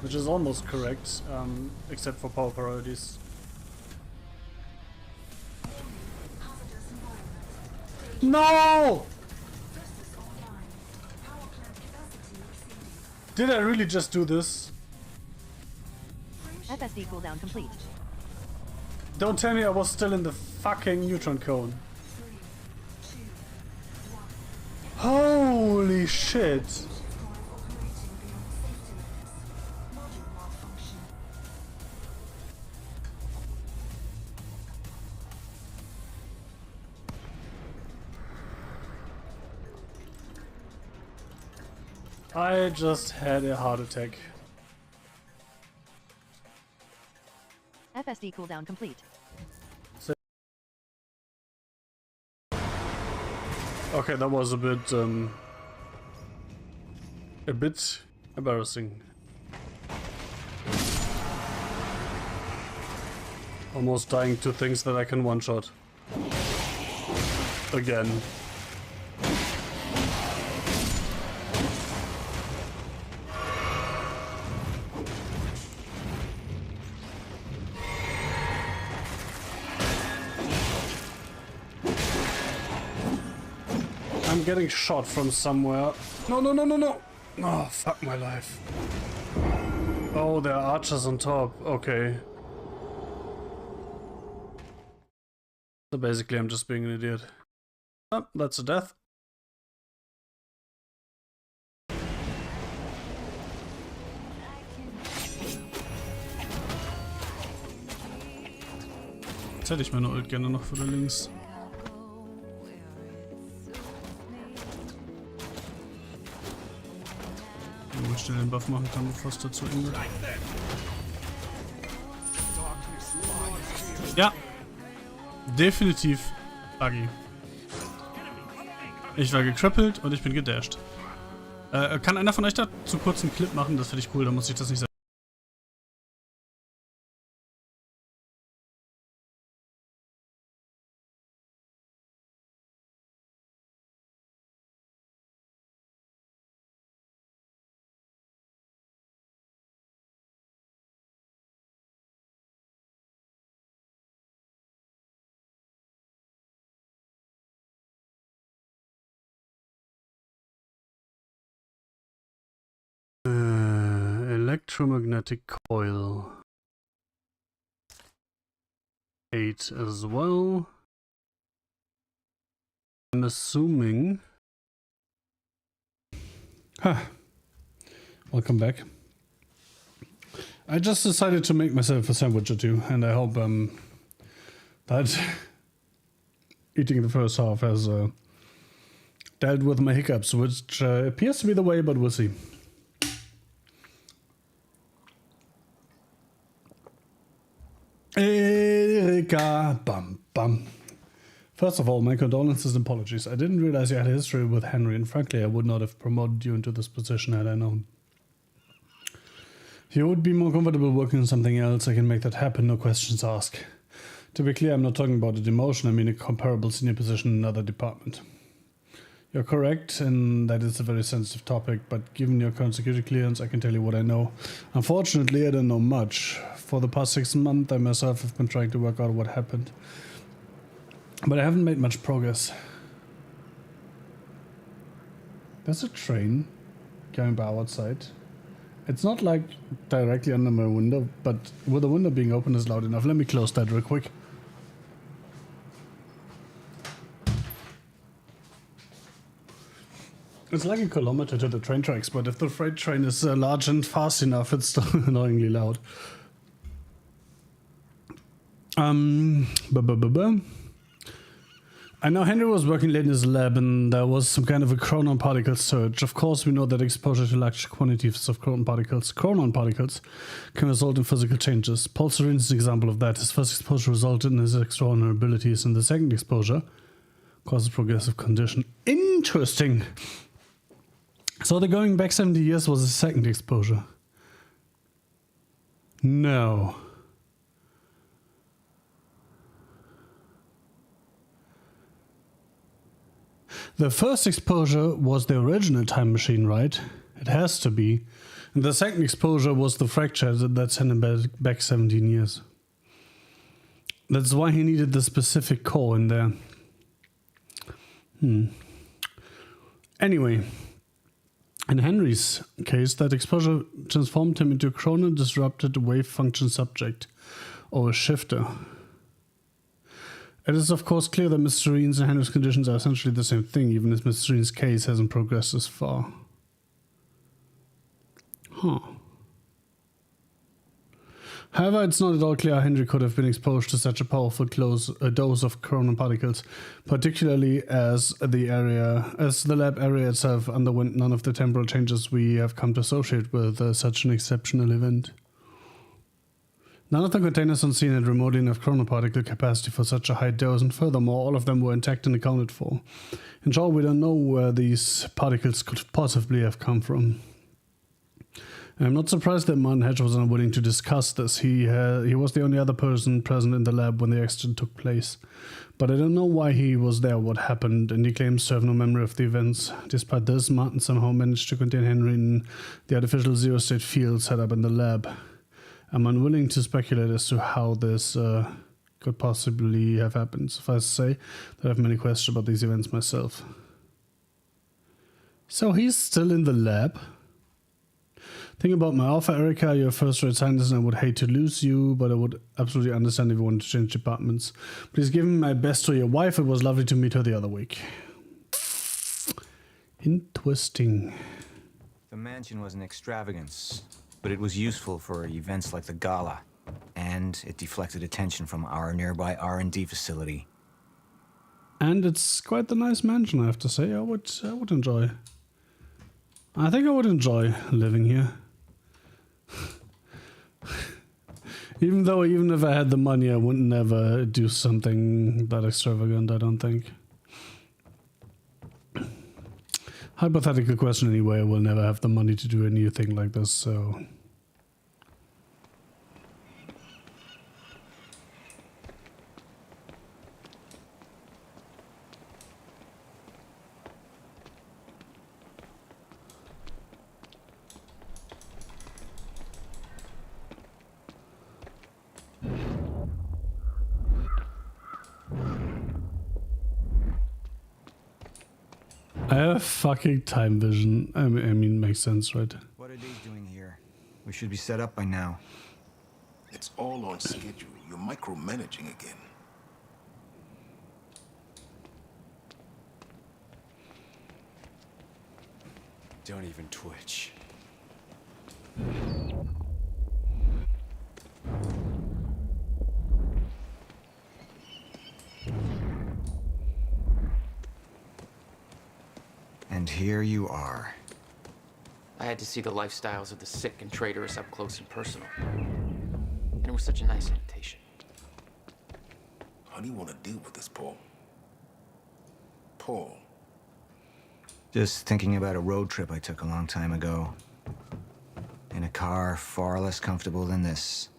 Which is almost correct, except for power priorities. No! Did I really just do this? FSD cooldown complete. Don't tell me I was still in the fucking neutron cone. Holy shit! I just had a heart attack. FSD cooldown complete. Okay, that was a bit embarrassing. Almost dying to things that I can one-shot. Again. I'm getting shot from somewhere. No, no, no, no, no! Oh, fuck my life. Oh, there are archers on top. Okay. So basically I'm just being an idiot. Oh, that's a death. Jetzt hätte ich meine Ult gerne noch für da links. Wo ich schnell den Buff machen kann, bevor es dazu eng wird. Ja. Definitiv buggy. Ich war gecrippelt und ich bin gedasht. Kann einer von euch da zu kurz einen Clip machen? Das finde ich cool, da muss ich das nicht sagen. Electromagnetic coil. 8 as well. I'm assuming. Welcome back. I just decided to make myself a sandwich or two, and I hope that eating the first half has dealt with my hiccups, which appears to be the way, but we'll see. Erika, bum bum. First of all, my condolences and apologies. I didn't realize you had a history with Henry, and frankly, I would not have promoted you into this position had I known. If you would be more comfortable working on something else, I can make that happen, no questions asked. To be clear, I'm not talking about a demotion, I mean a comparable senior position in another department. You're correct in that it's a very sensitive topic, but given your current security clearance, I can tell you what I know. Unfortunately, I don't know much. For the past 6 months, I myself have been trying to work out what happened. But I haven't made much progress. There's a train going by outside. It's not like directly under my window, but with the window being open is loud enough. Let me close that real quick. It's like a kilometer to the train tracks, but if the freight train is large and fast enough, it's still annoyingly loud. I know Henry was working late in his lab and there was some kind of a chronon particle surge. Of course, we know that exposure to large quantities of chronon particles can result in physical changes. Paul Serene is an example of that. His first exposure resulted in his extraordinary abilities, and the second exposure causes progressive condition. Interesting! So the going back 70 years was the second exposure. No. The first exposure was the original time machine, right? It has to be. And the second exposure was the fracture that sent him back 17 years. That's why he needed the specific core in there. Anyway, in Henry's case, that exposure transformed him into a chrono-disrupted wave function subject, or a shifter. It is of course clear that Mr. Serene's and Henry's conditions are essentially the same thing, even if Mr. Serene's case hasn't progressed as far. However, it's not at all clear how Henry could have been exposed to such a powerful dose of chronon particles, particularly as the lab area itself underwent none of the temporal changes we have come to associate with such an exceptional event. None of the containers on scene had remotely enough chronoparticle capacity for such a high dose, and furthermore, all of them were intact and accounted for. In short, we don't know where these particles could possibly have come from. I'm not surprised that Martin Hedge was unwilling to discuss this. He was the only other person present in the lab when the accident took place. But I don't know why he was there, what happened, and he claims to have no memory of the events. Despite this, Martin somehow managed to contain Henry in the artificial zero-state field set up in the lab. I'm unwilling to speculate as to how this could possibly have happened. Suffice to say that I have many questions about these events myself. So he's still in the lab? Think about my offer, Erika. You're a first-rate scientist and I would hate to lose you, but I would absolutely understand if you wanted to change departments. Please give me my best to your wife. It was lovely to meet her the other week. Interesting. The mansion was an extravagance, but it was useful for events like the gala, and it deflected attention from our nearby R&D facility. And it's quite a nice mansion, I have to say. I would enjoy. I think I would enjoy living here. Even if I had the money, I would never do something that extravagant, I don't think. Hypothetical question anyway, I will never have the money to do anything like this, so... I have fucking time vision. I mean, makes sense, right? What are they doing here? We should be set up by now. It's all on schedule. You're micromanaging again. Don't even twitch. And here you are. I had to see the lifestyles of the sick and traitorous up close and personal. And it was such a nice invitation. How do you want to deal with this, Paul? Paul. Just thinking about a road trip I took a long time ago. In a car far less comfortable than this.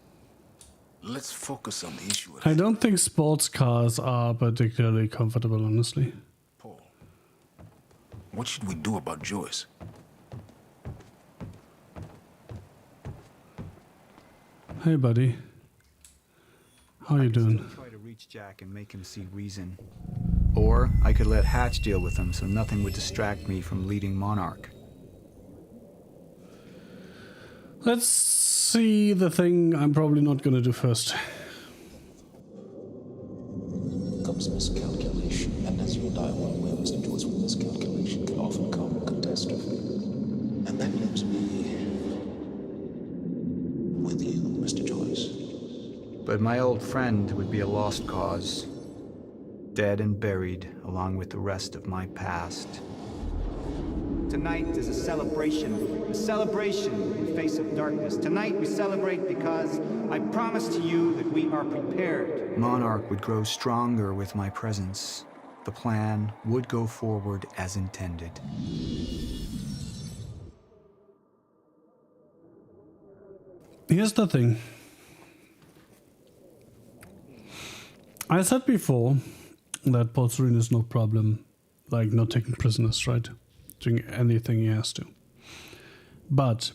Let's focus on the issue at I don't think sports cars are particularly comfortable, honestly. Paul, what should we do about Joyce? Hey, buddy. How you doing? Try to reach Jack and make him see reason. Or I could let Hatch deal with him so nothing would distract me from leading Monarch. Let's see the thing I'm probably not gonna do first. Comes miscalculation, and as you die one way, Mr. Joyce, with miscalculation can often come catastrophe. And that leaves me with you, Mr. Joyce. But my old friend would be a lost cause. Dead and buried, along with the rest of my past. Tonight is a celebration in the face of darkness. Tonight we celebrate because I promise to you that we are prepared. Monarch would grow stronger with my presence. The plan would go forward as intended. Here's the thing. I said before that Paul Serene is no problem, like not taking prisoners, right? Doing anything he has to. But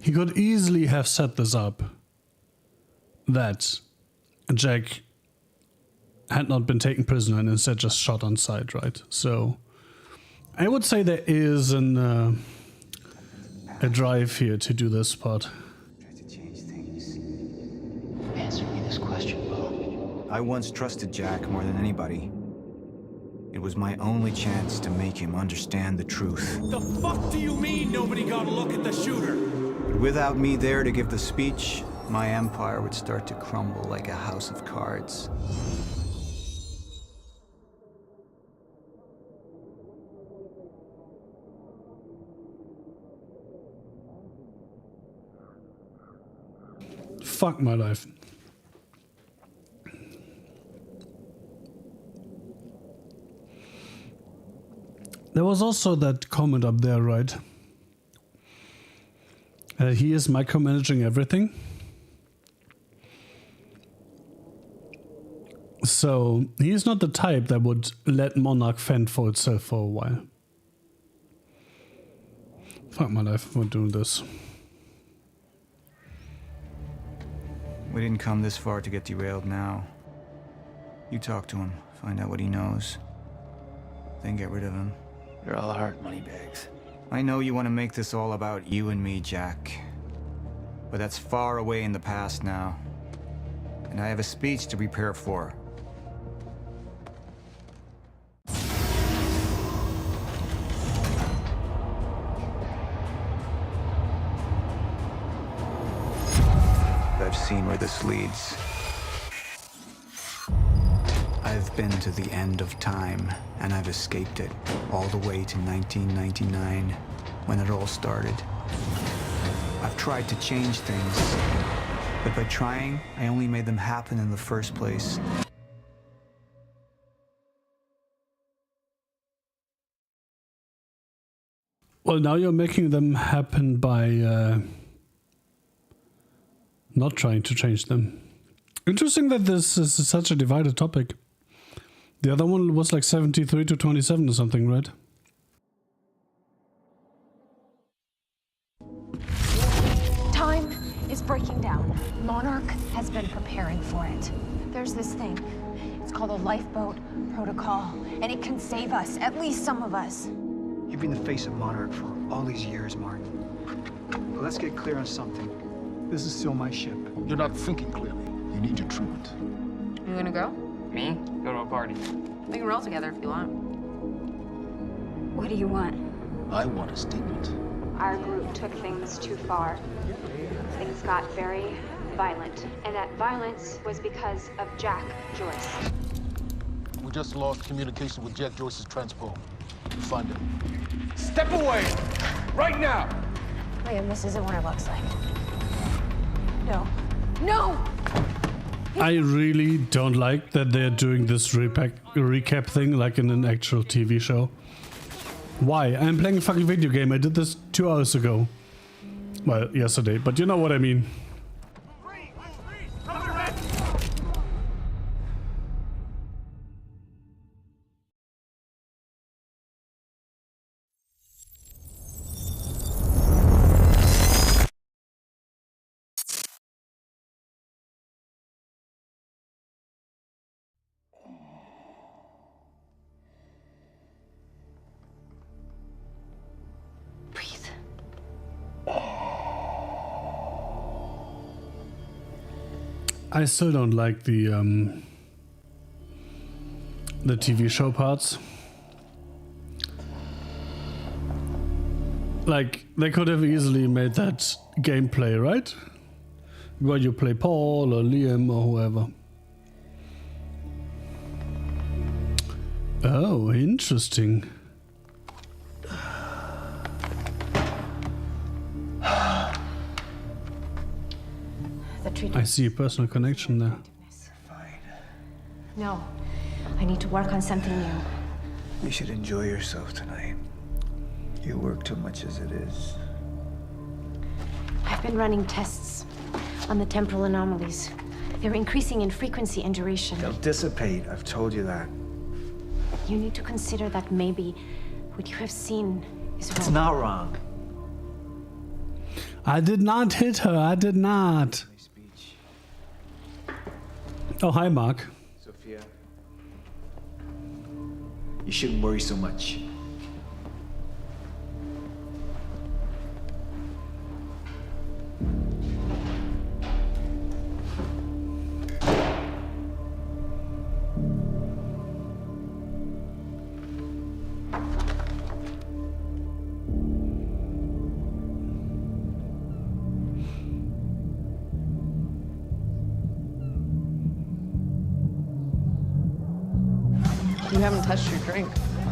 he could easily have set this up that Jack had not been taken prisoner and instead just shot on sight, right? So I would say there is a drive here to do this part. Answer me this question, Bo. I once trusted Jack more than anybody. It was my only chance to make him understand the truth. The fuck do you mean nobody got a look at the shooter? But without me there to give the speech, my empire would start to crumble like a house of cards. Fuck my life. There was also that comment up there, right? He is micromanaging everything. So he is not the type that would let Monarch fend for itself for a while. Fuck my life, we're doing this. We didn't come this far to get derailed now. You talk to him, find out what he knows, then get rid of him. You're all heart moneybags. I know you want to make this all about you and me, Jack. But that's far away in the past now. And I have a speech to prepare for. I've seen where this leads. I've been to the end of time, and I've escaped it, all the way to 1999, when it all started. I've tried to change things, but by trying, I only made them happen in the first place. Well, now you're making them happen by not trying to change them. Interesting that this is such a divided topic. The other one was like 73 to 27 or something, right? Time is breaking down. Monarch has been preparing for it. There's this thing. It's called a lifeboat protocol, and it can save us, at least some of us. You've been the face of Monarch for all these years, Martin. But let's get clear on something. This is still my ship. You're not thinking clearly. You need your treatment. You gonna go? Me? Go to a party. We can roll together if you want. What do you want? I want a statement. Our group took things too far. Things got very violent, and that violence was because of Jack Joyce. We just lost communication with Jack Joyce's transpo. Find him. Step away! Right now! Liam, this isn't what it looks like. No. No! I really don't like that they're doing this recap thing like in an actual TV show. Why? I'm playing a fucking video game. I did this 2 hours ago. Well, yesterday, but you know what I mean. I still don't like the TV show parts. Like, they could have easily made that gameplay, right? Where you play Paul or Liam or whoever. Oh, interesting. I see a personal connection there. No, I need to work on something new. You should enjoy yourself tonight. You work too much as it is. I've been running tests on the temporal anomalies. They're increasing in frequency and duration. They'll dissipate, I've told you that. You need to consider that maybe what you have seen is wrong. It's not wrong. I did not hit her, I did not. Oh, hi, Mark. Sophia, you shouldn't worry so much. You haven't touched your drink.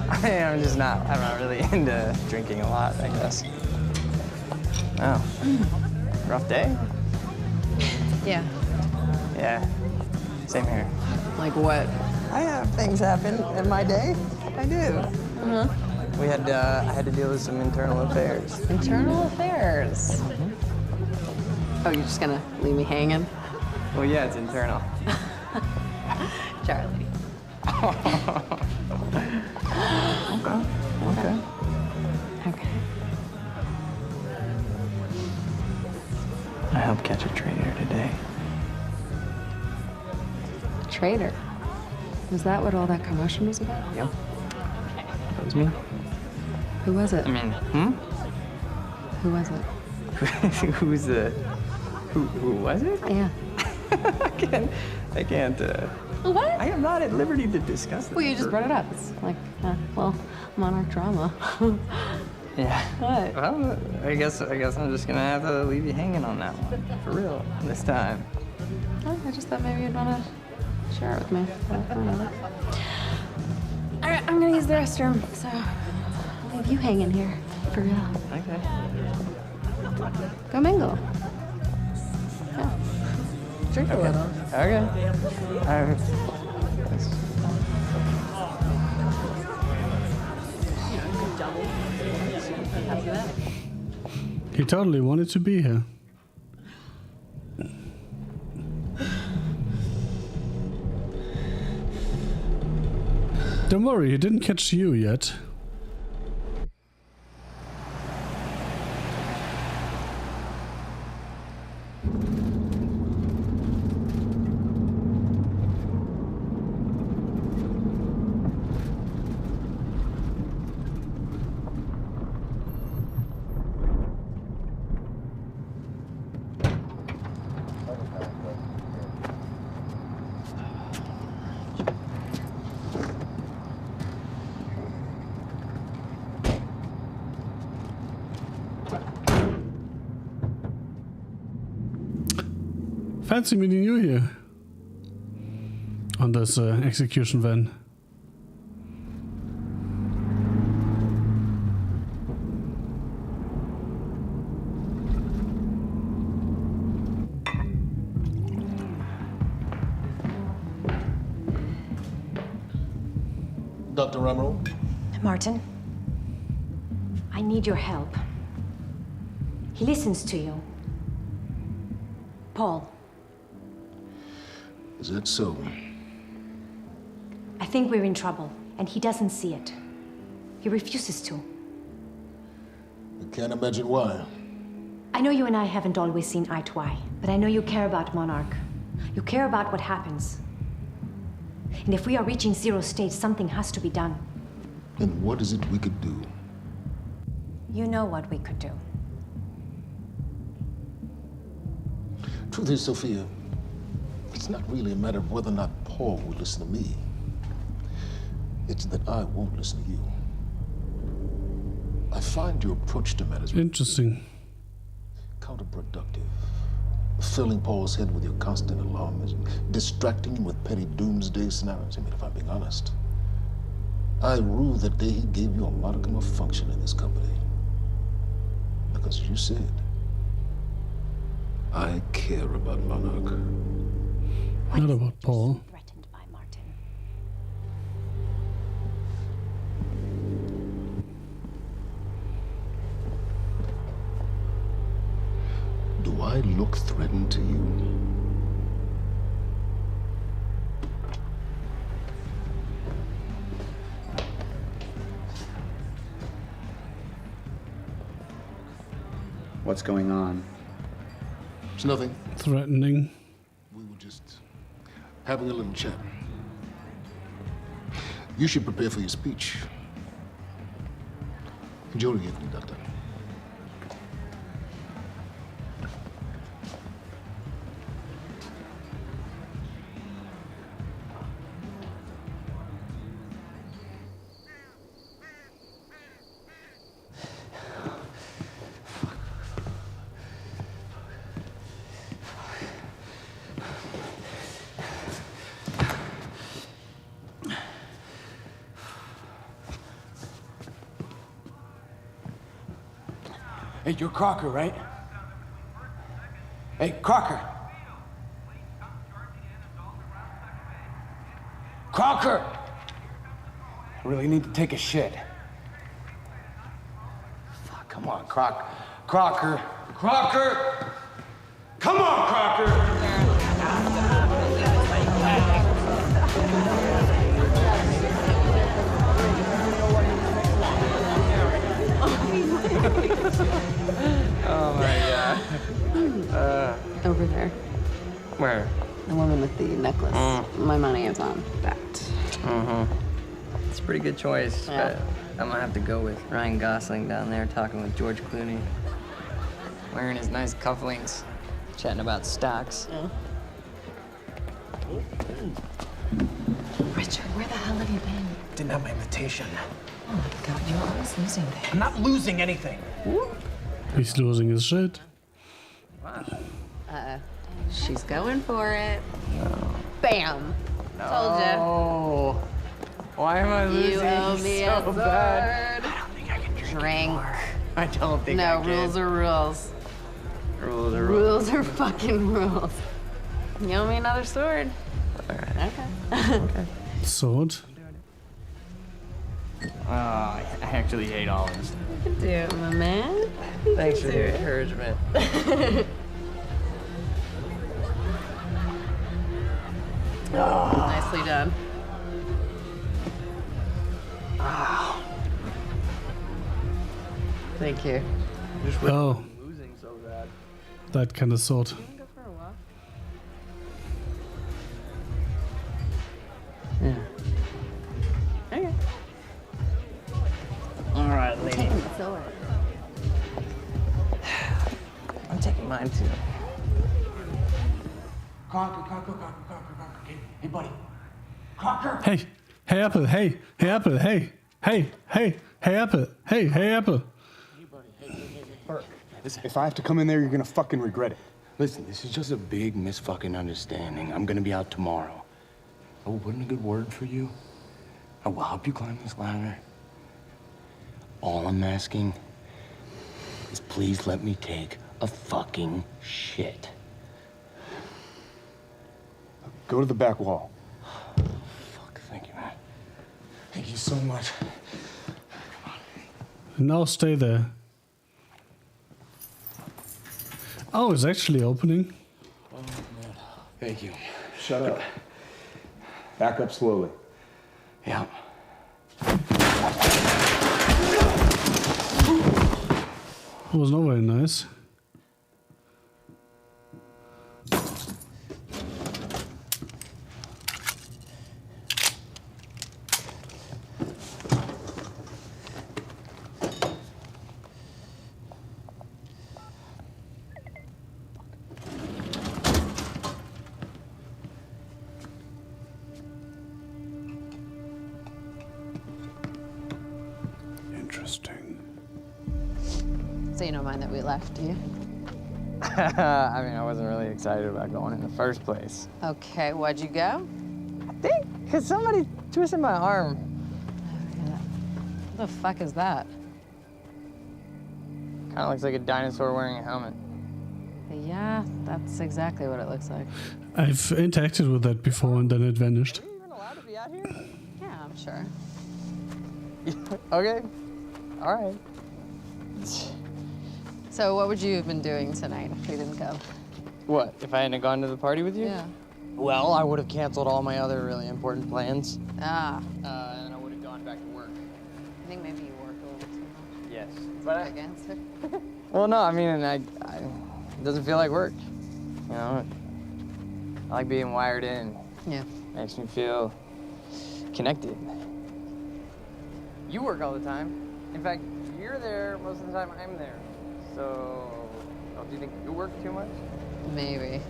I'm not really into drinking a lot, I guess. Oh. Rough day? Yeah. Yeah. Same here. Like what? I have things happen in my day. I do. Uh-huh. I had to deal with some internal affairs. Internal affairs? Oh, you're just gonna leave me hanging? Well, yeah, it's internal. Charlie. Okay. I helped catch a traitor today. Traitor? Was that what all that commotion was about? Yep. That was me. Who was it? I mean, Who was it? Who was it? Yeah. I can't, What? I am not at liberty to discuss this. Well, you just brought it up. It's like, Monarch drama. Yeah. What? Well, I guess I'm just gonna have to leave you hanging on that one. For real, this time. Oh, I just thought maybe you'd want to share it with me. All right, I'm gonna use the restroom, so I'll leave you hanging here. For real. Okay. Go mingle. Yeah. Drink a little. Okay. All right. He totally wanted to be here. Don't worry, he didn't catch you yet. Fancy meeting you here on this execution van. Dr. Emerald? Martin, I need your help. He listens to you. Paul. Is that so? I think we're in trouble, and he doesn't see it. He refuses to. I can't imagine why. I know you and I haven't always seen eye to eye, but I know you care about Monarch. You care about what happens. And if we are reaching zero state, something has to be done. And what is it we could do? You know what we could do. Truth is, Sophia, it's not really a matter of whether or not Paul will listen to me. It's that I won't listen to you. I find your approach to matters interesting, counterproductive. Filling Paul's head with your constant alarms, distracting him with petty doomsday scenarios. I mean, if I'm being honest, I rue the day he gave you a modicum of function in this company. Because you said, I care about Monarch. Not about Paul. Threatened by Martin. Do I look threatened to you? What's going on? It's nothing. Threatening. We were just having a little chat. You should prepare for your speech. Enjoy the evening, Doctor. Hey, you're Crocker, right? Hey, Crocker! Crocker! I really need to take a shit. Fuck, come on, Crocker. Crocker! Crocker! Come on, Crocker! Oh my god. Over there. Where? The woman with the necklace. My money is on that. It's a pretty good choice, Yeah. but I'm gonna have to go with Ryan Gosling down there talking with George Clooney. Wearing his nice cufflinks, chatting about stocks. Richard, where the hell have you been? Didn't have my invitation. Oh my god, you're always losing things. I'm not losing anything. He's losing his shit. She's going for it. Bam! Oh, why am I losing You owe me so a sword. bad? I don't think I can drink anymore. I don't think I No, can. rules are rules. Rules are rules. Rules are fucking rules. You owe me another sword. Alright. Okay. Sword. Oh, I actually hate olives. You can do it, my man. Thanks for You can the do it. encouragement. Nicely done. Thank you. Oh, Losing so bad. that kind of sword. Go for a walk. Yeah. Okay. All right, I'm lady. taking the sword. I'm taking mine too. Crocker. Hey, buddy. Crocker! Hey, hey Apple, hey Apple, hey Apple, hey Apple. Listen, if I have to come in there, you're gonna fucking regret it. Listen, this is just a big misfucking understanding. I'm gonna be out tomorrow. I will put in a good word for you. I will help you climb this ladder. All I'm asking is please let me take a fucking shit. Go to the back wall. Fuck, thank you, man. Hey, you so much. Now stay there. Oh, it's actually opening. Oh, man. Thank you. Shut up. Back up slowly. Yeah. It was not very nice. Interesting. So you don't mind that we left, do you? I mean, I wasn't really excited about going in the first place. Okay, why'd you go? I think because somebody twisted my arm. What the fuck is that? Kind of looks like a dinosaur wearing a helmet. Yeah, that's exactly what it looks like. I've interacted with that before and then it vanished. Are you even allowed to be out here? Yeah, I'm sure. Okay. All right. So what would you have been doing tonight if we didn't go? What, if I hadn't gone to the party with you? Yeah. Well, I would have canceled all my other really important plans. Ah. And I would have gone back to work. I think maybe you work a little too much. Yes. But big answer. Well, no, I mean, it doesn't feel like work. You know, I like being wired in. Yeah. Makes me feel connected. You work all the time. In fact, you're there most of the time I'm there. So, don't you think you work too much? Maybe.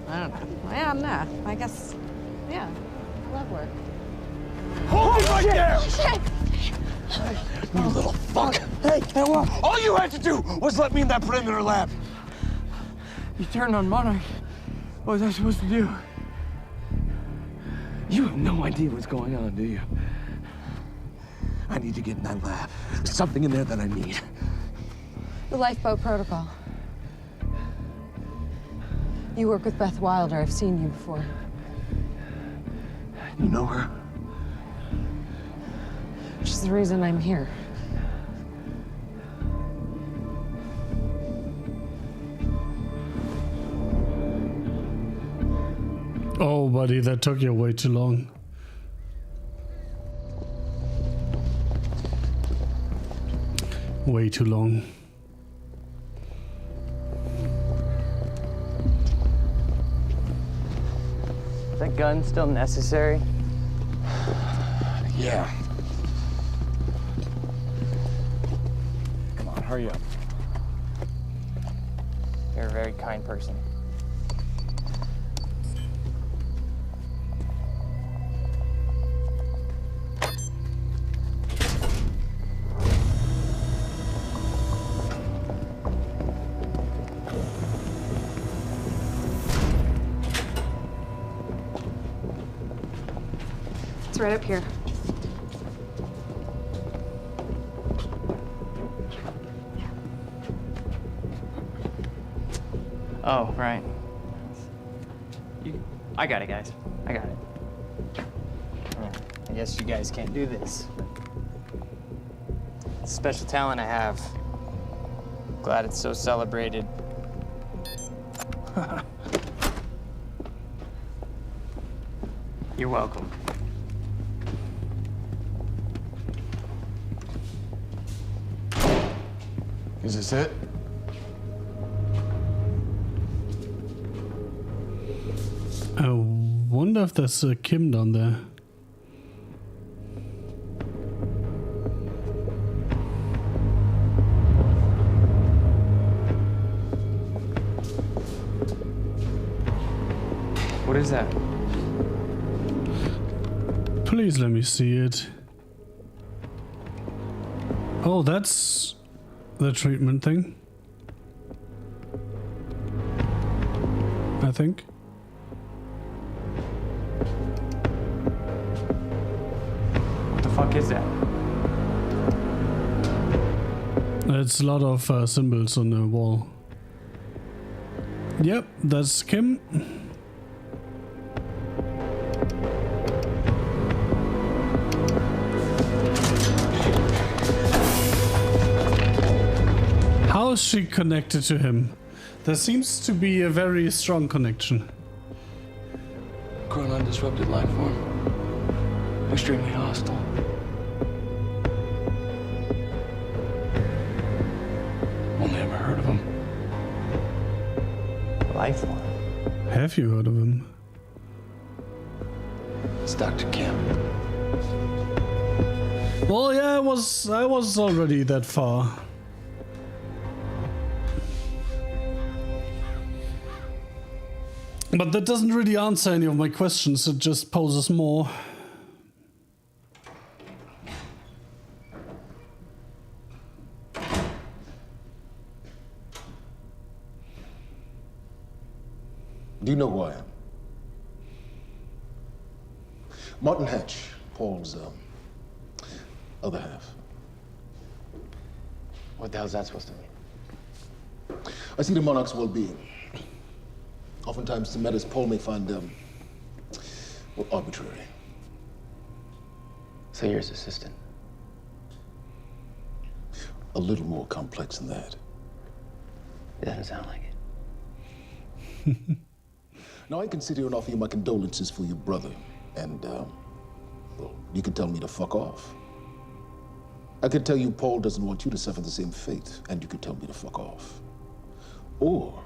I don't know. Yeah, no. I guess, yeah. I love work. Hold it right there! Shit! You little fuck! Hey, all you had to do was let me in that perimeter lab. You turned on Monarch. What was I supposed to do? You have no idea what's going on, do you? I need to get in that lab. There's something in there that I need. The lifeboat protocol. You work with Beth Wilder. I've seen you before. You know her? Which is the reason I'm here. Oh, buddy, that took you way too long. Way too long. Is that gun still necessary? Yeah. Come on, hurry up. You're a very kind person. It's right up here. Oh, right. I got it, guys. I got it. Yeah, I guess you guys can't do this. It's a special talent I have. Glad it's so celebrated. You're welcome. Is this it? I wonder if there's a Kim down there. What is that? Please let me see it. Oh, that's the treatment thing. I think. What the fuck is that? It's a lot of symbols on the wall. Yep, that's Kim. How is she connected to him? There seems to be a very strong connection. Chronon disrupted life form. Extremely hostile. Only ever heard of him. Life form. Have you heard of him? It's Dr. Kim. Well, yeah, I was already that far. But that doesn't really answer any of my questions, it just poses more. Do you know who I am? Martin Hatch, Paul's other half. What the hell's that supposed to mean? I see the Monarch's well-being. Oftentimes, the matters Paul may find, well, arbitrary. So you're his assistant? A little more complex than that. It doesn't sound like it. Now, I can sit here and offer you my condolences for your brother, and, well, you can tell me to fuck off. I could tell you Paul doesn't want you to suffer the same fate, and you could tell me to fuck off. Or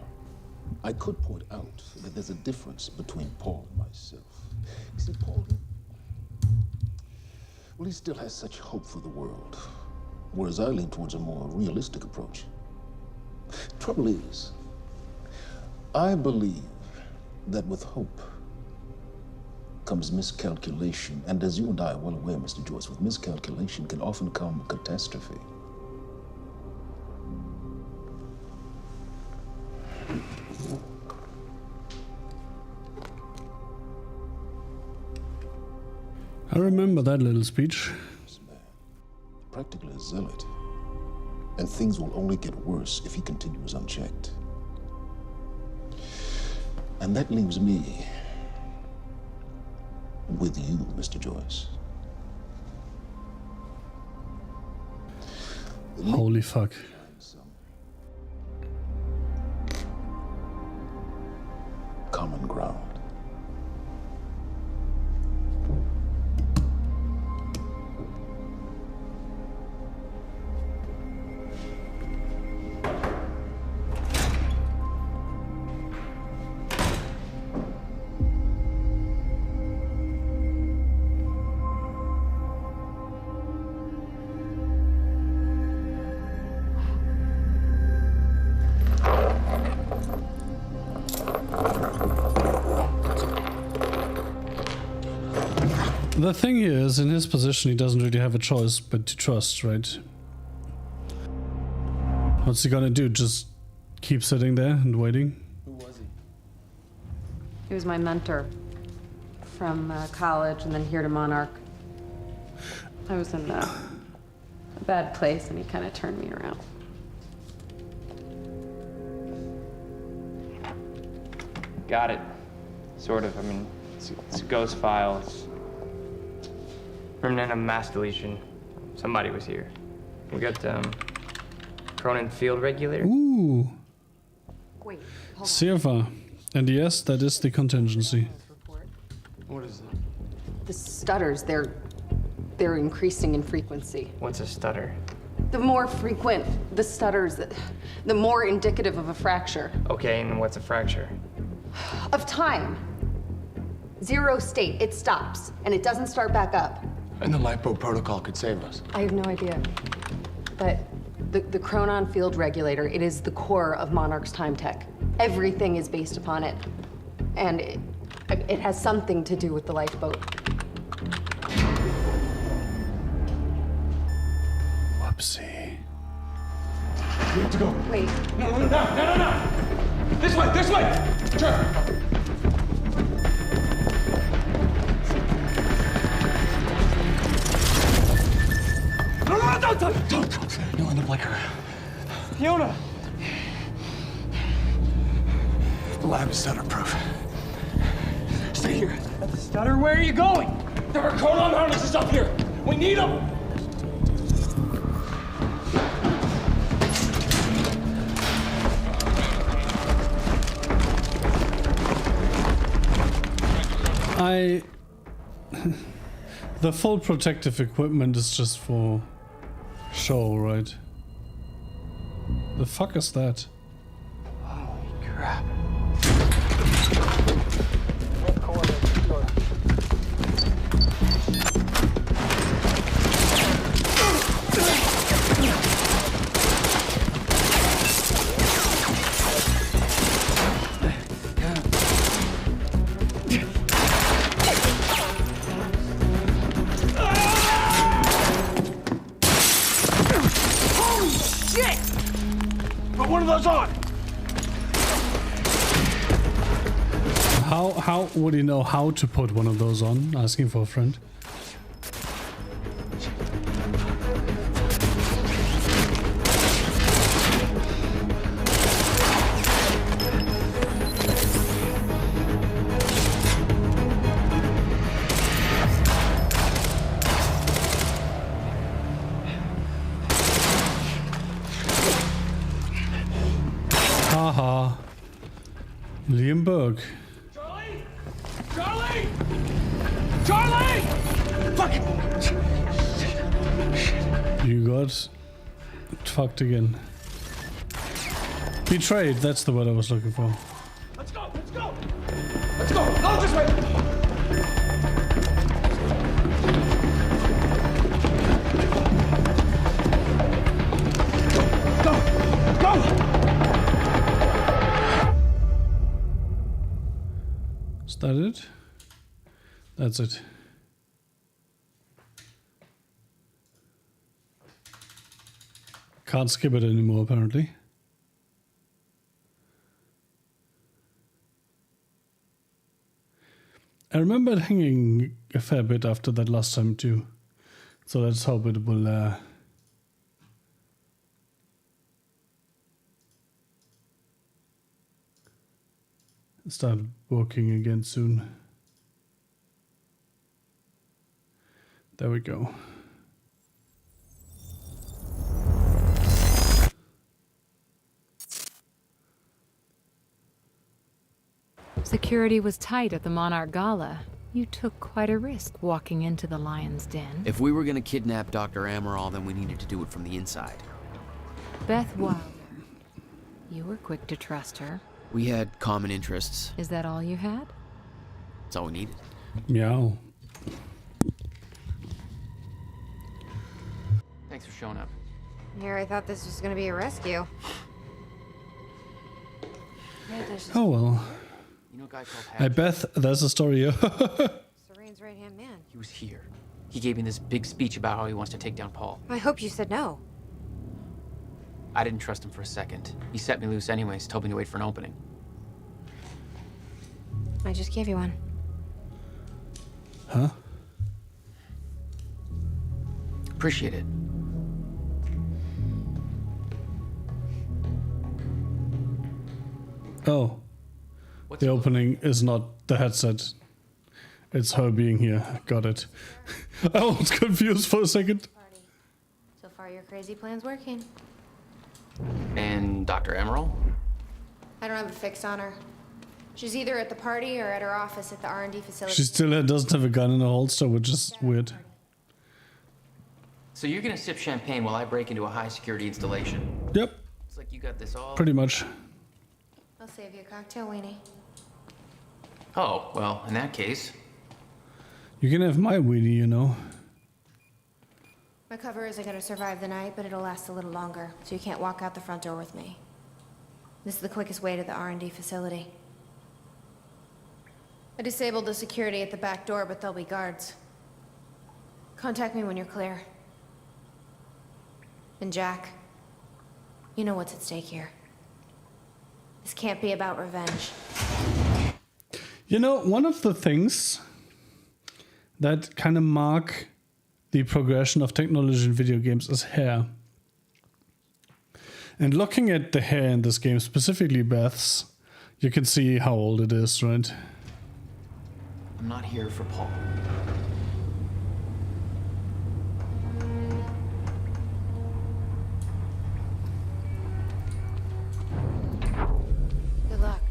I could point out that there's a difference between Paul and myself. You see, Paul, well, he still has such hope for the world, whereas I lean towards a more realistic approach. Trouble is, I believe that with hope comes miscalculation, and as you and I are well aware, Mr. Joyce, with miscalculation can often come catastrophe. I remember that little speech. Practically a zealot. And things will only get worse if he continues unchecked. And that leaves me with you, Mr. Joyce. Holy fuck. Common ground. The thing here is, in his position, he doesn't really have a choice but to trust, right? What's he gonna do? Just keep sitting there and waiting? Who was he? He was my mentor from college and then here to Monarch. I was in a bad place and he kind of turned me around. Got it. Sort of. I mean, it's a ghost file. It's remnant of mass deletion. Somebody was here. We got Cronin field regulator. Ooh. Wait, CFR. And yes, that is the contingency. What is it? The stutters, they're increasing in frequency. What's a stutter? The more frequent the stutters, the more indicative of a fracture. Okay, and what's a fracture? Of time. Zero state, it stops, and it doesn't start back up. And the lipo protocol could save us. I have no idea. But the Chronon field regulator, it is the core of Monarch's time tech. Everything is based upon it. And it has something to do with the lifeboat. Whoopsie. We have to go. Wait. No. This way! Sure. No, don't. No in the blicker. Fiona! The lab is stutter-proof. Stay here. At the stutter? Where are you going? There are Chronon harnesses up here. We need them. The full protective equipment is just for show, right? The fuck is that? Holy crap. How would he know how to put one of those on? Asking for a friend. Haha. Liam Berg. Charlie! Charlie! Fucking You got fucked again. Betrayed, that's the word I was looking for. Let's go! Let's go! Let's go! Go this way! Go! Go! Is that it? That's it. Can't skip it anymore, apparently. I remember it hanging a fair bit after that last time too. So let's hope it will start working again soon. There we go. Security was tight at the Monarch Gala. You took quite a risk walking into the Lion's Den. If we were gonna kidnap Dr. Amaral, then we needed to do it from the inside. Beth Wilder. You were quick to trust her. We had common interests. Is that all you had? That's all we needed. Meow. Thanks for showing up. Here, I thought this was gonna be a rescue. Oh well. You know a guy called I bet there's a story here. Serene's right-hand man. He was here. He gave me this big speech about how he wants to take down Paul. I hope you said no. I didn't trust him for a second. He set me loose anyways, told me to wait for an opening. I just gave you one. Huh? Appreciate it. Oh. The opening is not the headset. It's her being here. Got it. I was confused for a second. So far, your crazy plan's working. And Dr. Amaral? I don't have a fix on her. She's either at the party or at her office at the R&D facility. She still doesn't have a gun in her holster, which is weird. So you're gonna sip champagne while I break into a high-security installation? Yep. It's like you got this all... Pretty much. I'll save you a cocktail, weenie. Oh, well, in that case... You can have my weenie, you know. My cover isn't gonna survive the night, but it'll last a little longer, so you can't walk out the front door with me. This is the quickest way to the R&D facility. I disabled the security at the back door, but there'll be guards. Contact me when you're clear. And Jack, you know what's at stake here. This can't be about revenge. You know, one of the things that kind of mark the progression of technology in video games is hair. And looking at the hair in this game, specifically Beth's, you can see how old it is, right? I'm not here for Paul. Good luck.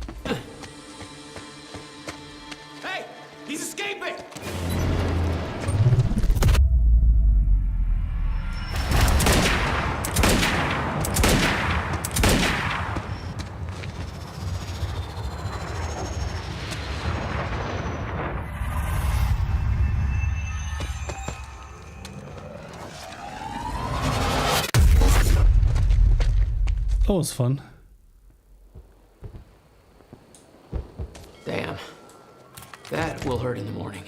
Hey! He's escaping! That was fun. Damn. That will hurt in the morning.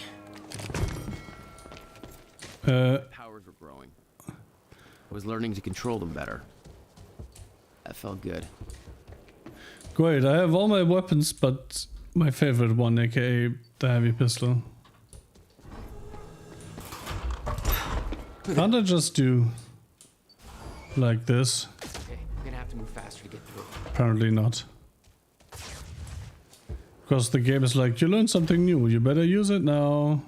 Powers were growing. I was learning to control them better. That felt good. Great, I have all my weapons, but my favorite one, aka the heavy pistol. Can't I just do like this? Okay, I'm gonna have to move faster to get through. Apparently not. Because the game is like, you learned something new, you better use it now.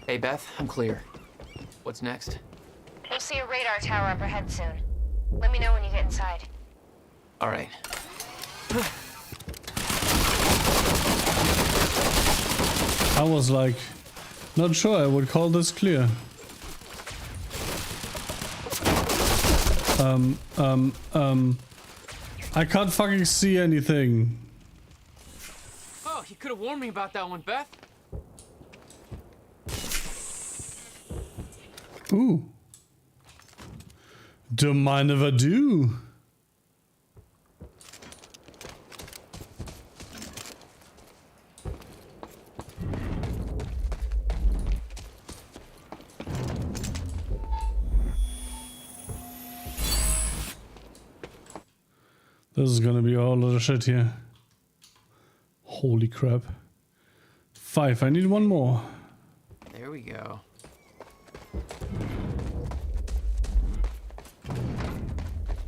Hey Beth, I'm clear. What's next? We'll see a radar tower up ahead soon. Let me know when you get inside. All right. I was like, not sure I would call this clear. I can't fucking see anything. Oh, you could have warned me about that one, Beth. Ooh. Don't mind if I do. This is gonna be a whole lot of shit here. Holy crap. 5, I need one more. There we go.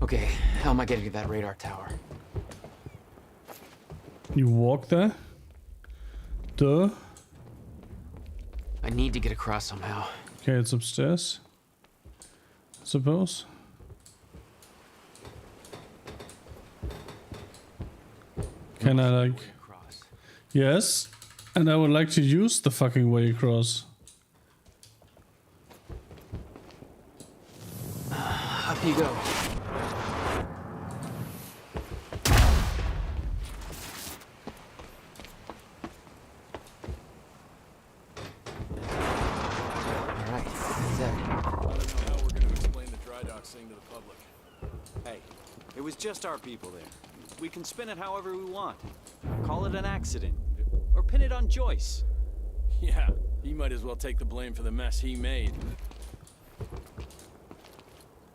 Okay, how am I getting to that radar tower? You walk there? Duh. I need to get across somehow. Okay, it's upstairs. I suppose. Can I like... Yes, and I would like to use the fucking way across. Up you go. Just our people there. We can spin it however we want. Call it an accident. Or pin it on Joyce. Yeah, he might as well take the blame for the mess he made.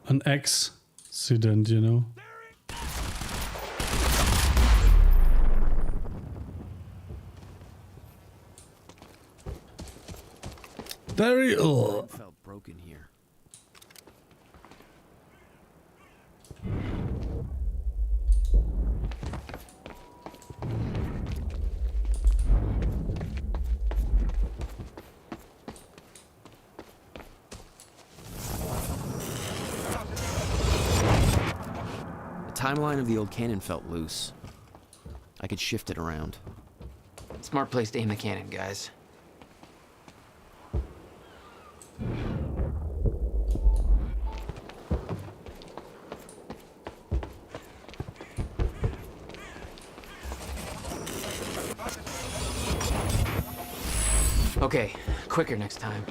An accident, you know. Very felt broken here. Timeline of the old cannon felt loose. I could shift it around. Smart place to aim the cannon, guys. Okay, quicker next time.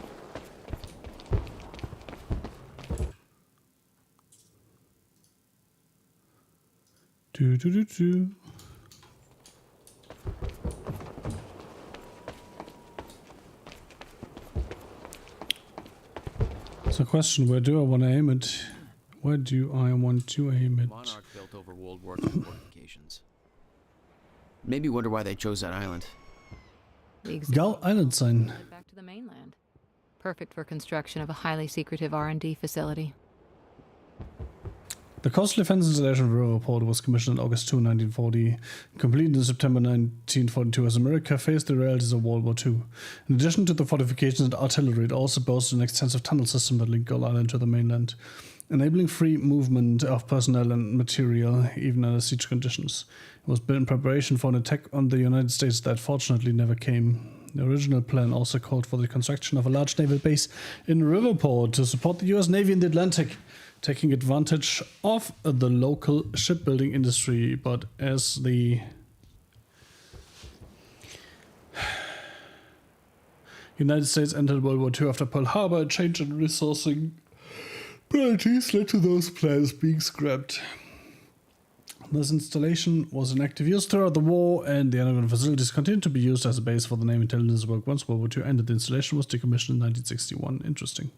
Do. It's a question, where do I want to aim it? Where do I want to aim it? Monarch built over World War II fortifications. Maybe wonder why they chose that island. Gull Island sign. Back to the mainland. Perfect for construction of a highly secretive R&D facility. The coastal defense installation of Riverport was commissioned on August 2, 1940, completed in September 1942 as America faced the realities of World War II. In addition to the fortifications and artillery, it also boasted an extensive tunnel system that linked Gull Island to the mainland, enabling free movement of personnel and material even under siege conditions. It was built in preparation for an attack on the United States that fortunately never came. The original plan also called for the construction of a large naval base in Riverport to support the US Navy in the Atlantic, taking advantage of the local shipbuilding industry. But as the United States entered World War II after Pearl Harbor. A change in resourcing priorities led to those plans being scrapped. This installation was in active use throughout the war, and the underground facilities continued to be used as a base for the Navy intelligence work once World War II ended. The installation was decommissioned in 1961. Interesting.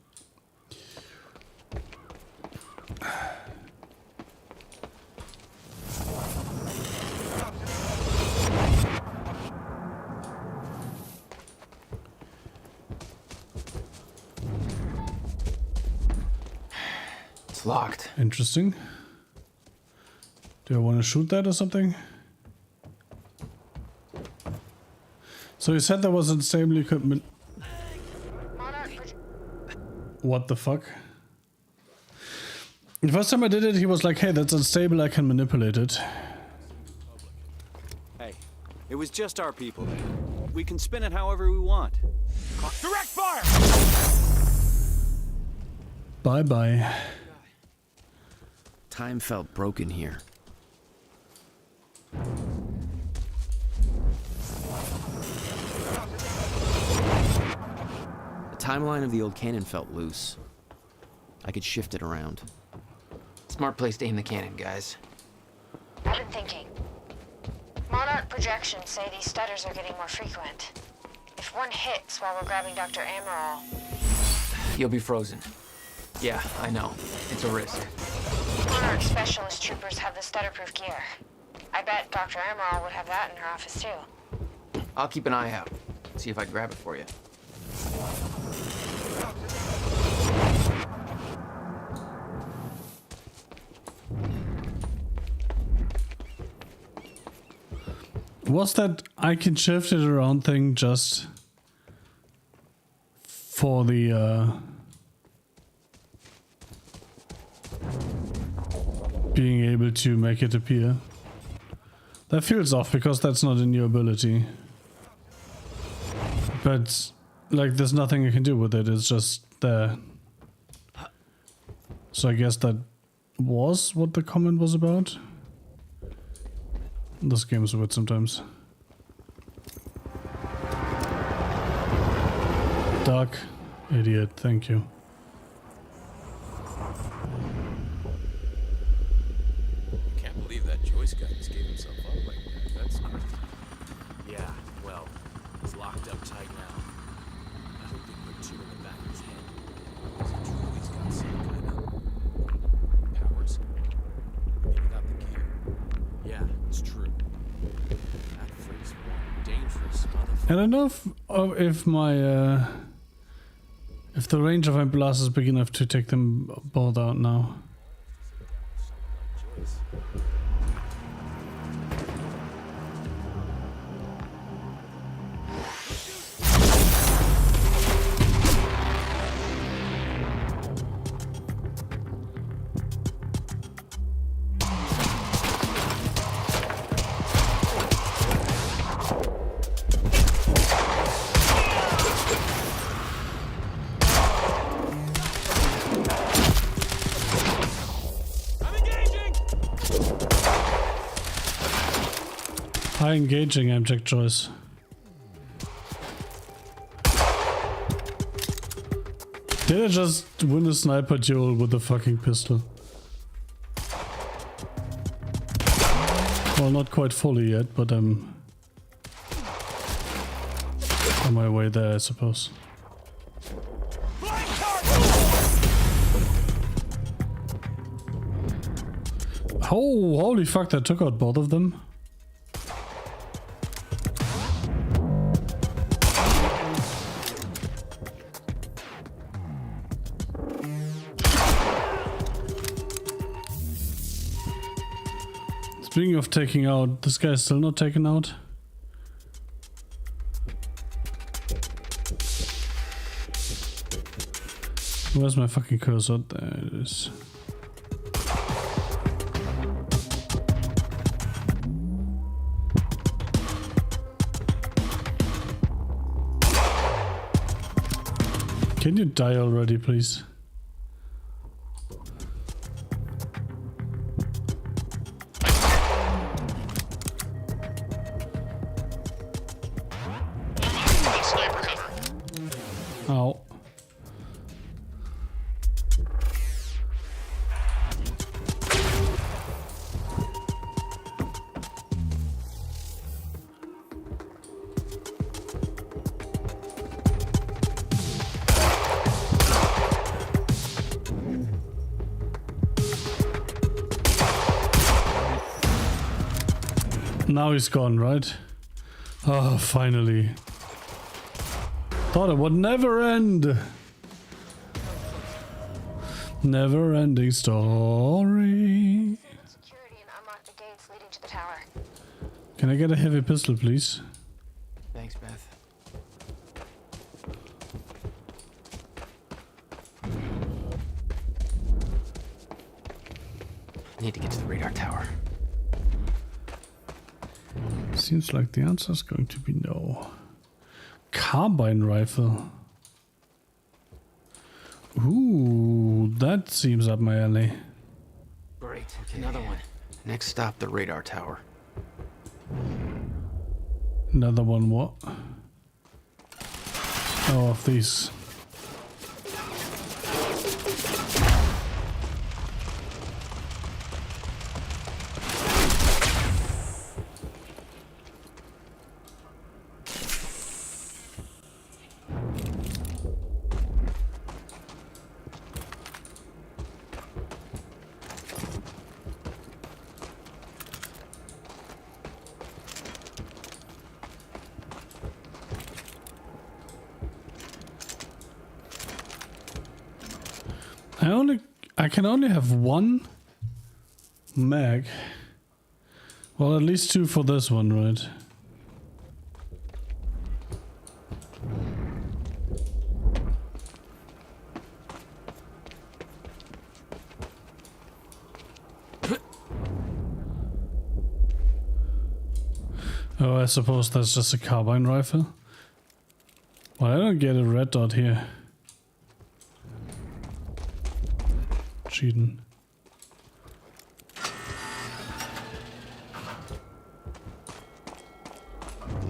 It's locked. Interesting. Do I want to shoot that or something? So you said there was unstable equipment. What the fuck? The first time I did it, he was like, hey, that's unstable, I can manipulate it. Hey, it was just our people. We can spin it however we want. Direct fire! Bye-bye. Time felt broken here. The timeline of the old cannon felt loose. I could shift it around. Smart place to aim the cannon, guys. I've been thinking. Monarch projections say these stutters are getting more frequent. If one hits while we're grabbing Dr. Amaral... You'll be frozen. Yeah, I know. It's a risk. Monarch specialist troopers have the stutterproof gear. I bet Dr. Amaral would have that in her office too. I'll keep an eye out. See if I can grab it for you. Was that I can shift it around thing just for the being able to make it appear? That feels off because that's not in your ability. But like there's nothing I can do with it, it's just there. So I guess that was what the comment was about. This game is weird sometimes. Dark idiot, thank you. Can't believe that Joyce guy just gave himself up like that. That's crazy. Yeah, well, he's locked up tight now. I hope they put two in the back of his head. Because he truly's got some kind of powers. Maybe not the gear. Yeah, it's true. That freak's one dangerous motherfucker. I don't know if my if the range of my blast is big enough to take them both out now. High engaging object choice. Did I just win a sniper duel with a fucking pistol? Well, not quite fully yet, but I'm on my way there, I suppose. Oh, holy fuck, that took out both of them. Speaking of taking out, this guy's still not taken out. Where's my fucking cursor? There it is. Can you die already, please? Ow. Now he's gone, right? Oh, finally. Thought it would never end. Never ending story. Security and unlock the gates leading to the tower. Can I get a heavy pistol, please? Thanks, Beth. Need to get to the radar tower. Seems like the answer is going to be no. Carbine rifle. Ooh, that seems up my alley. Great, another one. Next stop, the radar tower. Another one, what? Oh, of these. I can only have one mag. Well, at least two for this one, right? Oh, I suppose that's just a carbine rifle. Well, I don't get a red dot here. Cheating.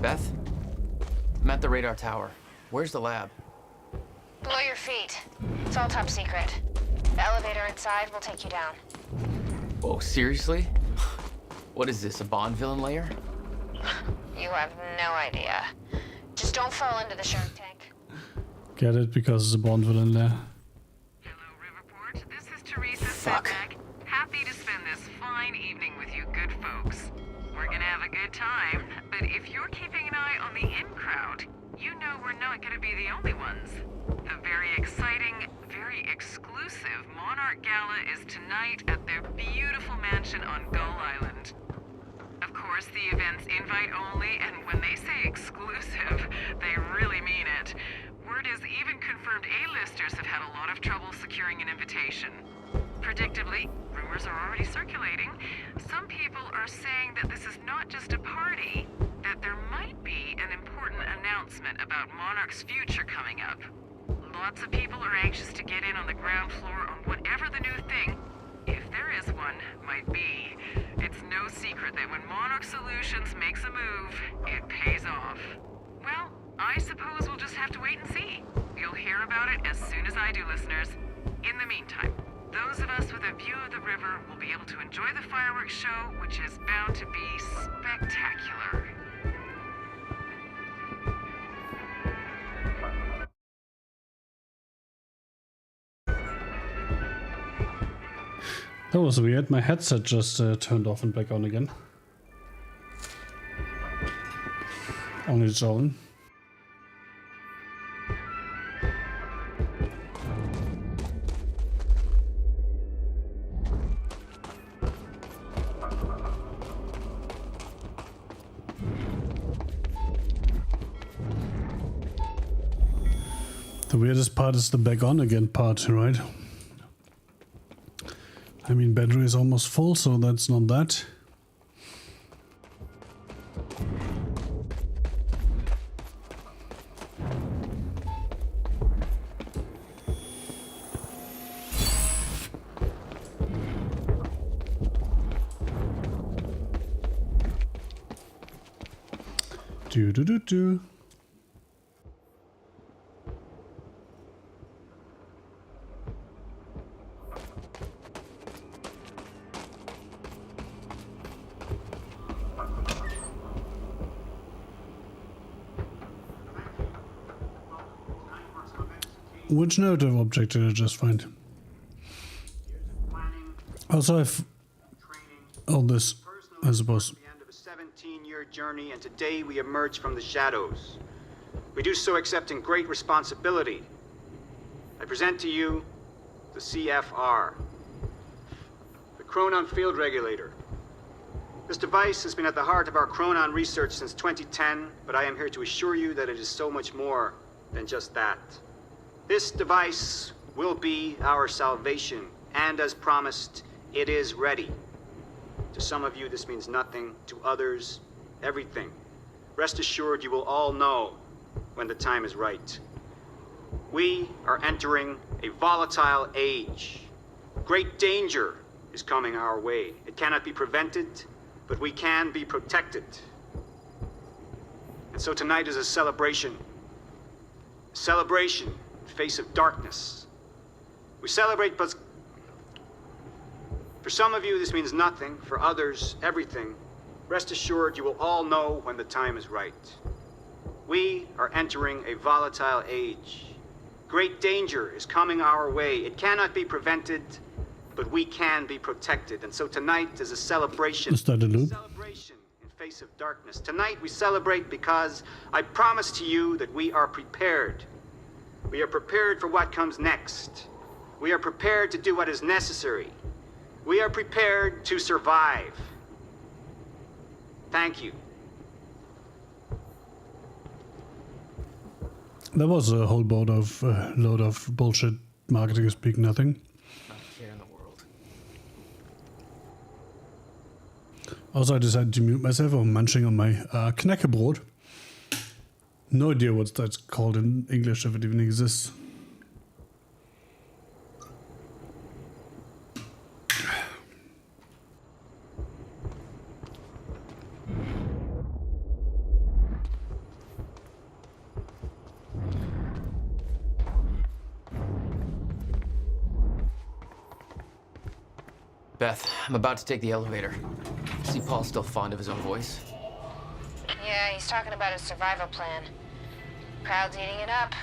Beth? I'm at the radar tower. Where's the lab? Below your feet. It's all top secret. The elevator inside will take you down. Oh, seriously? What is this, a Bond villain lair? You have no idea. Just don't fall into the shark tank. Get it? Because it's a Bond villain there. Fuck. Happy to spend this fine evening with you good folks. We're gonna have a good time, but if you're keeping an eye on the in crowd, you know we're not gonna be the only ones. The very exciting, very exclusive Monarch Gala is tonight at their beautiful mansion on Gull Island. Of course, the event's invite only, and when they say exclusive, they really mean it. Word is even confirmed A-listers have had a lot of trouble securing an invitation. Predictably, rumors are already circulating. Some people are saying that this is not just a party, that there might be an important announcement about Monarch's future coming up. Lots of people are anxious to get in on the ground floor on whatever the new thing, if there is one, might be. It's no secret that when Monarch Solutions makes a move, it pays off. Well, I suppose we'll just have to wait and see. You'll hear about it as soon as I do, listeners. In the meantime, those of us with a view of the river will be able to enjoy the fireworks show, which is bound to be spectacular. That was weird. My headset just turned off and back on again. On its own. The weirdest part is the back on again part, right? I mean, battery is almost full, so that's not that. Do. Which narrative object did I just find? Also, I've... Oh, this, I suppose. The end of a 17-year journey, and today we emerge from the shadows. We do so accepting great responsibility. I present to you the CFR, the Chronon Field Regulator. This device has been at the heart of our Chronon research since 2010, but I am here to assure you that it is so much more than just that. This device will be our salvation, and as promised, it is ready. To some of you, this means nothing. To others, everything. Rest assured, you will all know when the time is right. We are entering a volatile age. Great danger is coming our way. It cannot be prevented, but we can be protected. And so tonight is a celebration. A celebration in the face of darkness. We celebrate, but for some of you this means nothing. For others, everything. Rest assured, you will all know when the time is right. We are entering a volatile age. Great danger is coming our way. It cannot be prevented, but we can be protected. And so tonight is a celebration. Is that a loop? Celebration in face of darkness. Tonight we celebrate because I promise to you that we are prepared. We are prepared for what comes next. We are prepared to do what is necessary. We are prepared to survive. Thank you. That was a whole load of bullshit marketing speak nothing. Not a care in the world. Also, I decided to mute myself. I'm munching on my knäckebrot. No idea what that's called in English, if it even exists. Beth, I'm about to take the elevator. See Paul's still fond of his own voice? Yeah, he's talking about his survival plan. Crowd's eating it up.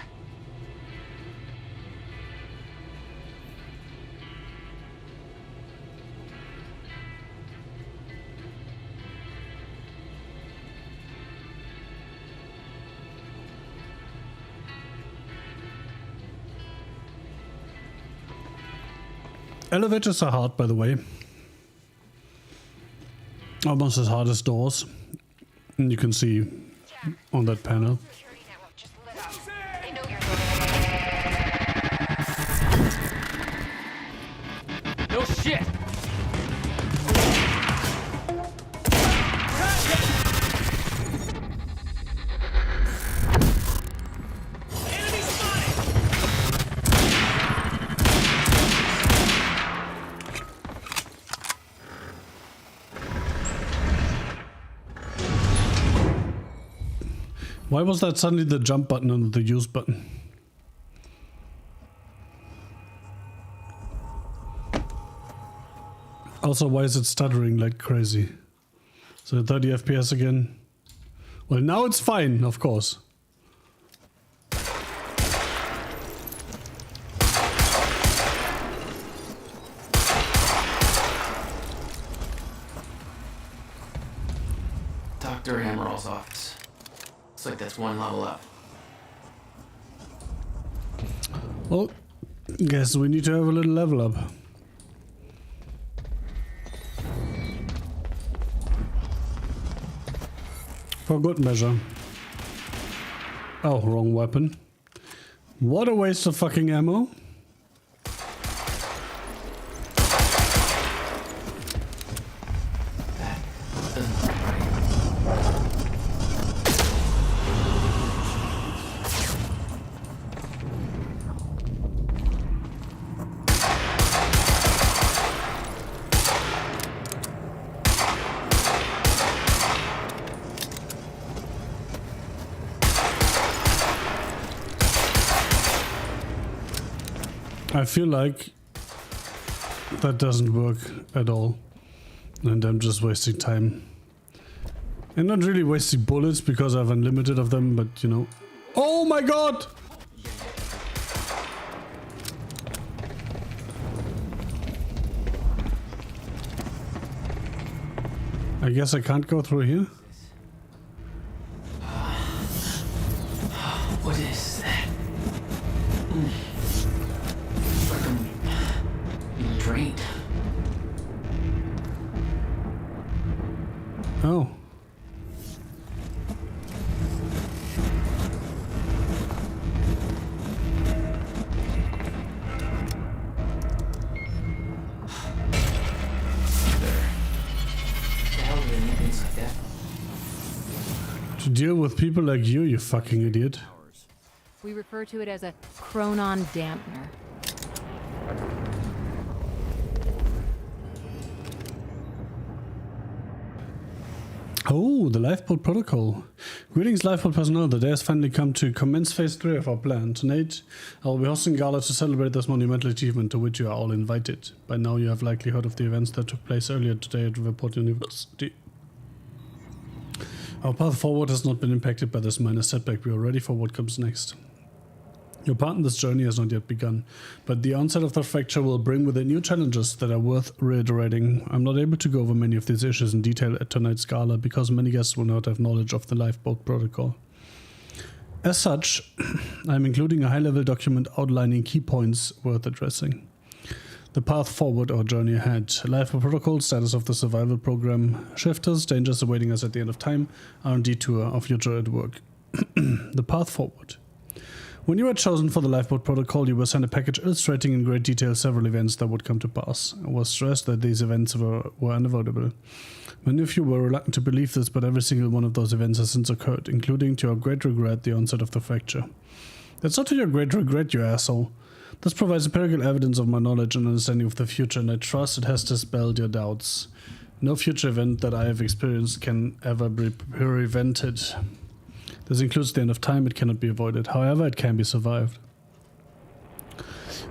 Elevators are hard, by the way. Almost as hard as doors. And you can see on that panel. No shit! Why was that suddenly the jump button and the use button? Also, why is it stuttering like crazy? So 30 FPS again? Well, now it's fine, of course. Dr. Amaril's office. Looks like that's one level up. Well, guess we need to have a little level up. For good measure. Oh, wrong weapon. What a waste of fucking ammo. I feel like that doesn't work at all, and I'm just wasting time. And not really wasting bullets because I have unlimited of them, but you know. Oh my god! I guess I can't go through here. What is that? It's like I'm being drained. Oh. To deal with people like you fucking idiot. We refer to it as a chronon dampener. Oh, the lifeboat protocol. Greetings, lifeboat personnel. The day has finally come to commence phase 3 of our plan. Tonight, I will be hosting a gala to celebrate this monumental achievement to which you are all invited. By now, you have likely heard of the events that took place earlier today at Riverport University. Our path forward has not been impacted by this minor setback. We are ready for what comes next. Your part in this journey has not yet begun, but the onset of the fracture will bring with it new challenges that are worth reiterating. I'm not able to go over many of these issues in detail at tonight's gala because many guests will not have knowledge of the lifeboat protocol. As such, I'm including a high-level document outlining key points worth addressing. The path forward or journey ahead, lifeboat protocol, status of the survival program, shifters, dangers awaiting us at the end of time, R&D tour of future at work. The path forward. When you were chosen for the lifeboat protocol, you were sent a package illustrating in great detail several events that would come to pass. It was stressed that these events were unavoidable. Many of you were reluctant to believe this, but every single one of those events has since occurred, including, to your great regret, the onset of the fracture. That's not to your great regret, you asshole. This provides empirical evidence of my knowledge and understanding of the future, and I trust it has dispelled your doubts. No future event that I have experienced can ever be prevented. This includes the end of time. It cannot be avoided. However, it can be survived.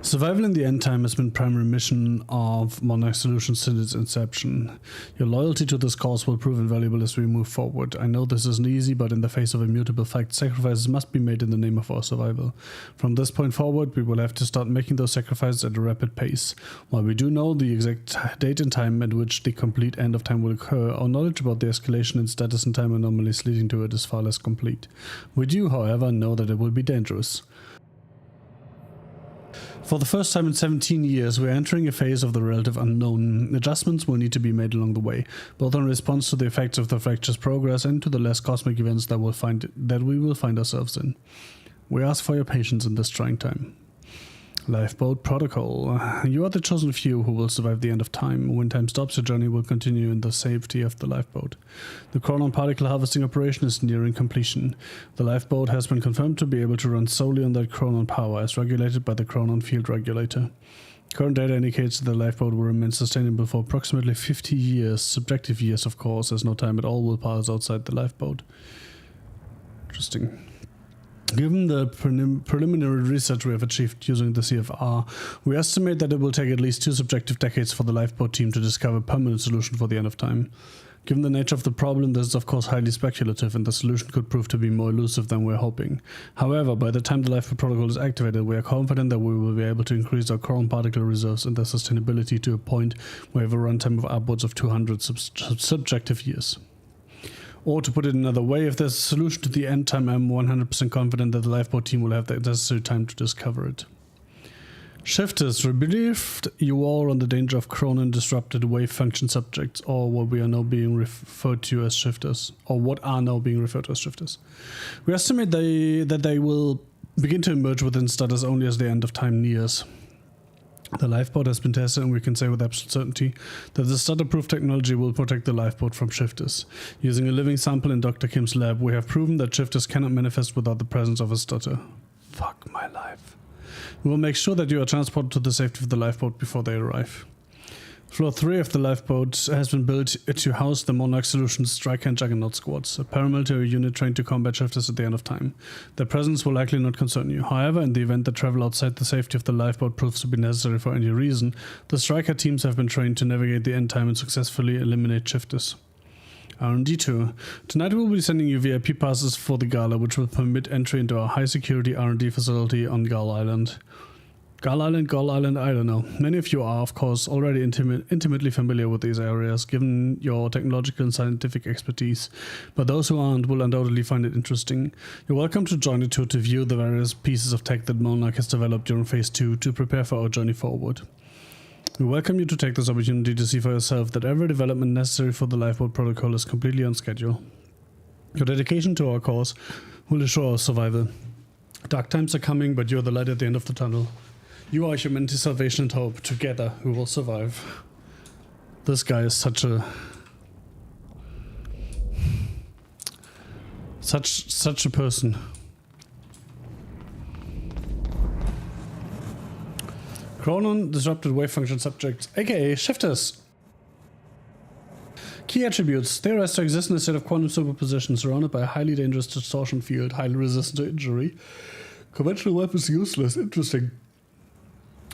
Survival in the end time has been primary mission of Monarch Solutions since its inception. Your loyalty to this cause will prove invaluable as we move forward. I know this isn't easy, but in the face of immutable fact, sacrifices must be made in the name of our survival. From this point forward, we will have to start making those sacrifices at a rapid pace. While we do know the exact date and time at which the complete end of time will occur, our knowledge about the escalation in status and time anomalies leading to it is far less complete. We do, however, know that it will be dangerous. For the first time in 17 years, we are entering a phase of the relative unknown. Adjustments will need to be made along the way, both in response to the effects of the fracture's progress and to the less cosmic events that we will find ourselves in. We ask for your patience in this trying time. Lifeboat protocol. You are the chosen few who will survive the end of time. When time stops, your journey will continue in the safety of the lifeboat. The chronon particle harvesting operation is nearing completion. The lifeboat has been confirmed to be able to run solely on that chronon power, as regulated by the chronon field regulator. Current data indicates that the lifeboat will remain sustainable for approximately 50 years, subjective years of course, as no time at all will pass outside the lifeboat. Interesting. Given the preliminary research we have achieved using the CFR, we estimate that it will take at least 2 subjective decades for the lifeboat team to discover a permanent solution for the end of time. Given the nature of the problem, this is of course highly speculative, and the solution could prove to be more elusive than we're hoping. However, by the time the lifeboat protocol is activated, we are confident that we will be able to increase our chronon particle reserves and their sustainability to a point where we have a runtime of upwards of 200 subjective years. Or to put it another way, if there's a solution to the end time, I'm 100% confident that the lifeboat team will have the necessary time to discover it. Shifters, relieved you all on the danger of chronon disrupted wave function subjects, or what we are now being referred to as shifters, or what are now being referred to as shifters. We estimate that they will begin to emerge within status only as the end of time nears. The lifeboat has been tested, and we can say with absolute certainty that the stutter-proof technology will protect the lifeboat from shifters. Using a living sample in Dr. Kim's lab, we have proven that shifters cannot manifest without the presence of a stutter. Fuck my life. We will make sure that you are transported to the safety of the lifeboat before they arrive. Floor 3 of the lifeboat has been built to house the Monarch Solutions Striker and Juggernaut squads, a paramilitary unit trained to combat shifters at the end of time. Their presence will likely not concern you. However, in the event that travel outside the safety of the lifeboat proves to be necessary for any reason, the Striker teams have been trained to navigate the end time and successfully eliminate shifters. R&D tour. Tonight we will be sending you VIP passes for the gala, which will permit entry into our high-security R&D facility on Gull Island. Gull Island, I don't know. Many of you are, of course, already intimately familiar with these areas, given your technological and scientific expertise, but those who aren't will undoubtedly find it interesting. You're welcome to join the tour to view the various pieces of tech that Monarch has developed during Phase 2 to prepare for our journey forward. We welcome you to take this opportunity to see for yourself that every development necessary for the lifeboat protocol is completely on schedule. Your dedication to our cause will assure our survival. Dark times are coming, but you're the light at the end of the tunnel. You are humanity's salvation and hope. Together, we will survive. This guy is such a person. Chronon disrupted wave function subjects, aka shifters. Key attributes: they rise to exist in a state of quantum superposition, surrounded by a highly dangerous distortion field, highly resistant to injury. Conventional weapons useless. Interesting.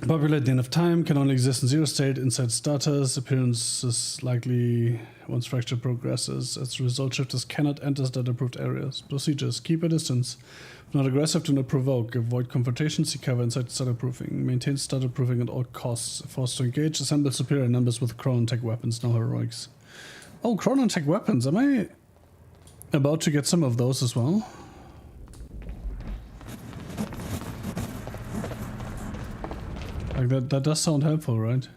Popular at the end of time, can only exist in zero state inside starters. Appearance is likely once fracture progresses. As a result, shifters cannot enter starter approved areas. Procedures: keep a distance. If not aggressive, do not provoke. Avoid confrontation, seek cover inside starter proofing. Maintain starter proofing at all costs. Forced to engage, assemble superior numbers with Chronon tech weapons, no heroics. Oh, Chronon tech weapons. Am I about to get some of those as well? Like that does sound helpful, right?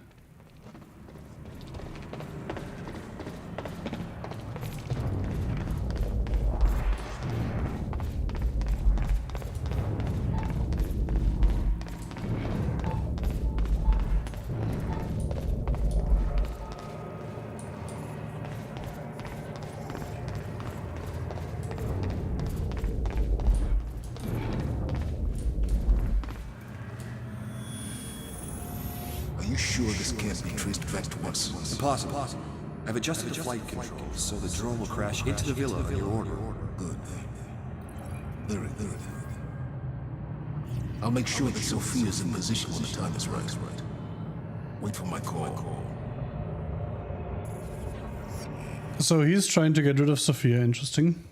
Possible. I've adjusted the flight controls so the drone will crash into the villa on your order. Good. Very good. I'll make sure that Sophia's in position when the time is right. Wait for my call. So he's trying to get rid of Sophia. Interesting.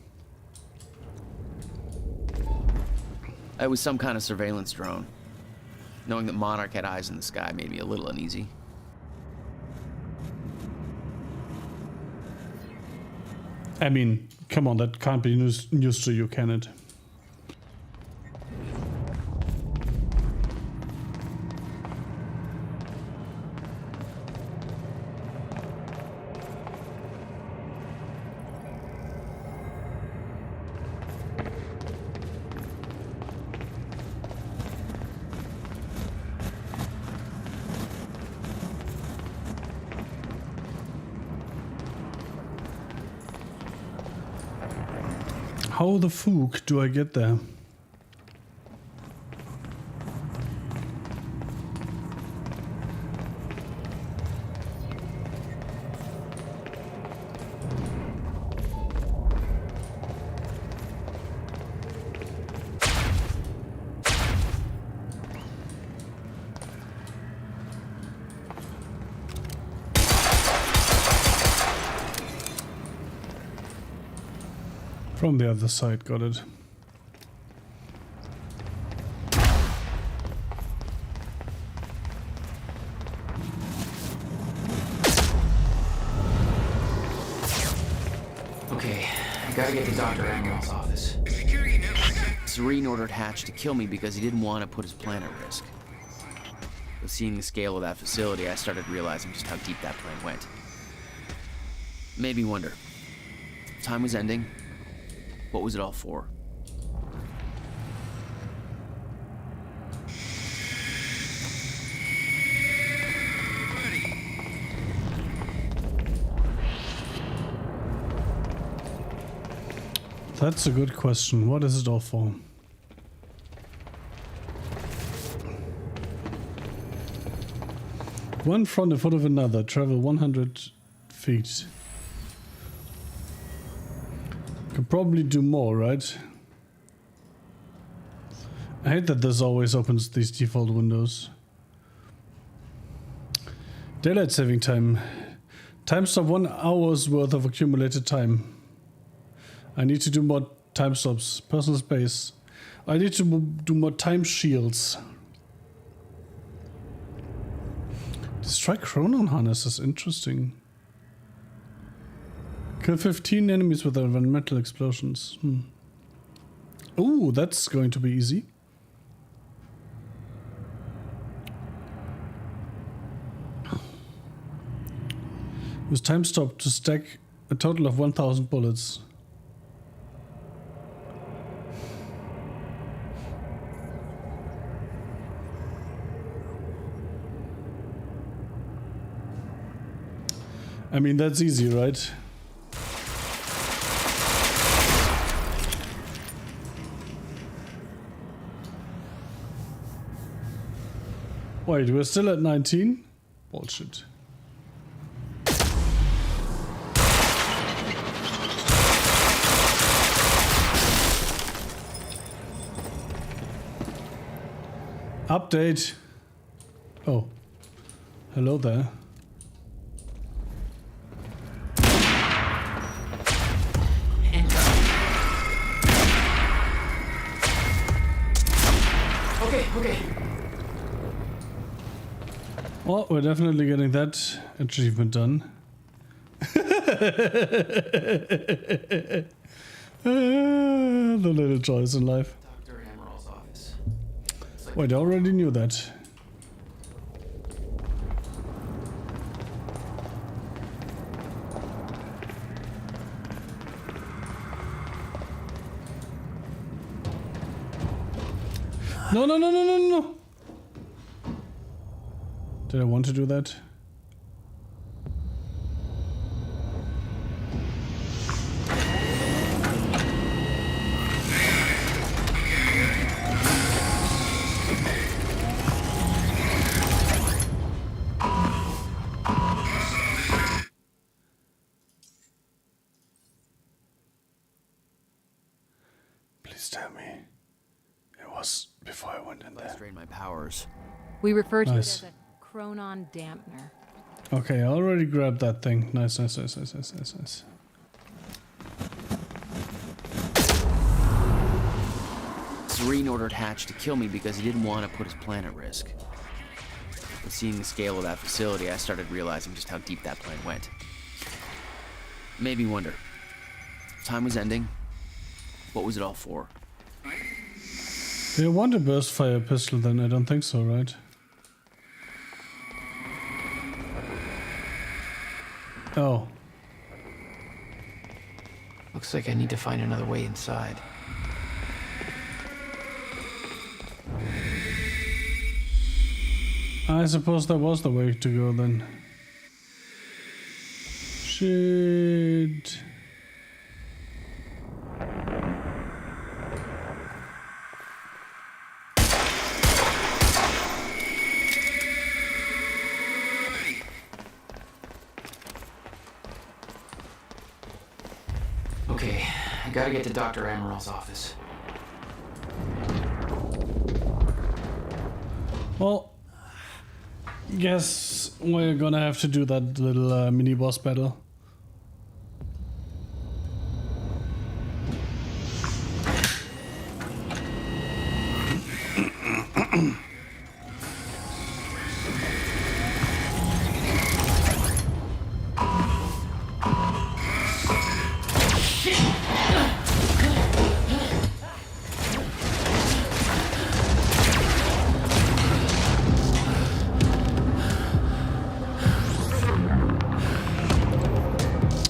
It was some kind of surveillance drone. Knowing that Monarch had eyes in the sky made me a little uneasy. I mean, come on, that can't be news to you, can it? How the fuck do I get there? From the other side, got it. Okay, I gotta get to Dr. Amron's office. Serene ordered Hatch to kill me because he didn't want to put his plan at risk. With seeing the scale of that facility, I started realizing just how deep that plan went. Made me wonder. Time was ending. What was it all for? That's a good question. What is it all for? One front in front of another. Travel 100 feet. Could probably do more, right? I hate that this always opens these default windows. Daylight saving time. Time stop 1 hour's worth of accumulated time. I need to do more time stops. Personal space. I need to do more time shields. Destroy Chronon harness is interesting. Kill 15 enemies with environmental explosions. Ooh, that's going to be easy. Use time stop to stack a total of 1000 bullets. I mean, that's easy, right? Wait, we're still at 19? Bullshit. Update. Oh. Hello there. Okay. Well, we're definitely getting that achievement done. The little joys in life. Dr. Emerald's office. Wait, I already knew that. No. Did I want to do that? Please tell me it was before I went in there. Drain my powers. We refer to Nice. it as a Chronon dampener. Okay, I already grabbed that thing. Nice. Serene ordered Hatch to kill me because he didn't want to put his plan at risk. But seeing the scale of that facility, I started realizing just how deep that plan went. It made me wonder. Time was ending. What was it all for? Do you want a burst fire pistol then? I don't think so, right? Oh. Looks like I need to find another way inside. I suppose that was the way to go then. Shit. Okay, I gotta get to Dr. Amaril's office. Well, guess we're gonna have to do that little mini boss battle.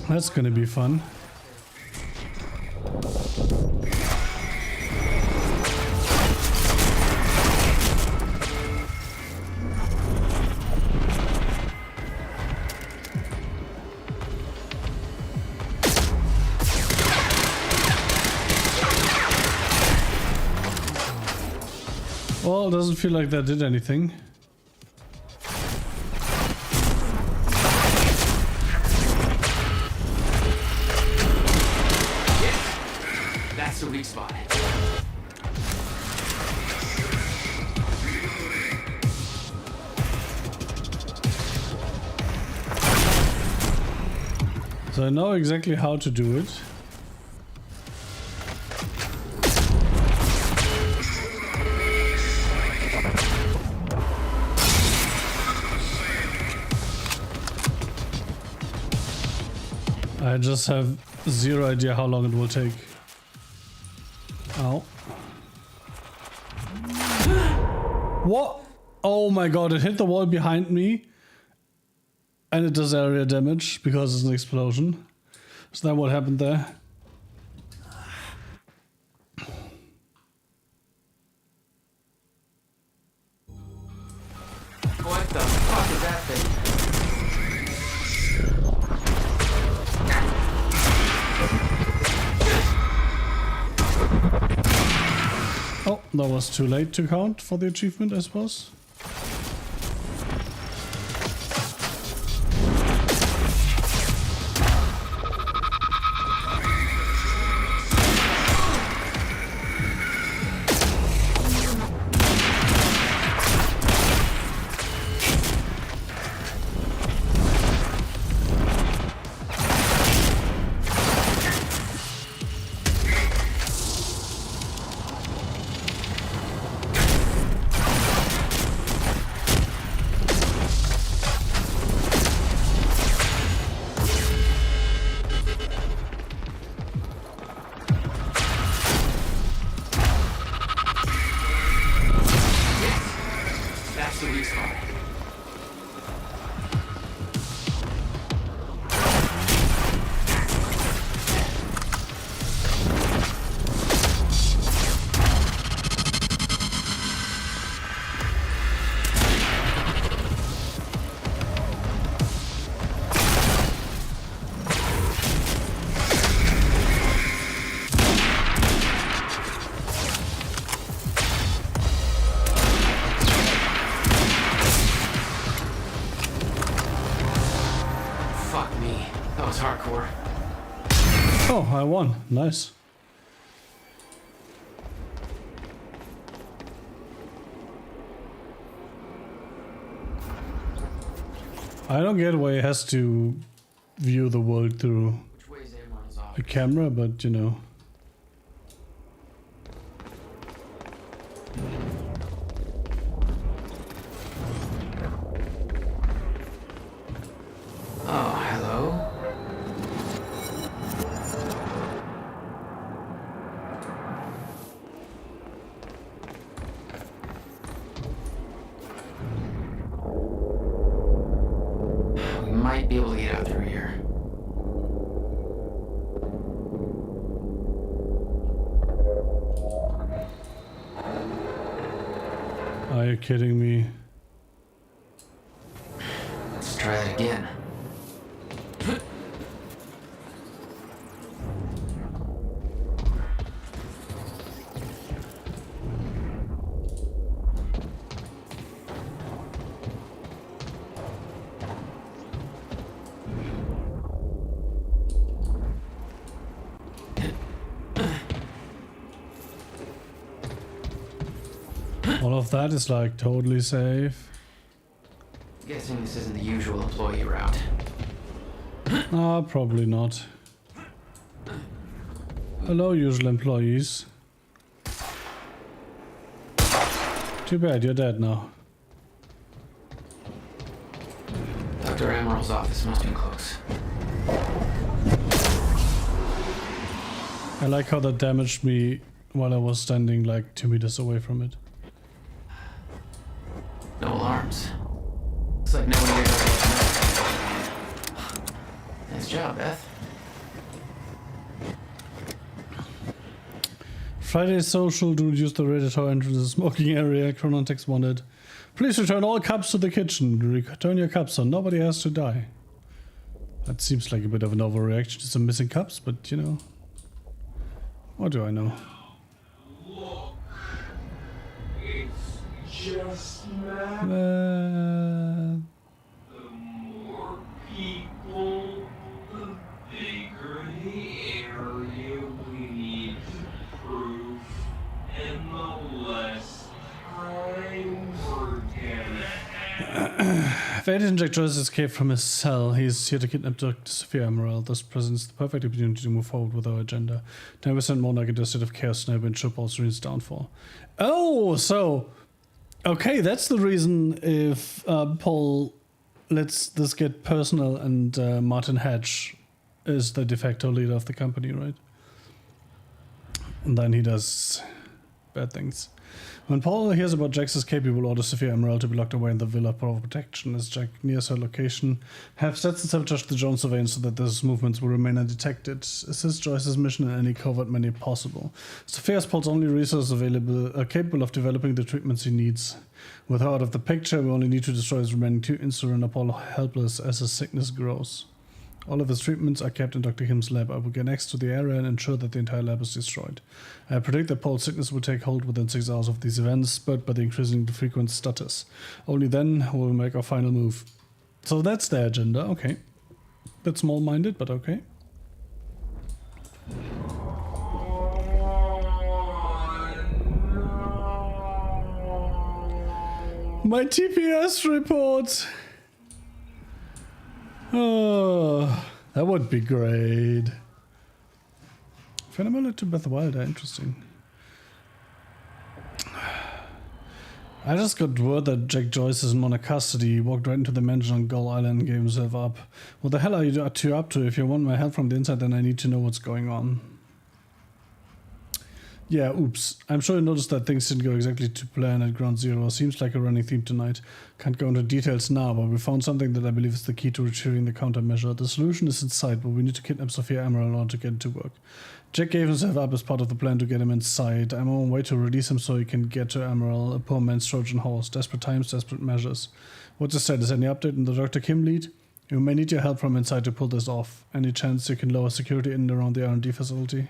That's gonna be fun. Well, it doesn't feel like that did anything. That's the weak spot. So I know exactly how to do it. I just have zero idea how long it will take. Ow. What? Oh my god, it hit the wall behind me. And it does area damage because it's an explosion. Is that what happened there? What the fuck is that thing? Oh, that was too late to count for the achievement, I suppose. Oh, I won. Nice. I don't get why he has to view the world through a camera, but you know. Oh, hello. We might be able to get out through here. Are you kidding me? Let's try that again. All of that is like totally safe. Guessing this isn't the usual employee route. Probably not. Hello, usual employees. Too bad, you're dead now. Dr. Emerald's office must be close. I like how that damaged me while I was standing like 2 meters away from it. No alarms. Looks like no one here. Nice job, Beth. Friday social to reduce the radiator entrance to the smoking area. Chronontex wanted. Please return all cups to the kitchen. Return your cups so nobody has to die. That seems like a bit of an overreaction to some missing cups, but you know. What do I know? Look, it's just that the more people, the bigger the area we need to prove, and the less time we're gonna have. Vader Injector has escaped from his cell. He is here to kidnap Dr. Sophia Emerald. This presents the perfect opportunity to move forward with our agenda. Then we send Monarch into a state of chaos, sniper and show Paul Serene's downfall. Oh, so... Okay, that's the reason if Paul lets this get personal and Martin Hatch is the de facto leader of the company, right? And then he does bad things. When Paul hears about Jack's escape, he will order Sophia Emerald to be locked away in the villa for protection. As Jack nears her location, have sets and sabotage the drone surveillance so that those movements will remain undetected. Assist Joyce's mission in any covert manner possible. Sophia is Paul's only resource available, capable of developing the treatments he needs. With her out of the picture, we only need to destroy his remaining 2 and render Paul helpless as his sickness grows. All of his treatments are kept in Dr. Kim's lab. I will get next to the area and ensure that the entire lab is destroyed. I predict that Paul's sickness will take hold within 6 hours of these events, spurred by the increasingly frequent stutters. Only then will we make our final move. So that's the agenda, okay. Bit small-minded, but okay. My TPS report! Oh, that would be great. Phenomenal to Beth Wilder, interesting. I just got word that Jack Joyce is in Monarch custody. He walked right into the mansion on Gull Island and gave himself up. What the hell are you up to? If you want my help from the inside, then I need to know what's going on. Yeah, oops. I'm sure you noticed that things didn't go exactly to plan at Ground Zero. Seems like a running theme tonight. Can't go into details now, but we found something that I believe is the key to retrieving the countermeasure. The solution is in sight, but we need to kidnap Sophia Emerald in order to get it to work. Jack gave himself up as part of the plan to get him inside. I'm on my way to release him so he can get to Emerald, a poor man's Trojan horse. Desperate times, desperate measures. What's the status? Any update on the Dr. Kim lead? You may need your help from inside to pull this off. Any chance you can lower security in and around the R&D facility?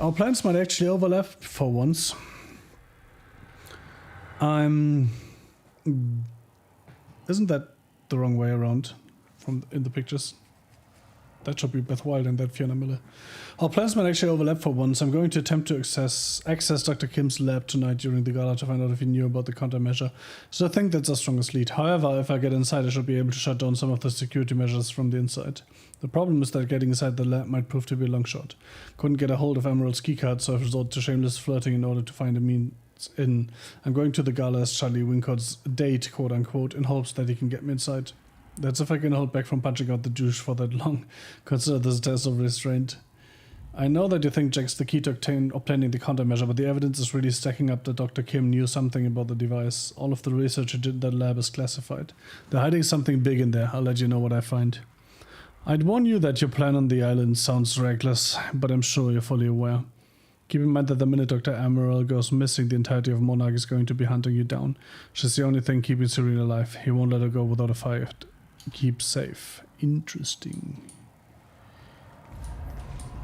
Our plans might actually overlap for once. Isn't that the wrong way around from in the pictures? That should be Beth Wilder and that Fiona Miller. Our plans might actually overlap for once. I'm going to attempt to access Dr. Kim's lab tonight during the gala to find out if he knew about the countermeasure. So I think that's our strongest lead. However, if I get inside, I should be able to shut down some of the security measures from the inside. The problem is that getting inside the lab might prove to be a long shot. Couldn't get a hold of Emerald's keycard, so I've resorted to shameless flirting in order to find a means in. I'm going to the gala as Charlie Wincot's date, quote unquote, in hopes that he can get me inside. That's if I can hold back from punching out the douche for that long. Consider this a test of restraint. I know that you think Jack's the key to obtaining the countermeasure, but the evidence is really stacking up that Dr. Kim knew something about the device. All of the research he did in that lab is classified. They're hiding something big in there. I'll let you know what I find. I'd warn you that your plan on the island sounds reckless, but I'm sure you're fully aware. Keep in mind that the minute Dr. Emerald goes missing, the entirety of Monarch is going to be hunting you down. She's the only thing keeping Serena alive. He won't let her go without a fight. Keep safe. Interesting.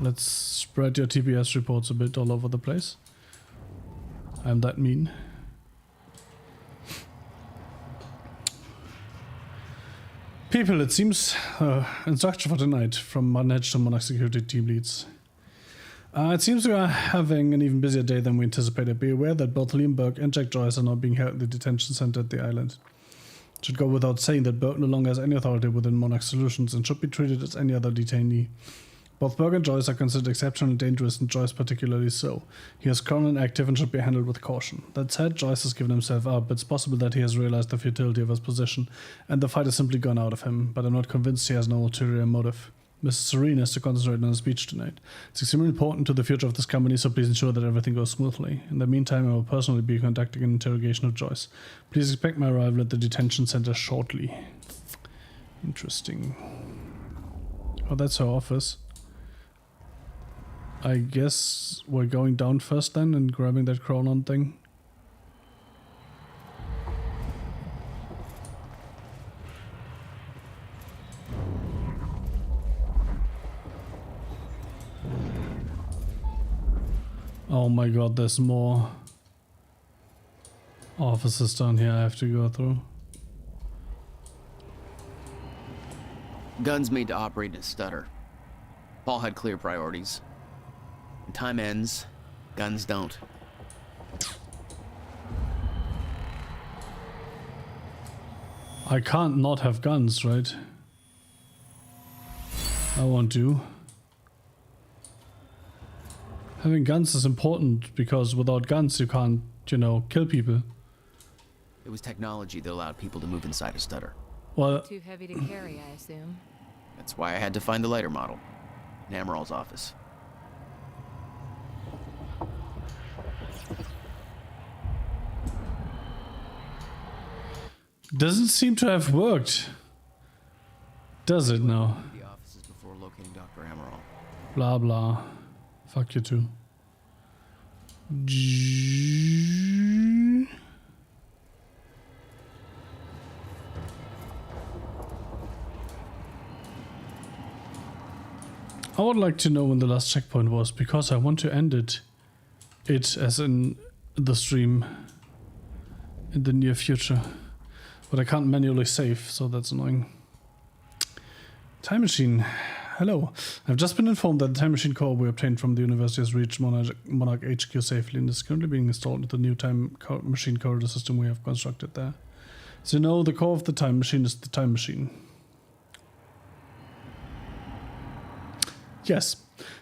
Let's spread your TPS reports a bit all over the place. I'm that mean. People, it seems, instruction for tonight from Martin Hedge to Monarch security team leads. It seems we are having an even busier day than we anticipated. Be aware that both Liam Burke and Jack Joyce are now being held in the detention center at the island. It should go without saying that Burke no longer has any authority within Monarch Solutions and should be treated as any other detainee. Both Burke and Joyce are considered exceptionally dangerous, and Joyce particularly so. He is currently inactive and should be handled with caution. That said, Joyce has given himself up. It's possible that he has realized the futility of his position, and the fight has simply gone out of him, but I'm not convinced he has no ulterior motive. Mr. Serene has to concentrate on his speech tonight. It's extremely important to the future of this company, so please ensure that everything goes smoothly. In the meantime, I will personally be conducting an interrogation of Joyce. Please expect my arrival at the detention center shortly. Interesting. Oh, that's her office. I guess we're going down first then and grabbing that chronon thing. Oh my god, there's more offices down here I have to go through. Guns made to operate in a stutter. Paul had clear priorities. When time ends, guns don't. I can't not have guns, right? I want to. Having guns is important because without guns you can't, you know, kill people. It was technology that allowed people to move inside a stutter. Well, Too heavy to carry, I assume. That's why I had to find the lighter model in Amaral's office. Doesn't seem to have worked. Does it now? The offices before locating Dr. Amaral. Blah blah. Fuck you too. I would like to know when the last checkpoint was, because I want to end it as in the stream in the near future. But I can't manually save, so that's annoying. Time machine. Hello. I've just been informed that the time machine core we obtained from the university has reached Monarch HQ safely and is currently being installed into the new time machine corridor system we have constructed there. So you know, the core of the time machine is the time machine. Yes.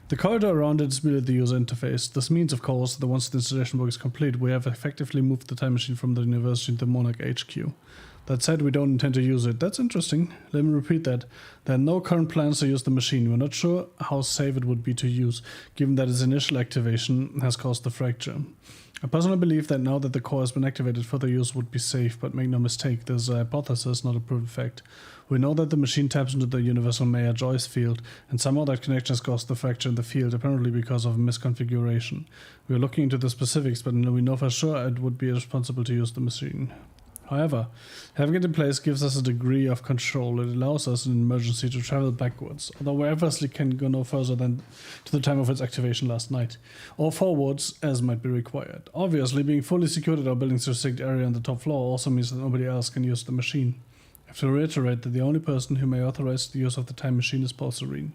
The corridor around it is merely the user interface. This means, of course, that once the installation work is complete, we have effectively moved the time machine from the university into Monarch HQ. That said, we don't intend to use it. That's interesting. Let me repeat that. There are no current plans to use the machine. We're not sure how safe it would be to use, given that its initial activation has caused the fracture. I personally believe that now that the core has been activated, further use would be safe, but make no mistake, this is a hypothesis, not a proven fact. We know that the machine taps into the universal Mayer-Joyce field, and somehow that connection has caused the fracture in the field, apparently because of a misconfiguration. We are looking into the specifics, but we know for sure it would be irresponsible to use the machine. However, having it in place gives us a degree of control. It allows us in an emergency to travel backwards, although we obviously can go no further than to the time of its activation last night, or forwards as might be required. Obviously, being fully secured at our building's restricted area on the top floor also means that nobody else can use the machine. I have to reiterate that the only person who may authorize the use of the time machine is Paul Serene.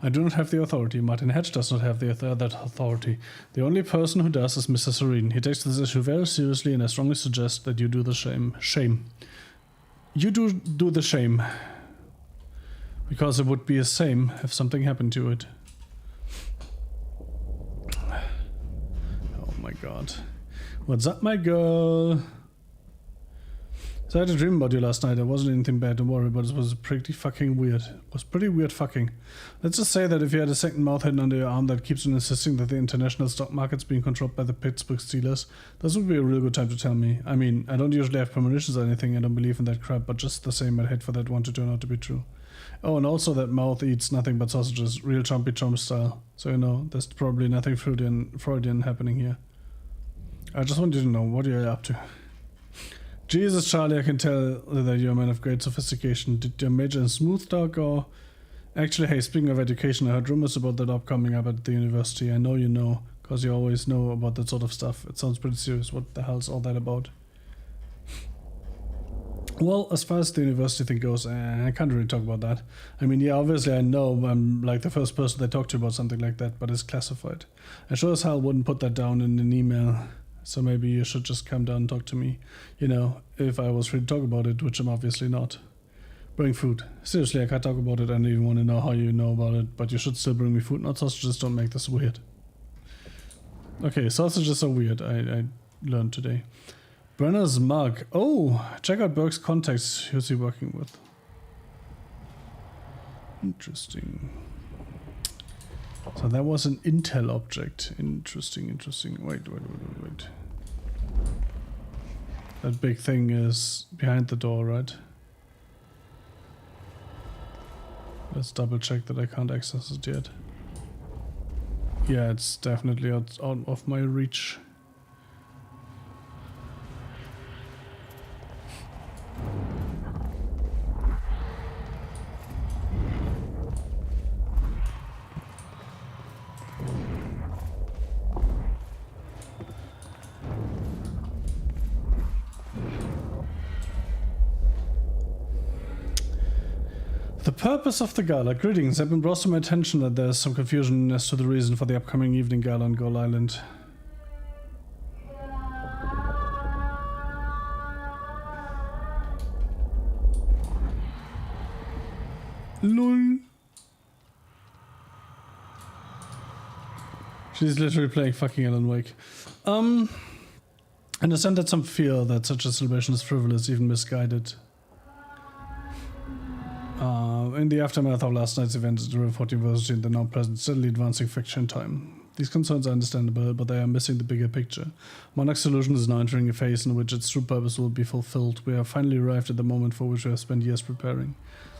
I do not have the authority. Martin Hedge does not have that authority. The only person who does is Mr. Serene. He takes this issue very seriously, and I strongly suggest that you do the same. You do the same. Because it would be a shame if something happened to it. Oh my god. What's up, my girl? So I had a dream about you last night. It wasn't anything bad, don't worry, but it was pretty fucking weird. It was pretty weird fucking. Let's just say that if you had a second mouth hidden under your arm that keeps on insisting that the international stock market's being controlled by the Pittsburgh Steelers, this would be a real good time to tell me. I mean, I don't usually have premonitions or anything, I don't believe in that crap, but just the same, I'd hate for that one to turn out to be true. Oh, and also that mouth eats nothing but sausages, real Chompy Chomp style. So you know, there's probably nothing Freudian happening here. I just want you to know, what are you up to? Jesus, Charlie, I can tell that you're a man of great sophistication. Did you major in smooth talk or... Actually, hey, speaking of education, I heard rumors about that upcoming up at the university. I know you know, because you always know about that sort of stuff. It sounds pretty serious. What the hell's all that about? Well, as far as the university thing goes, I can't really talk about that. I mean, yeah, obviously I know I'm like the first person they talk to about something like that, but it's classified. I sure as hell wouldn't put that down in an email. So maybe you should just come down and talk to me, you know, if I was free to talk about it, which I'm obviously not. Bring food. Seriously, I can't talk about it. I don't even want to know how you know about it, but you should still bring me food. Not sausages, don't make this weird. Okay, sausages are weird, I learned today. Brenner's mug. Oh, check out Burke's contacts. Who's he working with? Interesting. So that was an Intel object. Interesting. Wait. That big thing is behind the door, right? Let's double check that I can't access it yet. Yeah, it's definitely out of my reach. The purpose of the gala. Greetings. I've been brought to my attention that there's some confusion as to the reason for the upcoming evening gala on Gull Island. LOL. She's literally playing fucking Alan Wake. I understand that some feel that such a celebration is frivolous, even misguided. In the aftermath of last night's events at the River University and the now present steadily advancing friction time. These concerns are understandable, but they are missing the bigger picture. Monarch's solution is now entering a phase in which its true purpose will be fulfilled. We have finally arrived at the moment for which we have spent years preparing.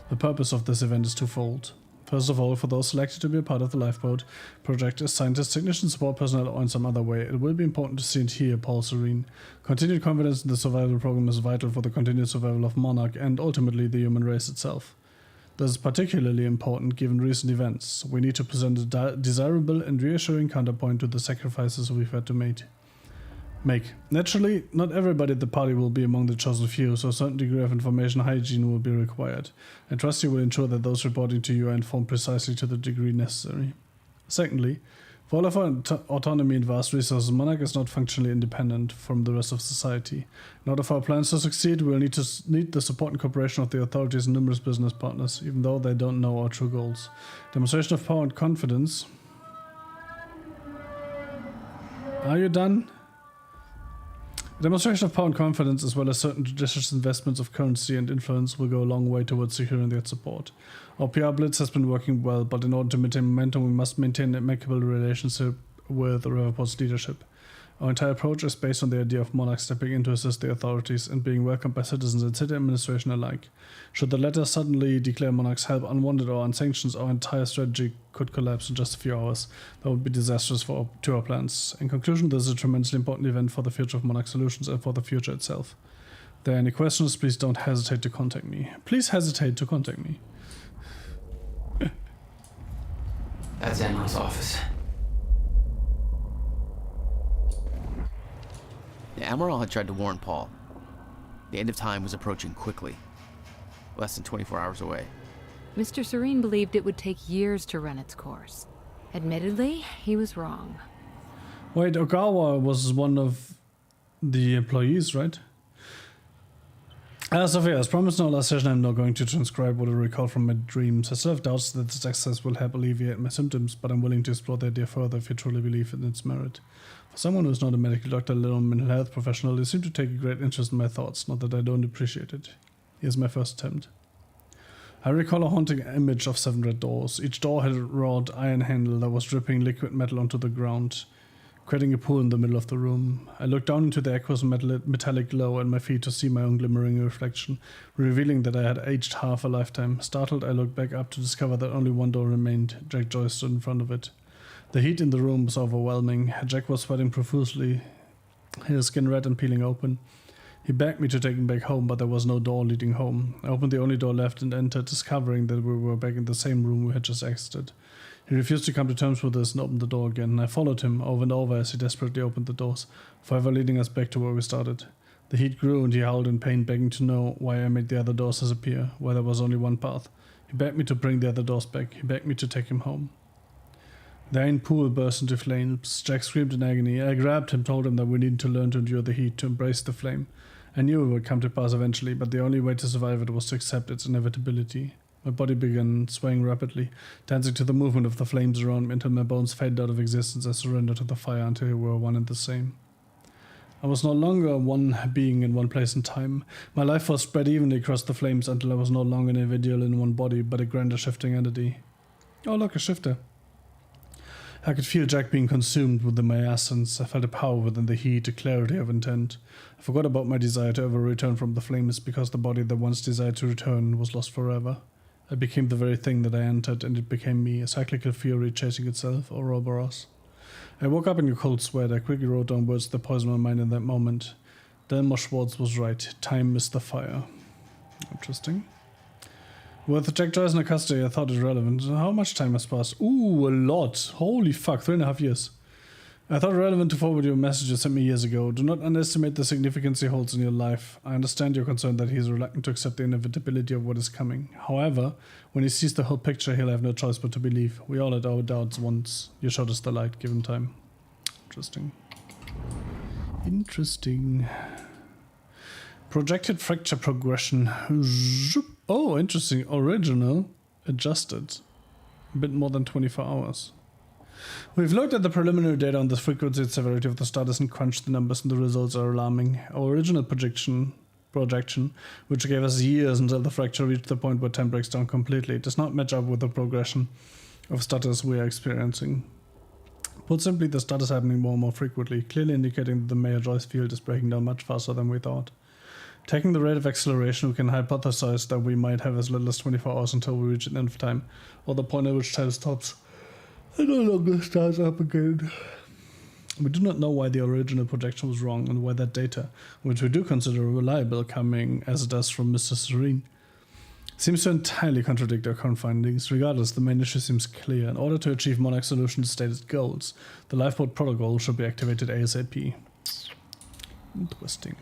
The purpose of this event is twofold. First of all, for those selected to be a part of the lifeboat project as scientists, technicians, support personnel, or in some other way, it will be important to see and hear Paul Serene. Continued confidence in the survival program is vital for the continued survival of Monarch and ultimately the human race itself. This is particularly important given recent events. We need to present a desirable and reassuring counterpoint to the sacrifices we've had to make. Naturally, not everybody at the party will be among the chosen few, so a certain degree of information hygiene will be required. I trust you will ensure that those reporting to you are informed precisely to the degree necessary. Secondly, for all of our autonomy and vast resources, Monarch is not functionally independent from the rest of society. In order for our plans to succeed, we will need the support and cooperation of the authorities and numerous business partners, even though they don't know our true goals. Demonstration of power and confidence. Are you done? A demonstration of power and confidence, as well as certain judicious investments of currency and influence, will go a long way towards securing that support. Our PR blitz has been working well, but in order to maintain momentum, we must maintain an amicable relationship with the Riverport's leadership. Our entire approach is based on the idea of Monarch stepping in to assist the authorities and being welcomed by citizens and city administration alike. Should the latter suddenly declare Monarch's help unwanted or unsanctioned, our entire strategy could collapse in just a few hours. That would be disastrous to our plans. In conclusion, this is a tremendously important event for the future of Monarch Solutions and for the future itself. If there are any questions, please don't hesitate to contact me. Please hesitate to contact me. That's Admiral's office. The Admiral had tried to warn Paul. The end of time was approaching quickly. Less than 24 hours away. Mr. Serene believed it would take years to run its course. Admittedly, he was wrong. Wait, Ogawa was one of the employees, right? Sophia, as promised in our last session, I'm now going to transcribe what I recall from my dreams. I still have doubts that this exercise will help alleviate my symptoms, but I'm willing to explore the idea further if you truly believe in its merit. For someone who is not a medical doctor, let alone a mental health professional, you seem to take a great interest in my thoughts, not that I don't appreciate it. Here's my first attempt. I recall a haunting image of 7 red doors. Each door had a wrought iron handle that was dripping liquid metal onto the ground, creating a pool in the middle of the room. I looked down into the aqueous metallic glow at my feet to see my own glimmering reflection, revealing that I had aged half a lifetime. Startled, I looked back up to discover that only one door remained. Jack Joyce stood in front of it. The heat in the room was overwhelming. Jack was sweating profusely, his skin red and peeling open. He begged me to take him back home, but there was no door leading home. I opened the only door left and entered, discovering that we were back in the same room we had just exited. He refused to come to terms with this and opened the door again. I followed him over and over as he desperately opened the doors, forever leading us back to where we started. The heat grew and he howled in pain, begging to know why I made the other doors disappear, where there was only one path. He begged me to bring the other doors back. He begged me to take him home. The iron pool burst into flames. Jack screamed in agony. I grabbed him, told him that we needed to learn to endure the heat, to embrace the flame. I knew it would come to pass eventually, but the only way to survive it was to accept its inevitability. My body began swaying rapidly, dancing to the movement of the flames around me until my bones faded out of existence. I surrendered to the fire until we were one and the same. I was no longer one being in one place and time. My life was spread evenly across the flames until I was no longer an individual in one body, but a grander shifting entity. Oh, look, a shifter. I could feel Jack being consumed within my essence. I felt a power within the heat, a clarity of intent. I forgot about my desire to ever return from the flames because the body that once desired to return was lost forever. I became the very thing that I entered, and it became me, a cyclical fury chasing itself, or Ouroboros. I woke up in a cold sweat. I quickly wrote down words that poisoned my mind in that moment. Delmar Schwartz was right. Time is the fire. Interesting. With Jack Joyce in custody, I thought it relevant. How much time has passed? Ooh, a lot. Holy fuck, 3.5 years. I thought it relevant to forward you a message you sent me years ago. Do not underestimate the significance he holds in your life. I understand your concern that he is reluctant to accept the inevitability of what is coming. However, when he sees the whole picture, he'll have no choice but to believe. We all had our doubts once. You showed us the light. Give him time. Interesting. Interesting. Projected fracture progression. Oh, interesting. Original. Adjusted. A bit more than 24 hours. We've looked at the preliminary data on the frequency and severity of the status and crunched the numbers, and the results are alarming. Our original projection projection, which gave us years until the fracture reached the point where time breaks down completely, does not match up with the progression of stutters we are experiencing. Put simply, the stutter is happening more and more frequently, clearly indicating that the Mayer-Joyce field is breaking down much faster than we thought. Taking the rate of acceleration, we can hypothesize that we might have as little as 24 hours until we reach an end of time, or the point at which time stops, and no longer starts up again. We do not know why the original projection was wrong, and why that data, which we do consider reliable, coming as it does from Mr. Serene, seems to entirely contradict our current findings. Regardless, the main issue seems clear. In order to achieve Monarch Solutions' stated goals, the lifeboat protocol should be activated ASAP. Interesting.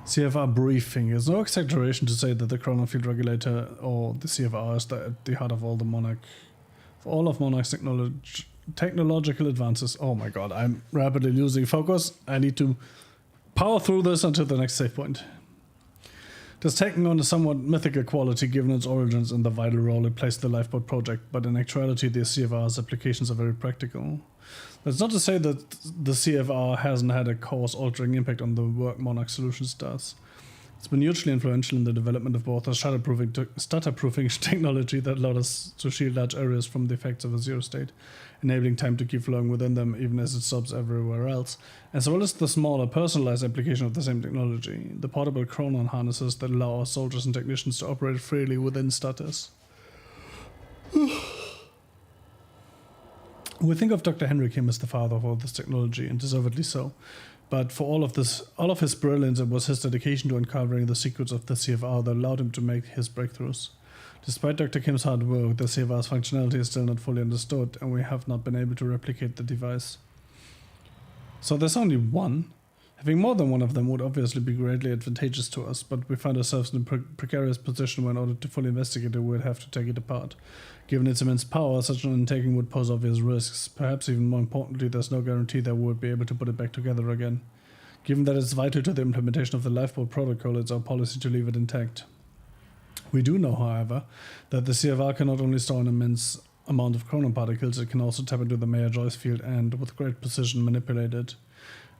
CFR briefing. It's no exaggeration to say that the chrono field regulator, or the CFR, is at the heart of all of Monarch's technological advances. Oh my god, I'm rapidly losing focus. I need to power through this until the next save point. It has taken on a somewhat mythical quality given its origins and the vital role it plays in the lifeboat project, but in actuality the CFR's applications are very practical. That's not to say that the CFR hasn't had a course-altering impact on the work Monarch Solutions does. It's been hugely influential in the development of both a stutter-proofing technology that allowed us to shield large areas from the effects of a zero state, enabling time to keep flowing within them even as it stops everywhere else, as well as the smaller, personalized application of the same technology, the portable chronon harnesses that allow our soldiers and technicians to operate freely within stutters. We think of Dr. Henry Kim as the father of all this technology, and deservedly so. But for all of his brilliance, it was his dedication to uncovering the secrets of the CFR that allowed him to make his breakthroughs. Despite Dr. Kim's hard work, the CFR's functionality is still not fully understood, and we have not been able to replicate the device. So there's only one. Having more than one of them would obviously be greatly advantageous to us, but we find ourselves in a precarious position where in order to fully investigate it, we would have to take it apart. Given its immense power, such an undertaking would pose obvious risks. Perhaps even more importantly, there's no guarantee that we would be able to put it back together again. Given that it's vital to the implementation of the lifeboat protocol, it's our policy to leave it intact. We do know, however, that the CFR can not only store an immense amount of chronon particles, it can also tap into the Mayer-Joyce field and, with great precision, manipulate it.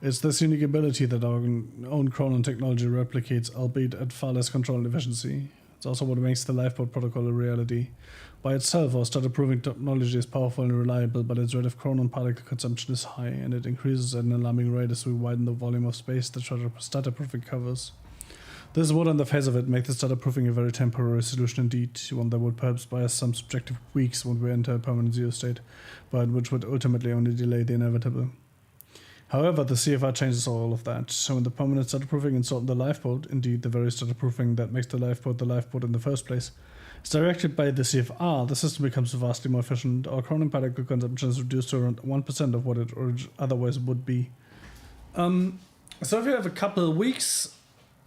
It's this unique ability that our own chronon technology replicates, albeit at far less control and efficiency. It's also what makes the lifeboat protocol a reality. By itself, our stutter-proofing technology is powerful and reliable, but its rate of chronon particle consumption is high, and it increases at an alarming rate as we widen the volume of space that stutter-proofing covers. This would, on the face of it, make the stutter-proofing a very temporary solution indeed, one that would perhaps buy us some subjective weeks when we enter a permanent zero state, but which would ultimately only delay the inevitable. However, the CFR changes all of that. So when the permanent stutter-proofing installed in the lifeboat, indeed the very stutter-proofing that makes the lifeboat in the first place, is directed by the CFR, the system becomes vastly more efficient. Our chronon particle consumption is reduced to around 1% of what it otherwise would be. So if you have a couple of weeks,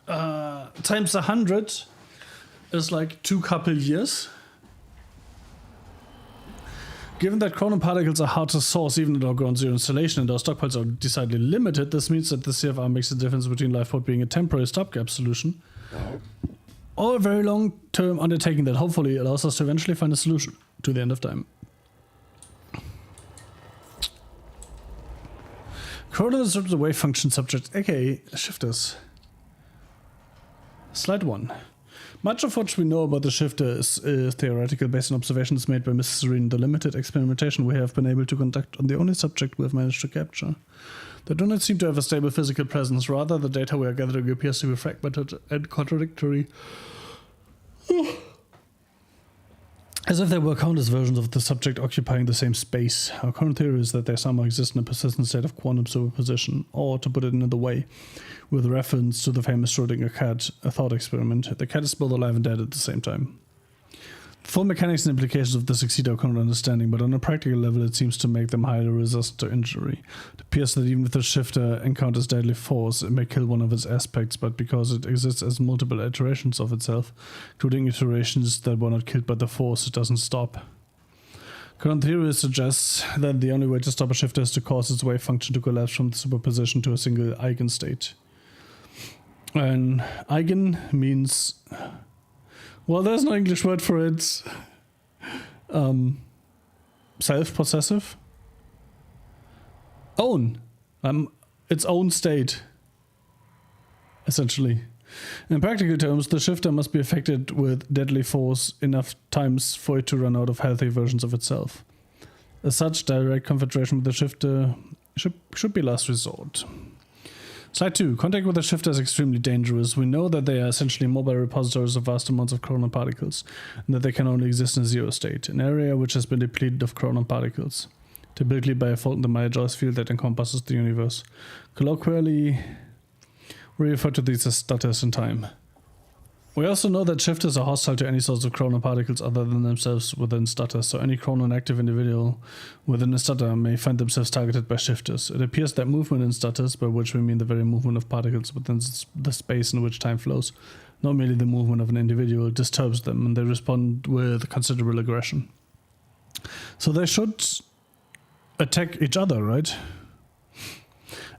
times 100 is like 2 couple years. Given that chronon particles are hard to source even at our ground zero installation and our stockpiles are decidedly limited, this means that the CFR makes the difference between lifeboat being a temporary stopgap solution or a very long-term undertaking that hopefully allows us to eventually find a solution to the end of time. Chronon is the wave function subject, aka shifters. Slide 1. Much of what we know about the shifter is theoretical, based on observations made by Mrs. Serene, the limited experimentation we have been able to conduct on the only subject we have managed to capture. They do not seem to have a stable physical presence, rather the data we are gathering appears to be fragmented and contradictory. As if there were countless versions of the subject occupying the same space. Our current theory is that they somehow exist in a persistent state of quantum superposition, or, to put it another way, with reference to the famous Schrödinger cat, a thought experiment, the cat is both alive and dead at the same time. The full mechanics and implications of this exceed our current understanding, but on a practical level it seems to make them highly resistant to injury. It appears that even if the shifter encounters deadly force, it may kill one of its aspects, but because it exists as multiple iterations of itself, including iterations that were not killed by the force, it doesn't stop. Current theory suggests that the only way to stop a shifter is to cause its wave function to collapse from the superposition to a single eigenstate. And eigen means... well, there's no English word for it. Self-possessive? Own. Its own state. essentially. In practical terms, the shifter must be affected with deadly force enough times for it to run out of healthy versions of itself. As such, direct confrontation with the shifter should be last resort. Slide 2. Contact with the shifter is extremely dangerous. We know that they are essentially mobile repositories of vast amounts of chronon particles, and that they can only exist in a zero state, an area which has been depleted of chronon particles, typically by a fault in the Maya-Joyce field that encompasses the universe. Colloquially, we refer to these as stutters in time. We also know that shifters are hostile to any source of chronon particles other than themselves within stutters, so any chronon-active individual within a stutter may find themselves targeted by shifters. It appears that movement in stutters, by which we mean the very movement of particles within the space in which time flows, not merely the movement of an individual, disturbs them, and they respond with considerable aggression. So they should attack each other, right?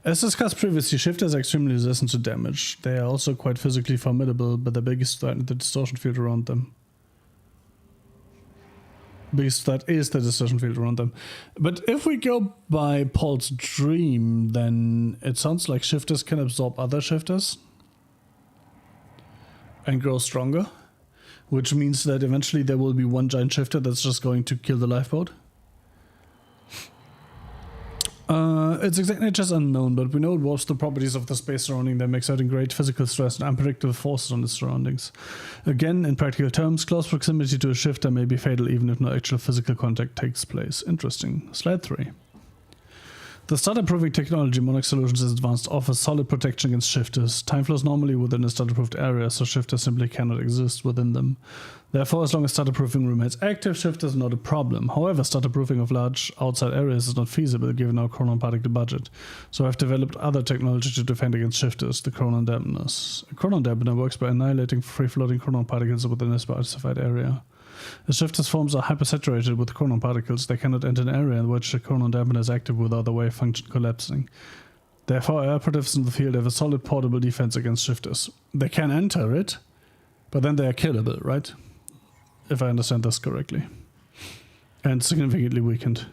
As discussed previously, shifters are extremely resistant to damage. They are also quite physically formidable, but the biggest threat is the distortion field around them. Biggest threat is the distortion field around them. But if we go by Paul's dream, then it sounds like shifters can absorb other shifters and grow stronger, which means that eventually there will be one giant shifter that's just going to kill the lifeboat. Its exact nature is unknown, but we know it warps the properties of the space surrounding them, exerting great physical stress and unpredictable forces on its surroundings. Again, in practical terms, close proximity to a shifter may be fatal even if no actual physical contact takes place. Interesting. Slide 3. The stutter-proofing technology Monarch Solutions has advanced offers solid protection against shifters. Time flows normally within a stutter-proofed area, so shifters simply cannot exist within them. Therefore, as long as stutter-proofing remains active, shifters are not a problem. However, stutter-proofing of large outside areas is not feasible given our chronon particle budget, so I've developed other technology to defend against shifters, the chronon dampeners. A chronon dampener works by annihilating free-floating chronon particles within a specified area. As shifters' forms are hypersaturated with chronon particles, they cannot enter an area in which the chronon dampener is active without the wave function collapsing. Therefore, our operatives in the field have a solid portable defense against shifters. They can enter it, but then they are killable, right? If I understand this correctly. And significantly weakened.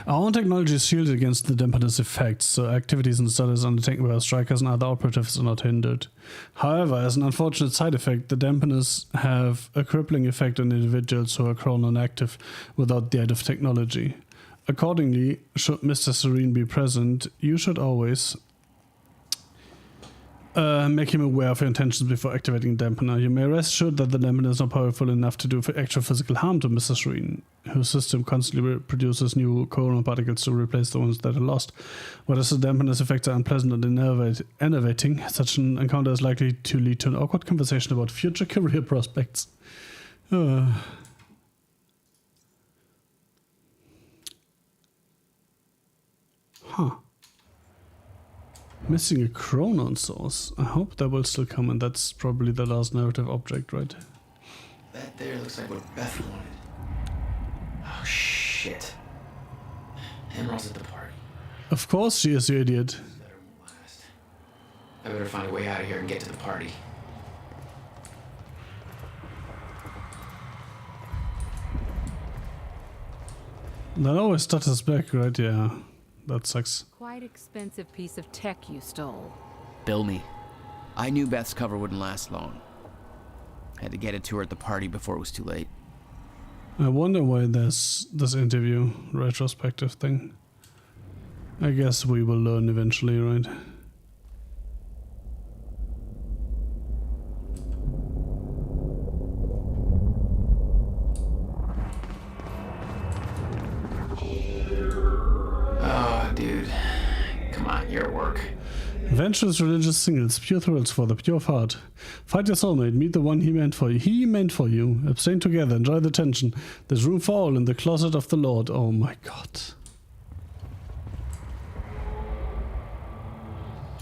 Our own technology is shielded against the dampener's effects, so activities and studies undertaken by our strikers and other operatives are not hindered. However, as an unfortunate side effect, the dampeners have a crippling effect on individuals who are chronon active without the aid of technology. Accordingly, should Mr. Serene be present, you should always make him aware of your intentions before activating the dampener. You may rest assured that the dampener is not powerful enough to do actual physical harm to Mr. Serene, whose system constantly produces new chronon particles to replace the ones that are lost. Whereas the dampener's effects are unpleasant and enervating, such an encounter is likely to lead to an awkward conversation about future career prospects. Missing a chronon source. I hope that will still come, and that's probably the last narrative object, right? That there looks like what Beth wanted. Oh, shit. Emerald's at the party. Of course she is, you idiot. I better find a way out of here and get to the party. That always stutters back, right? Yeah. That sucks. Quite expensive piece of tech you stole. Bill me. I knew Beth's cover wouldn't last long. Had to get it to her at the party before it was too late. I wonder why there's this interview retrospective thing. I guess we will learn eventually, right? Dude, come on, your work. Adventurous religious singles, pure thrills for the pure of heart. Find your soulmate, meet the one he meant for you. He meant for you. Abstain together, enjoy the tension. There's room for all in the closet of the Lord. Oh my god.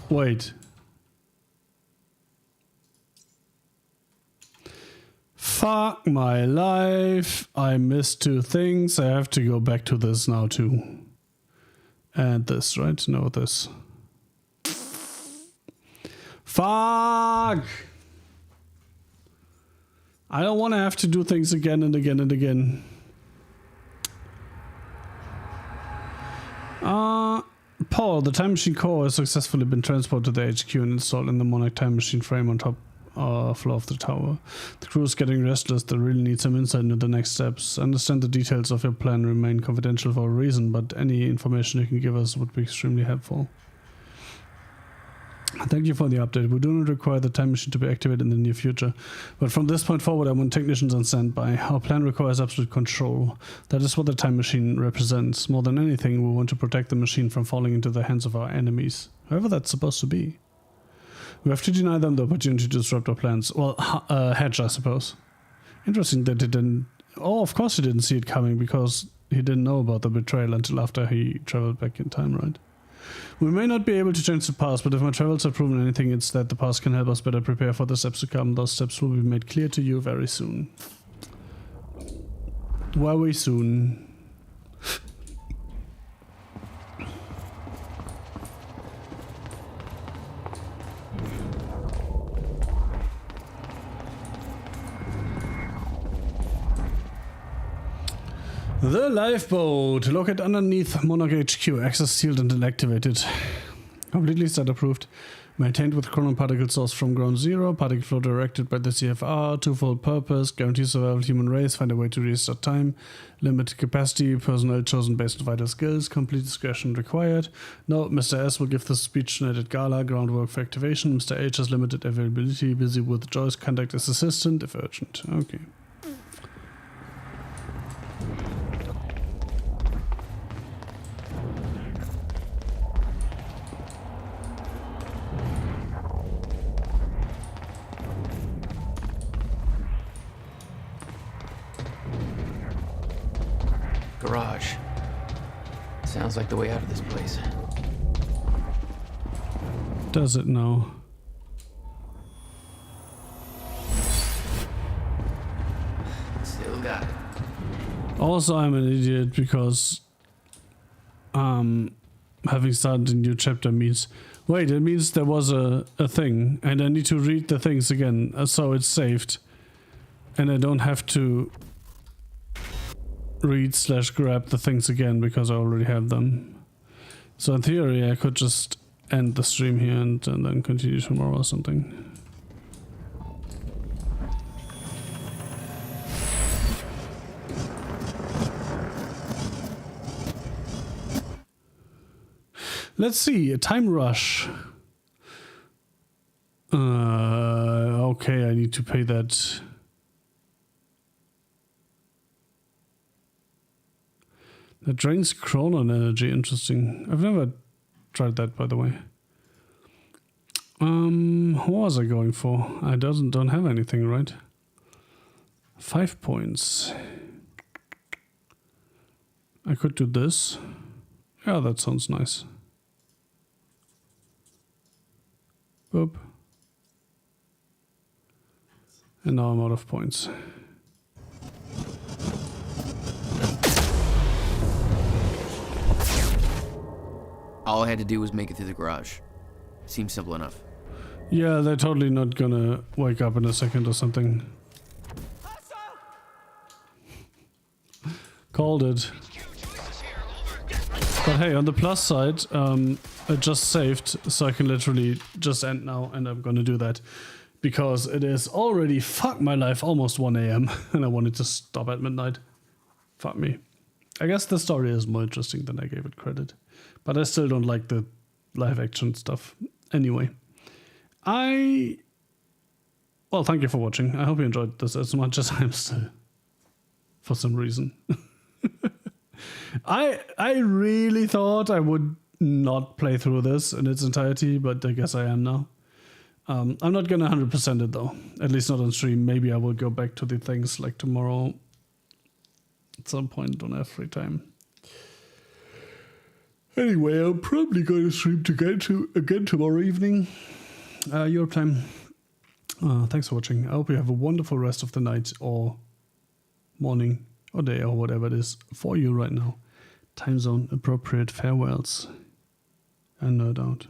Wait. Fuck my life. I missed two things. I have to go back to this now too. And this, right? No, this. Fuck! I don't want to have to do things again and again and again. Paul, the time machine core has successfully been transported to the HQ and installed in the Monarch time machine frame on top floor of the tower. The crew is getting restless. They really need some insight into the next steps. I understand the details of your plan remain confidential for a reason, but any information you can give us would be extremely helpful. Thank you for the update. We do not require the time machine to be activated in the near future, but from this point forward I want technicians on standby. Our plan requires absolute control. That is what the time machine represents. More than anything, we want to protect the machine from falling into the hands of our enemies, whoever that's supposed to be. We have to deny them the opportunity to disrupt our plans. Well, Hedge, I suppose. Interesting that he didn't... Oh, of course he didn't see it coming, because he didn't know about the betrayal until after he traveled back in time, right? We may not be able to change the past, but if my travels have proven anything, it's that the past can help us better prepare for the steps to come. Those steps will be made clear to you very soon. Very soon. The lifeboat. Locate underneath Monarch HQ. Access sealed and activated. Completely stat approved. Maintained with chronon particle source from ground zero. Particle flow directed by the CFR. Twofold purpose. Guarantee survival of human race. Find a way to restart time. Limited capacity. Personnel chosen based on vital skills. Complete discretion required. No, Mr. S will give the speech tonight at Gala. Groundwork for activation. Mr. H has limited availability. Busy with Joyce. Contact his assistant if urgent. Okay. Garage. Sounds like the way out of this place. Does it now? Still got it. Also, I'm an idiot because having started a new chapter means... Wait, it means there was a thing and I need to read the things again so it's saved. And I don't have to read/grab the things again because I already have them. So in theory I could just end the stream here and then continue tomorrow or something. Let's see, a time rush. Okay, I need to pay that. That drains chronon energy, interesting. I've never tried that, by the way. What was I going for? I don't have anything, right? 5 points. I could do this. Yeah, that sounds nice. Boop. And now I'm out of points. All I had to do was make it through the garage. Seems simple enough. Yeah, they're totally not gonna wake up in a second or something. Called it. But hey, on the plus side, I just saved, so I can literally just end now, and I'm gonna do that. Because it is already, fuck my life, almost 1 AM, and I wanted to stop at midnight. Fuck me. I guess the story is more interesting than I gave it credit. But I still don't like the live action stuff. Anyway. Well, thank you for watching. I hope you enjoyed this as much as I'm still. For some reason. I really thought I would not play through this in its entirety, but I guess I am now. I'm not gonna 100% it though. At least not on stream. Maybe I will go back to the things like tomorrow. At some point, don't have free time. Anyway, I'm probably going to stream again tomorrow evening. Europe time. Thanks for watching. I hope you have a wonderful rest of the night or morning or day or whatever it is for you right now. Time zone appropriate farewells. And no doubt.